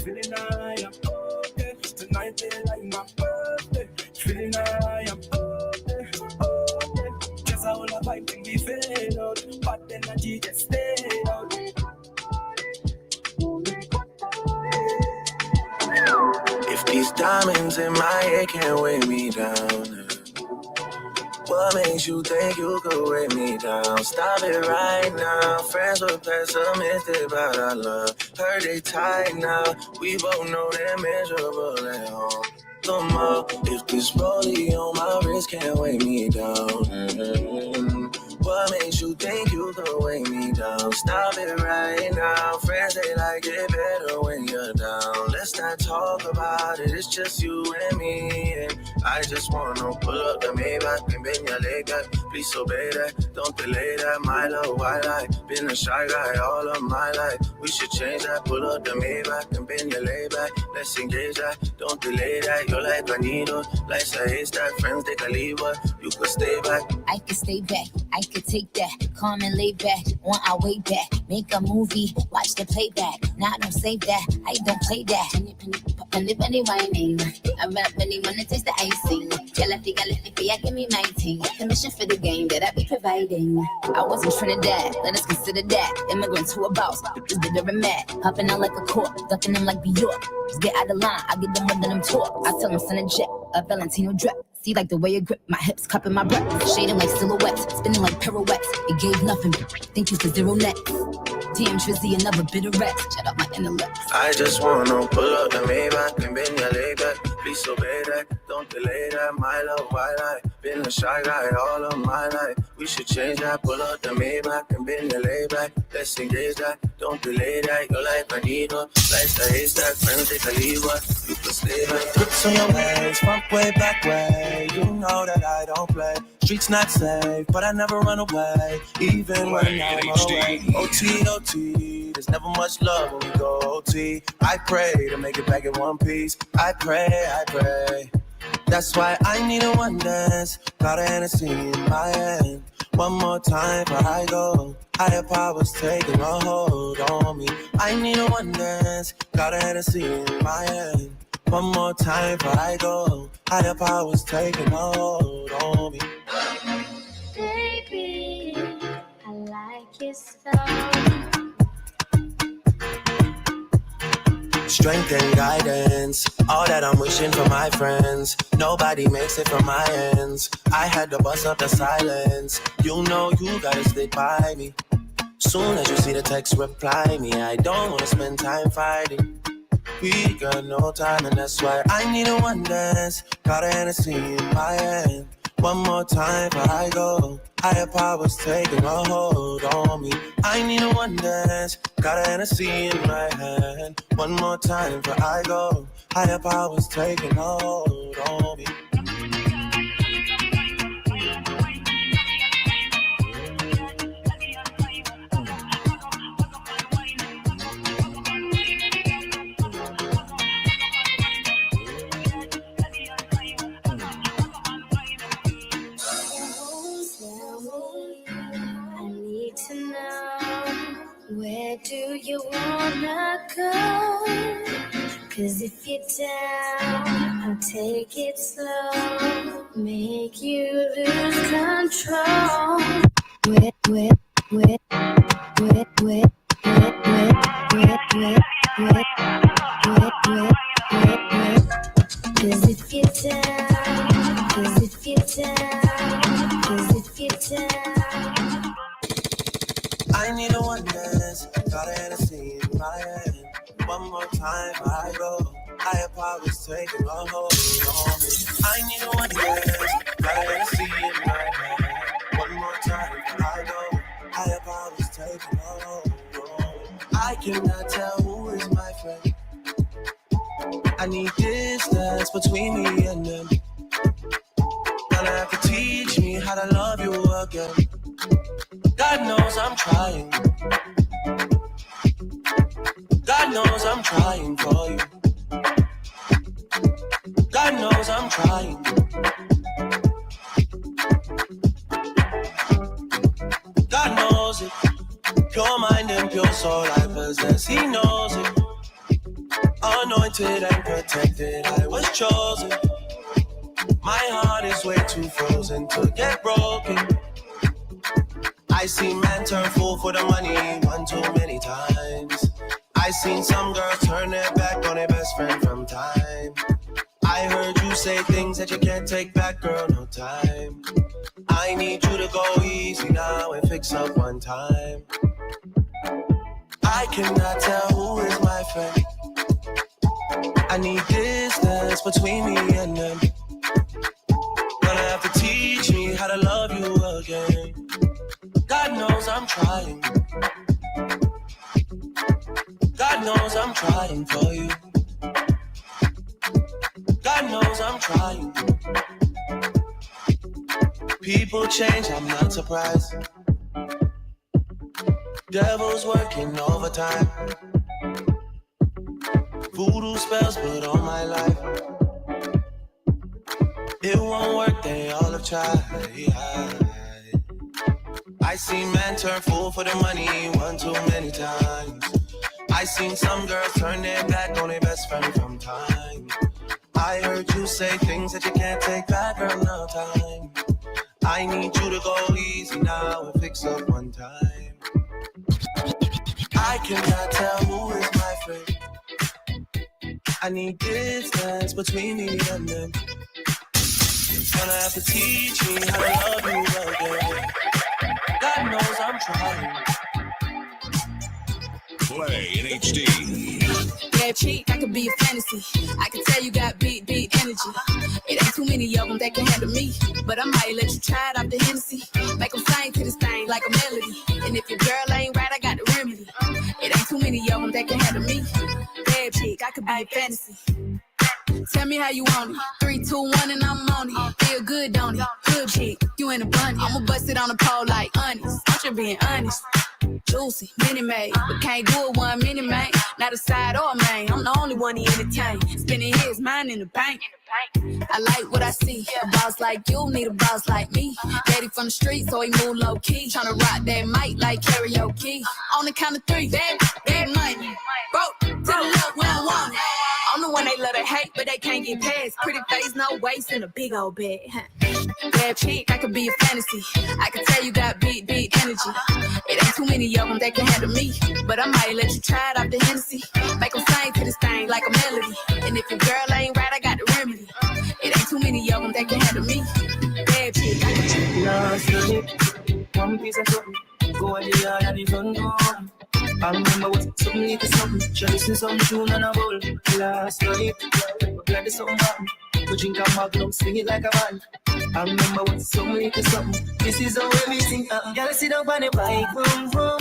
feeling I am okay. Tonight feel like my birthday. Feeling I am okay, okay. Just how all the vibe when we fade out, but energy just stay out. If these diamonds in my head can't weigh me down, what makes you think you could weigh me down? Stop it right now. Friends were pessimistic about our love. Heard they tight now. We both know they're miserable at home. Come on, if this rollie on my wrist can't weigh me down, what makes you think you could weigh me down? Stop it right now. Friends, they like it better when you're down. Let's not talk about it, it's just you and me. And I just wanna pull up the Maybach and bend your leg back. Please obey that, don't delay that. My love, why lie? Been a shy guy all of my life. We should change that. Pull up the Maybach and bend your leg back. Let's engage that, don't delay that. You're like a needle, life's a haystack. Friends, they can leave, but you could stay back. I could stay back, I could take that, calm and lay back, on our way back, make a movie, watch the playback. Now I don't say that, I don't play that. Penny whining, I rap money when it tastes the icing. Galactic, give me my team. Commission for the game that I be providing. I was in Trinidad, let us consider that. Immigrants who are boss, bitches bitter and mad. Hopping out like a cork, ducking them like Bjork. Just get out of line, I get them one of them talk. I tell them send a jet, a Valentino drip. See like the way you grip my hips, cupping my breath. Shading like silhouettes, spinning like pirouettes. It gave nothing, thank you for zero net. Damn Trizzy, another bitter rest. Shut up my intellect. I just wanna pull up the Maybach and bend your leg back. Please obey that, don't delay that. My love, why lie? Been a shy guy all of my life. We should change that. Pull up the Maybach and bend your leg back. Let's engage that, don't delay that. You're like a needle, life's a haystack. Friends, they can leave, but you can stay back. Grips on your ways, front way, back way. You know that I don't play. Streets not safe, but I never run away. Even when I'm away. OT, there's never much love when we go OT. I pray to make it back in one piece. I pray. That's why I need a one dance. Got a Hennessy in my hand. One more time before I go. Higher powers taking a hold on me. I need a one dance. Got a Hennessy in my hand. One more time before I go. Higher powers taking a hold on me. Baby, I like it so. Strength and guidance, all that I'm wishing for my friends. Nobody makes it from my ends. I had to bust up the silence. You know you gotta stick by me. Soon as you see the text, reply me. I don't wanna spend time fighting. We got no time and that's why I need a one dance. Got a Hennessy in my hand. One more time before I go. Higher powers taking a hold on me. I need a one dance. Got a Hennessy in my hand. One more time before I go. Higher powers taking a hold on me. Where do you wanna go? 'Cause if you're down, I'll take it slow. Make you lose control. Cause if you're down, cause if you're down, cause if you're down. I need a one dance, got a Hennessy in my hand. One more time I go, higher powers taking a hold on me. I need a one dance, got a Hennessy in my hand. One more time I go, higher powers taking a hold on me. cannot tell who is my friend. I need distance between me and them. Gonna have to teach me how to love you again. God knows I'm trying. God knows I'm trying for you. God knows I'm trying. God knows it. Pure mind and pure soul I possess. He knows it. Anointed and protected, I was chosen. My heart is way too frozen to get broken. I seen men turn fool for the money one too many times. I seen some girls turn their back on their best friend from time. I heard you say things that you can't take back, girl, no time. I need you to go easy now and fix up one time. I cannot tell who is my friend. I need distance between me and them. Gonna have to teach me how to love you again. God knows I'm trying. God knows I'm trying for you. God knows I'm trying. People change, I'm not surprised. Devil's working overtime. Voodoo spells put on my life. It won't work, they all have tried. I seen men turn fool for the money one too many times. I seen some girls turn their back on their best friend from time. I heard you say things that you can't take back, girl, no time. I need you to go easy now and fix up one time. I cannot tell who is my friend. I need distance between me and them. Gonna have to teach me how to love you again. God knows I'm trying. Play in HD. Yeah, cheat, that could be a fantasy. I can tell you got big energy. It ain't too many of them that can handle me. But I might let you try it off the Hennessy. Make them sing to this thing like a melody. And if your girl ain't right, I got the remedy. It ain't too many of them that can handle me. Bad chick, I could be a fantasy. Tell me how you want it. 3, 2, 1, and I'm on it. Feel good, don't it? Good chick, you in a bunny. I'ma bust it on the pole like honest. I'm just being honest. Juicy, mini made, but can't do it 1 minute, man. Not a side or a main. I'm the only one he entertain. Spending his mind in the bank. I like what I see. A boss like you need a boss like me. Daddy from the street, so he move low key. Tryna rock that mic like karaoke. On the count of 3, bad money. Broke to the left when I want it. I'm the one they love to hate, but they can't get past. Pretty face, no waist, and a big old bed. Bad chick, I could be a fantasy. I can tell you got big energy. It ain't too many of them that can handle me. But I might let you try it off the Hennessy. Make them sing to this thing like a melody. And if your girl ain't right, I got the remedy. It ain't too many of them that can handle me. Bad chick, I can check. Last night, one piece of something. Go in the yard and the front door. I remember what something need to something. Chasing some tune and a bowl. Last night, we're glad to something happen. We drink a magnum, sing it like a band. I remember what something need to something. This is how everything Gotta sit up on the bike, boom, boom.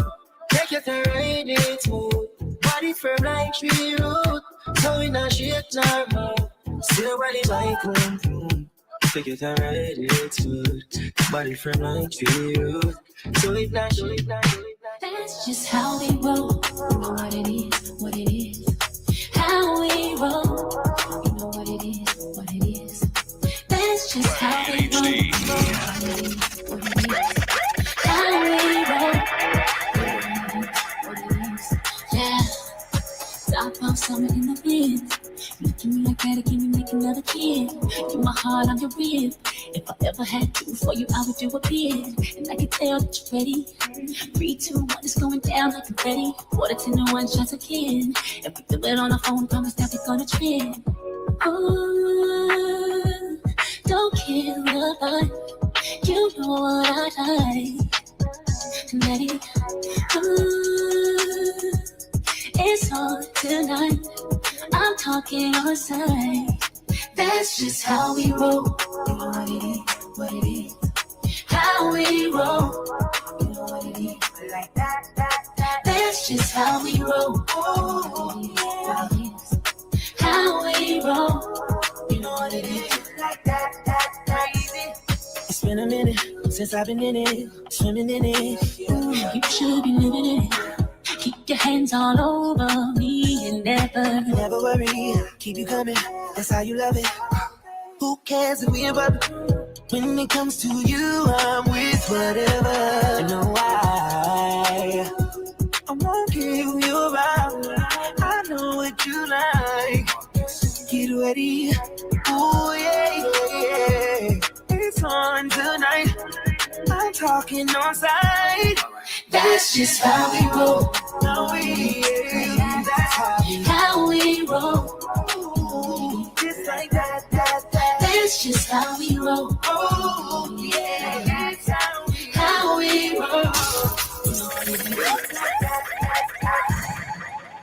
Take your time, ride it smooth. Body firm like tree root. So we not shake nor move. Sit up on the bike, boom, boom. Take your time, ride it smooth. Body firm like tree root. So it not, so it not, so it not. That's just how we roll. You know what it is, what it is. How we roll. You know what it is, what it is. That's just how we roll. You know what it is, what it is. How we roll. What it is, yeah. Stop on summer in the wind. Look at me like that again, you make another kid. Keep my heart on your rib. If I ever had to for you, I would do a bid. And I can tell that you're ready. 3, 2, 1, it's going down like confetti. 4 to 10 to 1 shots again. If we do it on the phone, promise that we're gonna trend. Ooh, don't kill the vibe. You know what I like. Let it, ooh, it's on tonight. I'm talking on side. That's just how we roll. You know what it is, what it is. How we roll. You know what it is. Like that. That's That's just how we roll. Oh, yeah. How we roll. You know what it is. Like that easy. It's been a minute since I've been in it, swimming in it. You should be living in it. Keep your hands all over me and never worry, keep you coming. That's how you love it. Who cares if we above? When it comes to you, I'm with whatever. You know why? I won't give you around. I know what you like. Get ready. Oh yeah. It's on tonight. I'm talking on side. That's just how we roll. How we roll. Just like that. That's just how we roll. Oh, yeah. That's how we roll.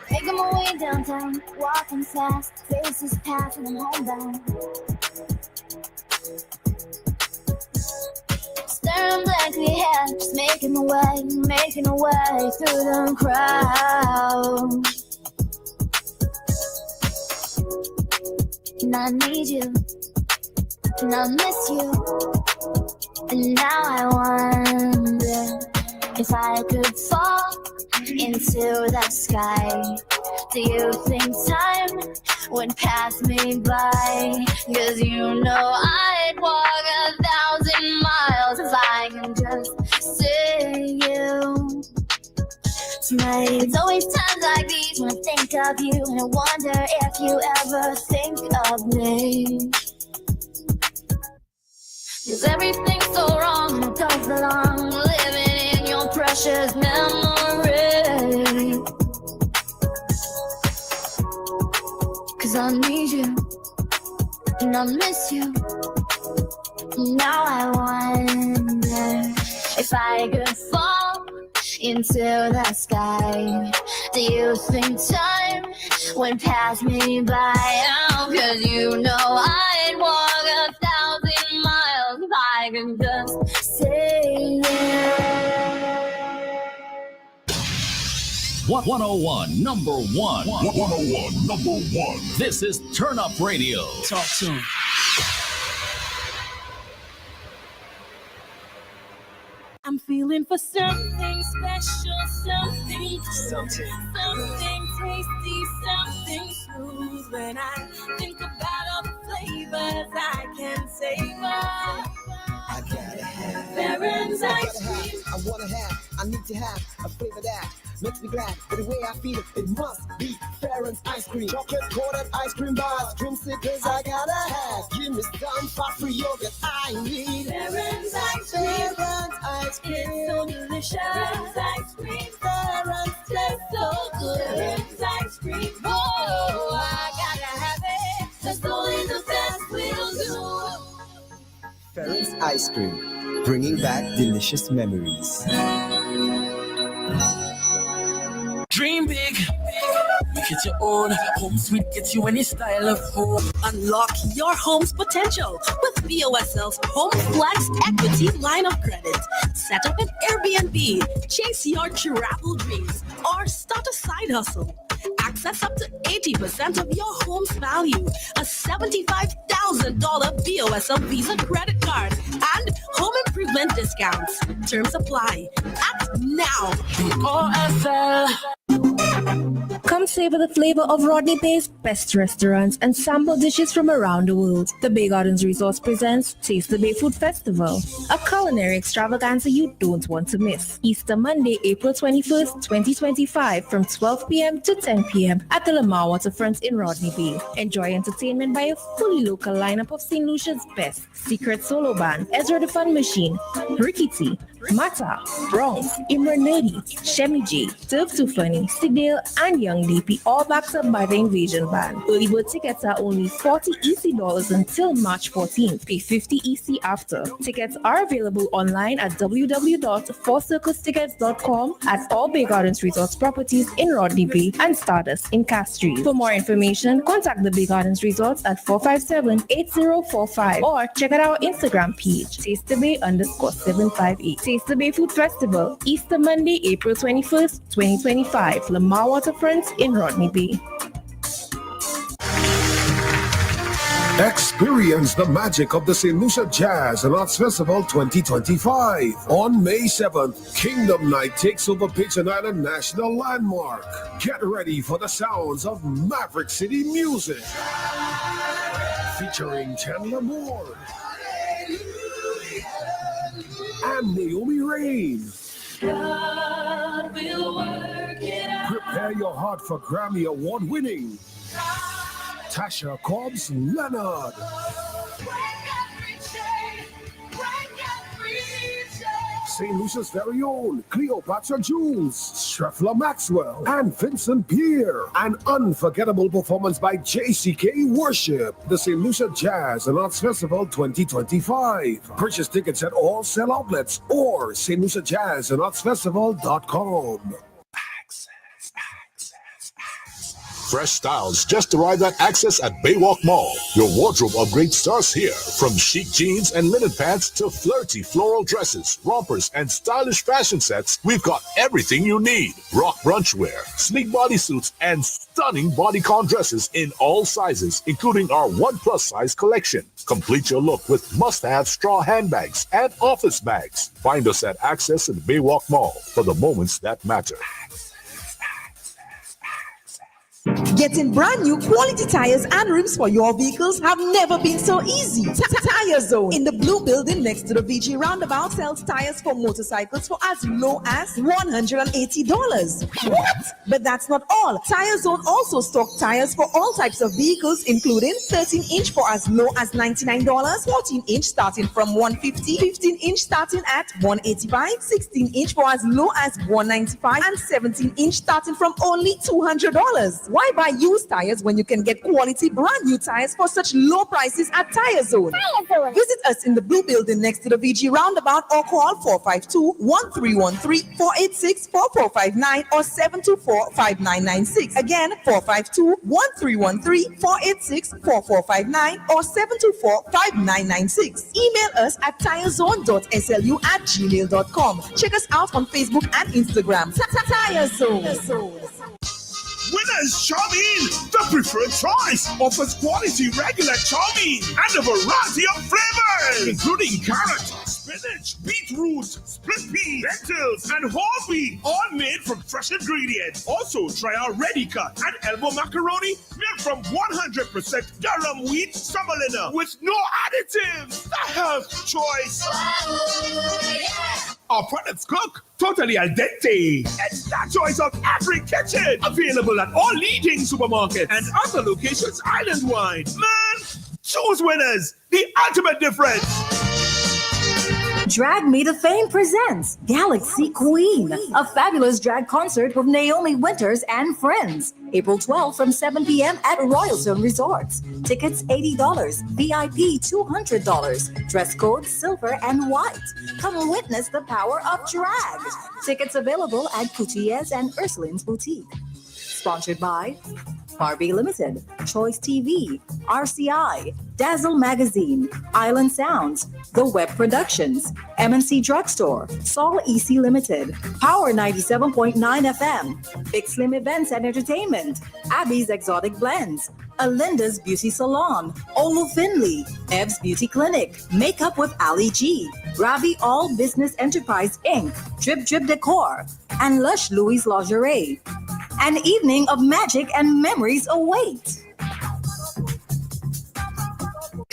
Making my way downtown, walking fast, faces pass and I'm homebound. Staring blankly ahead, just making a way through the crowd. And I need you, and I miss you, and now I wonder if I could fall into that sky. Do you think time would pass me by? 'Cause you know I'd walk 1,000 miles if I can just see you. Tonight, it's always times like these when I think of you, and I wonder if you ever think of me. 'Cause everything's so wrong and it don't belong, living in your precious memory. 'Cause I need you, and I miss you. Now I wonder if I could fall into the sky. Do you think time would pass me by? Oh, 'cause you know I'd walk 1,000 miles if I could just say yeah. 101 number one. 101 number one. This is Turn Up Radio. Talk soon. I'm feeling for something special, something tasty, something smooth. When I think about all the flavors I can savor, I gotta have Baron's ice cream. I wanna have, I need to have a flavor that makes me glad. But the way I feel it must be Baron's ice cream. Chocolate coated ice cream bars, creamsicles I gotta have. Give me some fast free yogurt I need. Baron's ice cream. Baron's ice cream. It's so delicious. Baron's ice cream. Baron's tastes so good. Baron's ice cream. Oh, I gotta have it. That's only the best will do. Baron's ice cream, bringing back delicious memories. Dream big, make it your own. Home Sweet gets you any style of home. Unlock your home's potential with BOSL's Home Flex Equity line of credit. Set up an Airbnb, chase your travel dreams, or start a side hustle. Access up to 80% of your home's value, a $75,000 BOSL Visa credit card, and home improvement discounts. Terms apply. Act now. BOSL. Come savor the flavor of Rodney Bay's best restaurants and sample dishes from around the world. The Bay Gardens Resort presents Taste the Bay Food Festival, a culinary extravaganza you don't want to miss. Easter Monday, April 21st, 2025 from 12 p.m. to 10 p.m. at the Lamar Waterfront in Rodney Bay. Enjoy entertainment by a fully local lineup of St. Lucia's best: Secret Solo Band, Ezra the Fun Machine, Ricky T, Mata, Bronx, Imran Nerdy, Shemi J, Turf Too Funny, Sigdale, and Young DP, all backed up by the Invasion Band. Early bird tickets are only $40 EC until March 14th. Pay $50 EC after. Tickets are available online at www.fourcirclestickets.com at all Bay Gardens Resorts properties in Rodney Bay and Stardust in Castries. For more information, contact the Bay Gardens Resorts at 457-8045 or check out our Instagram page, tasteabay_758. Taste the Bay Food Festival, Easter Monday, April 21st, 2025, Lamar Waterfront in Rodney Bay. Experience the magic of the St. Lucia Jazz and Arts Festival 2025. On May 7th, Kingdom Night takes over Pigeon Island National Landmark. Get ready for the sounds of Maverick City music. Featuring Chandler Moore and Naomi Rain. God will work it out. Prepare your heart for Grammy Award winning Tasha Cobbs Leonard. St. Lucia's very own Cleopatra Jules, Streffler Maxwell, and Vincent Pierre. An unforgettable performance by JCK Worship. The St. Lucia Jazz and Arts Festival 2025. Purchase tickets at all sell outlets or stluciajazzandartsfestival.com. Fresh styles just arrived at Access at Baywalk Mall. Your wardrobe upgrade starts here. From chic jeans and linen pants to flirty floral dresses, rompers, and stylish fashion sets, we've got everything you need. Rock brunch wear, sleek bodysuits, and stunning bodycon dresses in all sizes, including our 1+ size collection. Complete your look with must-have straw handbags and office bags. Find us at Access at Baywalk Mall for the moments that matter. Getting brand new quality tires and rims for your vehicles have never been so easy. Tire Zone in the blue building next to the VG roundabout sells tires for motorcycles for as low as $180. What? But that's not all. Tire Zone also stocks tires for all types of vehicles, including 13-inch for as low as $99, 14-inch starting from $150, 15-inch starting at $185, 16-inch for as low as $195, and 17-inch starting from only $200. Why buy used tires when you can get quality brand new tires for such low prices at Tire Zone? Visit us in the blue building next to the VG roundabout or call 452-1313, 486-4459 or 724-5996. Again, 452-1313, 486-4459 or 724-5996. Email us at tirezone.slu@gmail.com. Check us out on Facebook and Instagram. Tire Zone. Winners Charmin, the preferred choice, offers quality regular Charmin and a variety of flavors, including carrot, spinach, beetroot, split pea, lentils, and whole wheat, all made from fresh ingredients. Also, try our ready cut and elbow macaroni made from 100% durum wheat semolina with no additives. The health choice. Our products cook totally al dente. It's the choice of every kitchen. Available at all leading supermarkets and other locations island-wide. Man, choose Winners. The ultimate difference. Drag Me to Fame presents Galaxy Queen, a fabulous drag concert with Naomi Winters and friends. April 12th from 7 p.m. at Royalton Resorts. Tickets $80, VIP $200. Dress code silver and white. Come witness the power of drag. Tickets available at Coutier's and Ursuline's Boutique. Sponsored by Harvey Limited, Choice TV, RCI, Dazzle Magazine, Island Sounds, The Web Productions, MNC Drugstore, Sol EC Limited, Power 97.9 FM, Big Slim Events and Entertainment, Abby's Exotic Blends, Alinda's Beauty Salon, Olu Finley, Ev's Beauty Clinic, Makeup with Ali G, Ravi All Business Enterprise Inc., Drip Drip Decor, and Lush Louis Lingerie. An evening of magic and memories await.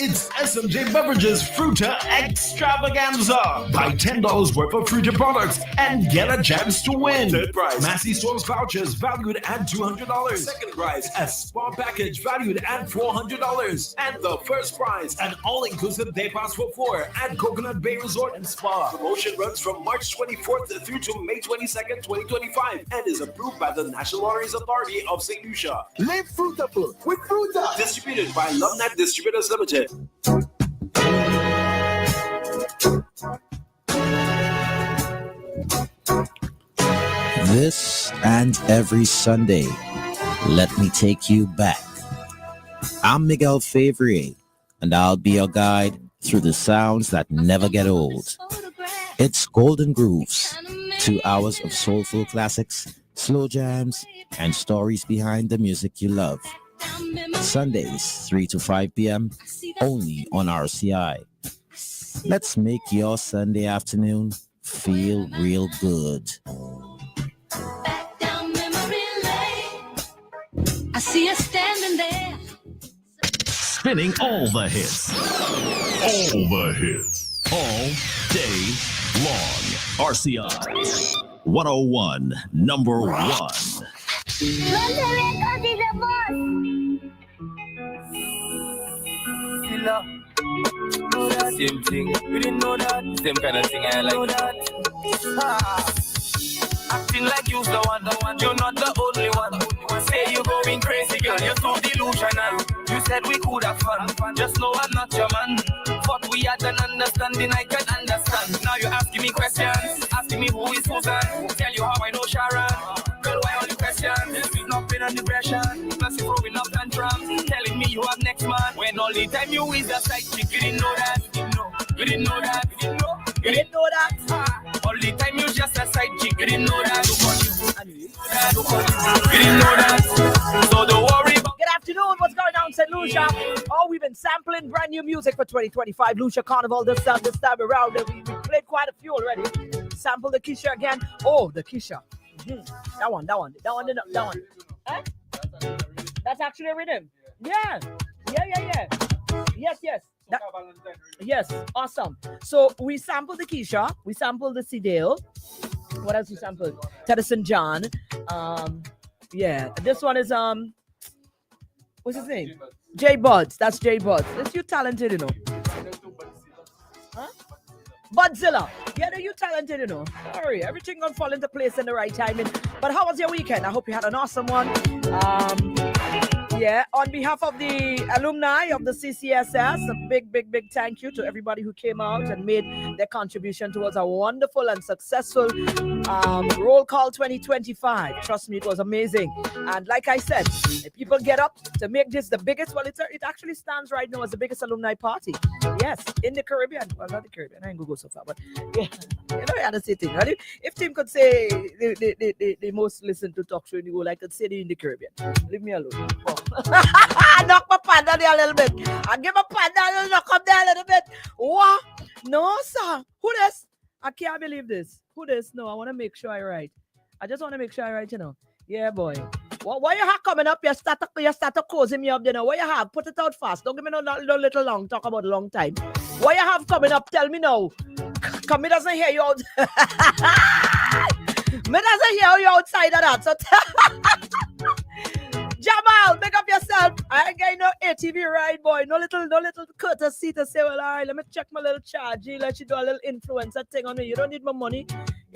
It's SMJ Beverages Fruta Extravaganza. Buy $10 worth of Fruta products and get a chance to win. Third prize, Massey Stores vouchers valued at $200. Second prize, a spa package valued at $400. And the first prize, an all-inclusive day pass for 4 at Coconut Bay Resort and Spa. Promotion runs from March 24th through to May 22nd, 2025 and is approved by the National Lotteries Authority of St. Lucia. Live Fruitable with Fruta. Distributed by LoveNet Distributors Limited. This and every Sunday, let me take you back. I'm Miguel Favre, and I'll be your guide through the sounds that never get old. It's Golden Grooves, 2 hours of soulful classics, slow jams, and stories behind the music you love. Sundays, 3 to 5 p.m., only on RCI. Let's make your Sunday afternoon feel real good. I see you standing there. Spinning all the hits. All the hits. All day long. RCI 101, number 1. Same thing. You didn't know that. Same kind of thing I like that. Acting like you're the one. You're not the only one. Say you're going crazy, girl. You're so delusional. You said we could have fun. Just know I'm not your man. But we had an understanding, I can understand. Now you're asking me questions. Asking me who is Susan. Tell you how I know Sharon. Girl, why all the questions? We've not been under pressure. Plus you're throwing up tantrums. Telling me you have next man. When all the time you is a side chick. You didn't know that. You didn't know that. You didn't know. You didn't know that. All the time you just a side chick. You didn't know that. You didn't know that. So don't worry about. Good afternoon. What's going on, St. Lucia? Oh, we've been sampling brand new music for 2025 Lucia Carnival this time around. We played quite a few already. Sample the Keisha again. Oh, the Keisha. That one. Huh? That's actually a rhythm. Yeah. Yes. Yes, awesome. So we sampled the Keisha. We sampled the Cedale. What else we sampled? Teddyson John. Yeah. This one is what's his name? J Buds. That's J Buds. That's you talented, you know. Huh? Budzilla. Yeah, you talented, you know. Sorry, everything gonna fall into place in the right timing. But how was your weekend? I hope you had an awesome one. Yeah, on behalf of the alumni of the CCSS, a big thank you to everybody who came out and made their contribution towards a wonderful and successful Roll Call 2025. Trust me, it was amazing. And like I said, if people get up to make this the biggest, well, it actually stands right now as the biggest alumni party. Yes, in the Caribbean. Well, not the Caribbean. I ain't gonna go so far, but yeah, you know, I had to say thing. Right? If Tim could say the most listened to talk show in the world, I could say they in the Caribbean. Leave me alone. Oh. Knock my panda there a little bit. I give my panda a little knock up there a little bit. What? No, sir. Who this? I can't believe this. Who this? No, I want to make sure I write. I just want to make sure I write, you know. Yeah, boy. What you have coming up? You start to closing me up, you know. What you have? Put it out fast. Don't give me no little long. Talk about a long time. What you have coming up? Tell me now. Come, me doesn't hear you out. Me doesn't hear you outside of that. So Jamal, make up yourself. I ain't getting no ATV ride, boy. No little courtesy to say, well, all right, let me check my little charge. Let you do a little influencer thing on me. You don't need my money.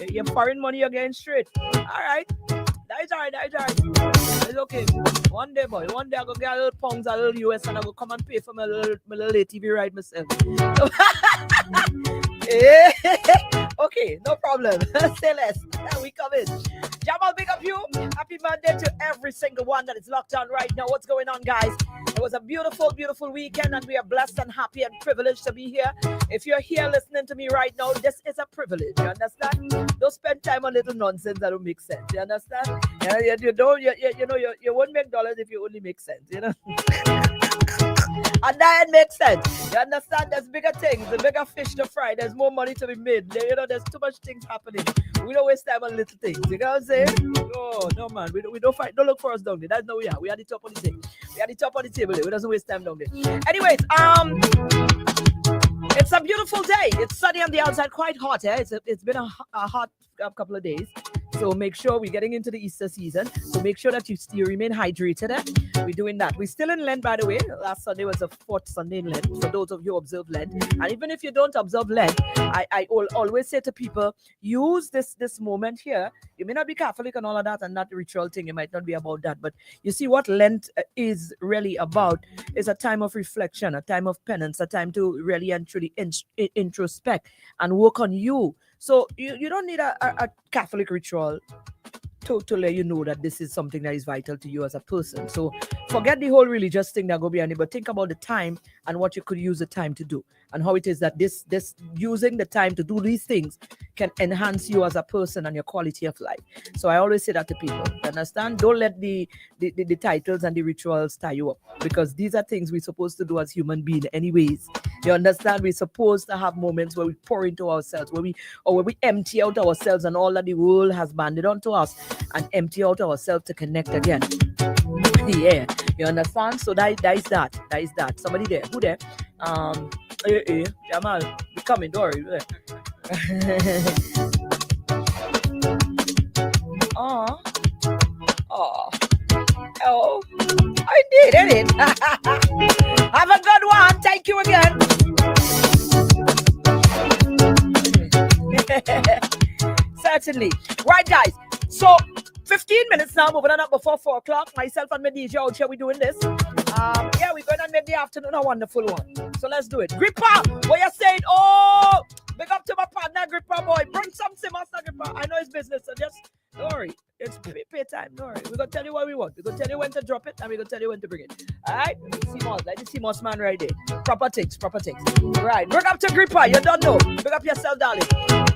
Your foreign money, you're getting straight. All right. That's all right. It's okay. One day, boy. One day I go get a little pounds, a little US, and I go come and pay for my little ATV ride myself. Okay, no problem. Say less. Now we come in. Jamal, big up you. Happy Monday to every single one that is locked on right now. What's going on, guys? It was a beautiful weekend, and we are blessed and happy and privileged to be here. If you're here listening to me right now, this is a privilege. You understand? Don't spend time on little nonsense that don't make sense. You understand? You won't make dollars if you only make sense. You know. And that makes sense. You understand? There's bigger things, the bigger fish to fry. There's more money to be made. You know, there's too much things happening. We don't waste time on little things. You know what I'm saying? No, man. We don't fight. Don't look for us down there. That's no we are. We are the top of the table. We are the top of the table. We doesn't waste time down there. Anyways, it's a beautiful day. It's sunny on the outside, quite hot. It's been a hot couple of days. So make sure we're getting into the Easter season. So make sure that you remain hydrated. We're doing that. We're still in Lent, by the way. Last Sunday was the 4th Sunday in Lent, for those of you who observe Lent. And even if you don't observe Lent, I always say to people, use this moment here. You may not be Catholic and all of that, and not the ritual thing. You might not be about that. But you see what Lent is really about is a time of reflection, a time of penance, a time to really and truly introspect and work on you. So you don't need a Catholic ritual to let you know that this is something that is vital to you as a person. So forget the whole religious thing that go behind it, but think about the time and what you could use the time to do, and how it is that this using the time to do these things can enhance you as a person and your quality of life. So I always say that to people. You understand? Don't let the titles and the rituals tie you up, because these are things we're supposed to do as human beings anyways. You understand? We're supposed to have moments where we pour into ourselves, where we empty out ourselves and all that the world has banded onto us, and empty out ourselves to connect again. Yeah, you understand? So that is that. Somebody there. Who there? Jamal, be coming, don't worry. Oh, I did it. Have a good one. Thank you again. Certainly. Right, guys. So 15 minutes now, moving on up before 4 o'clock. Myself and my DJ out here, we doing this. Yeah, we're going to make the afternoon a wonderful one. So let's do it. Gripper, what you saying? Oh, big up to my partner, Gripper boy. Bring something, Master Gripper. I know it's business, so just don't worry. It's pay time. Don't worry. We're going to tell you what we want. We're going to tell you when to drop it, and we're going to tell you when to bring it. All right? CMOS, like the CMOS man right there. Proper things. Right. Bring up to Gripper. You don't know. Big up yourself, darling.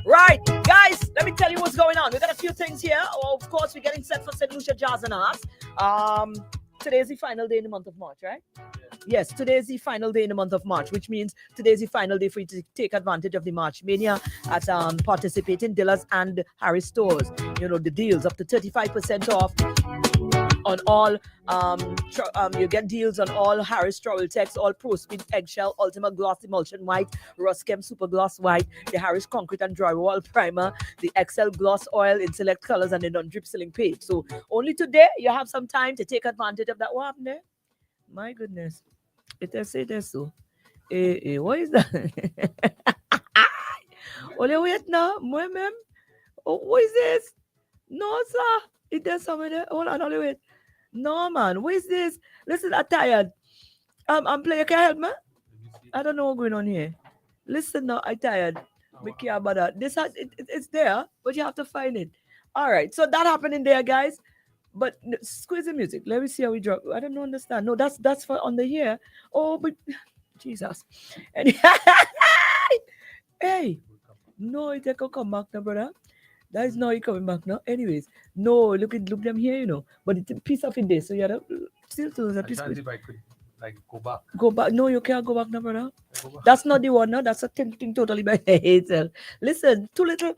Right. Guys, let me tell you what's going on. We got a few things here. Of course, we're getting set for St. Lucia Jazz and Arts. Today is the final day in the month of March, right? Yes, today is the final day in the month of March, which means today is the final day for you to take advantage of the March Mania at participating dealers and Harris stores. You know, the deals up to 35% off on all. You get deals on all Harris Travel Text, all Pro Speed Eggshell, Ultima Gloss Emulsion White, Ruschem Super Gloss White, the Harris Concrete and Drywall Primer, the XL Gloss Oil in select colors, and the non-drip sealing paint. So only today you have some time to take advantage of that. What happened there? My goodness. It say this so. What is that? Only wait now, ma'am. Oh, what is this? No, sir. It does something there. Hold on, only wait. No, man. What is this? Listen, I'm tired. I'm playing. Can you help me? I don't know what's going on here. Listen, now, I'm tired. We care about that. It's there, but you have to find it. All right. So that happened in there, guys. But squeeze the music. Let me see how we drop. I don't understand. No, that's for under here. Oh, but Jesus. And hey, no, it can come back now, brother. That is not coming back now. Anyways, no, look them here, you know. But it's a piece of it there, so you have to still a piece of it. If I could go back. Go back. No, you can't go back now, brother. That's not the one now. That's a thing totally by itself. Listen, too little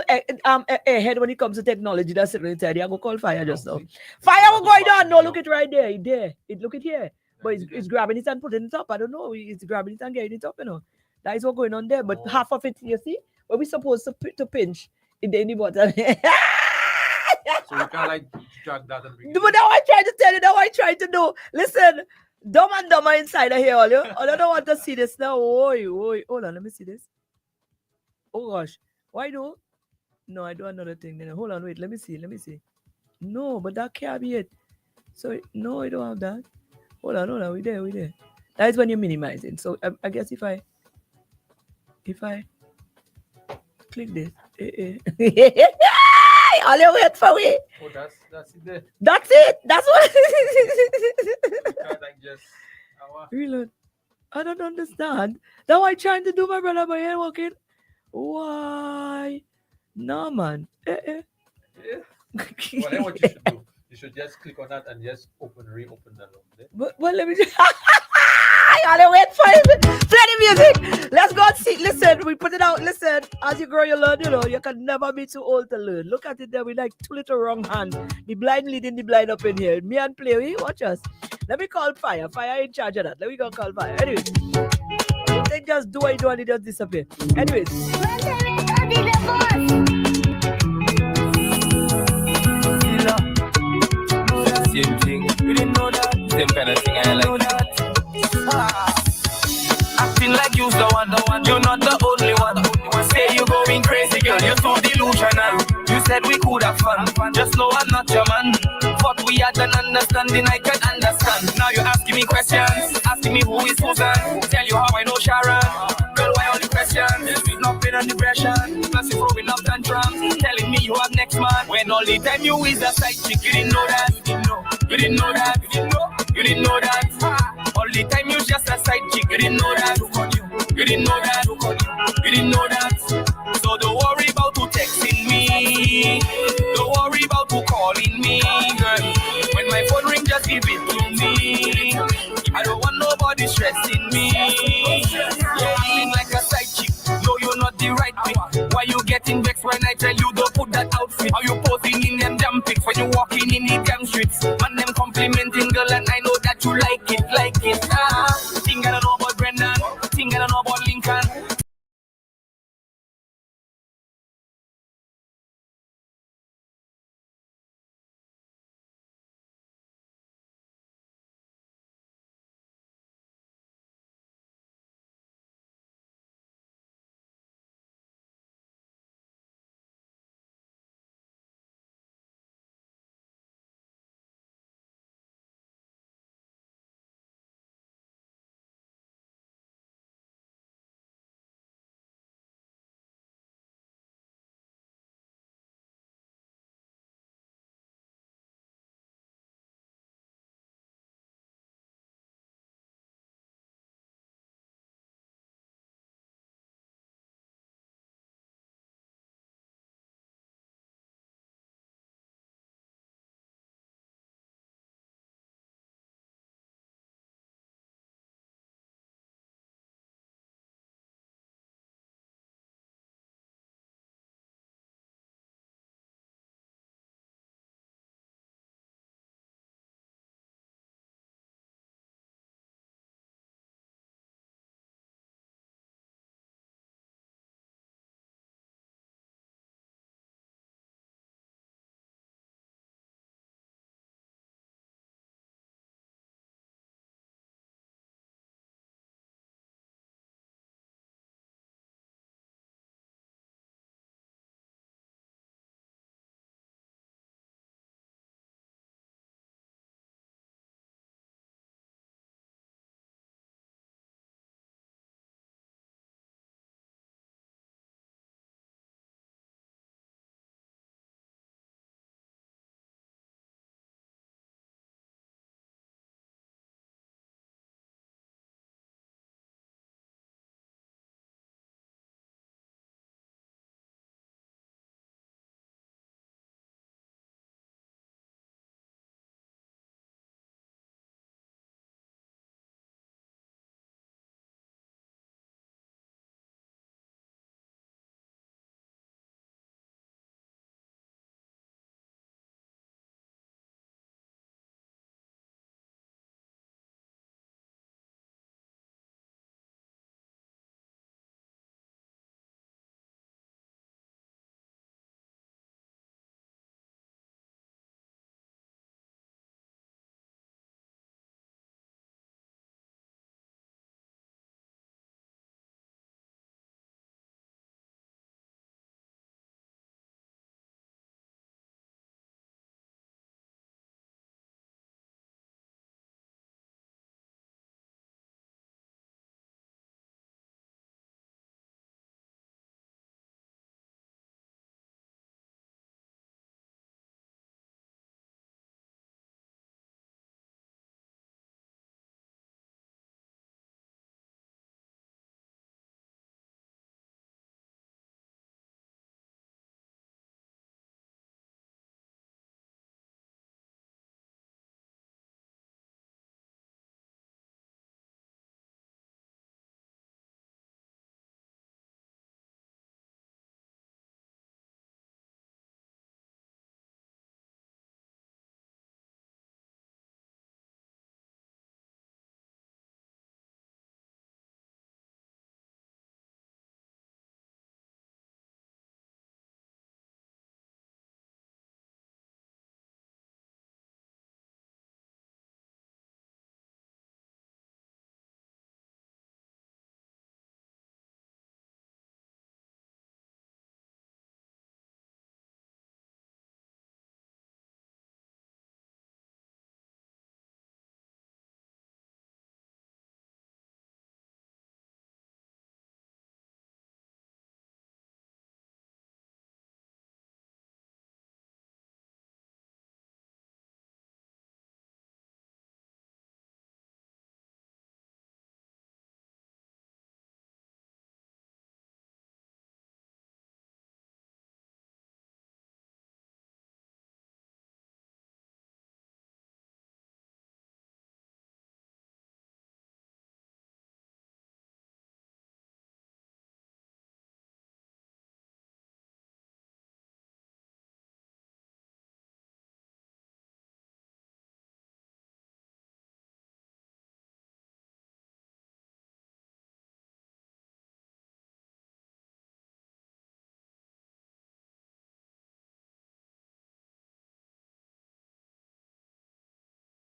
ahead when it comes to technology. That's it right there. I go call fire just now. Fire will going on. No, look it right there. Look it here. But it's grabbing it and putting it up. I don't know. It's grabbing it and getting it up, you know. That is what's going on there. But half of it, you see, where we supposed to pinch in the bottom. So you can't drag that and bring it. But now I try to tell you. Now I try to do. Listen. Dumb and dumber inside of here, all you. I don't want to see this now. Oi. Hold on, let me see this. Oh gosh. Why no? No, I do another thing. Then hold on, wait. Let me see. No, but that can't be it. So no, I don't have that. Hold on. We there. That is when you're minimizing. So I guess if I click this. All you wait for me. Oh, that's it there. That's it. That's what. Reload. I don't understand. Now I trying to do my brother, but ain't working. Why? No, man. Yeah. Well, then what you should do? You should just click on that and just reopen the loop. But let me just. I gotta wait for it. Play the music. Let's go and see. Listen, we put it out. Listen, as you grow, you learn. You know, you can never be too old to learn. Look at it there. We like two little wrong hands. The blind leading the blind up in here. Me and play. Watch us. Let me call Fire. Fire in charge of that. Let me go call Fire. Anyways, they just do what you do and it just disappear. Anyways. Same thing. You didn't know that. Same kind of thing. I like that. Acting like you're the one, you're not the only one. Say you're going crazy, girl, you're so delusional. You said we could have fun, just know I'm not your man. But we had an understanding, I can understand. Now you're asking me questions, asking me who is Susan. Tell you how I know Sharon. Girl, why all the questions? Not pain and depression. Plus you're throwing up tantrums, telling me you have next man. When all all the time you is a side chick. You didn't know that. You didn't know that. You didn't know that. All the time you just a side chick. You didn't know that. You didn't know that. You didn't know that. So don't worry about who texting me. Don't worry about who calling me, girl. When my phone ring, just give it to me. I don't want nobody stressing me. You're acting like a side chick. No, you're not the right pick. Why you getting vexed when I tell you don't put that outfit? How you posing in them damn pics when you walking in the damn streets? Man, them complimenting girl and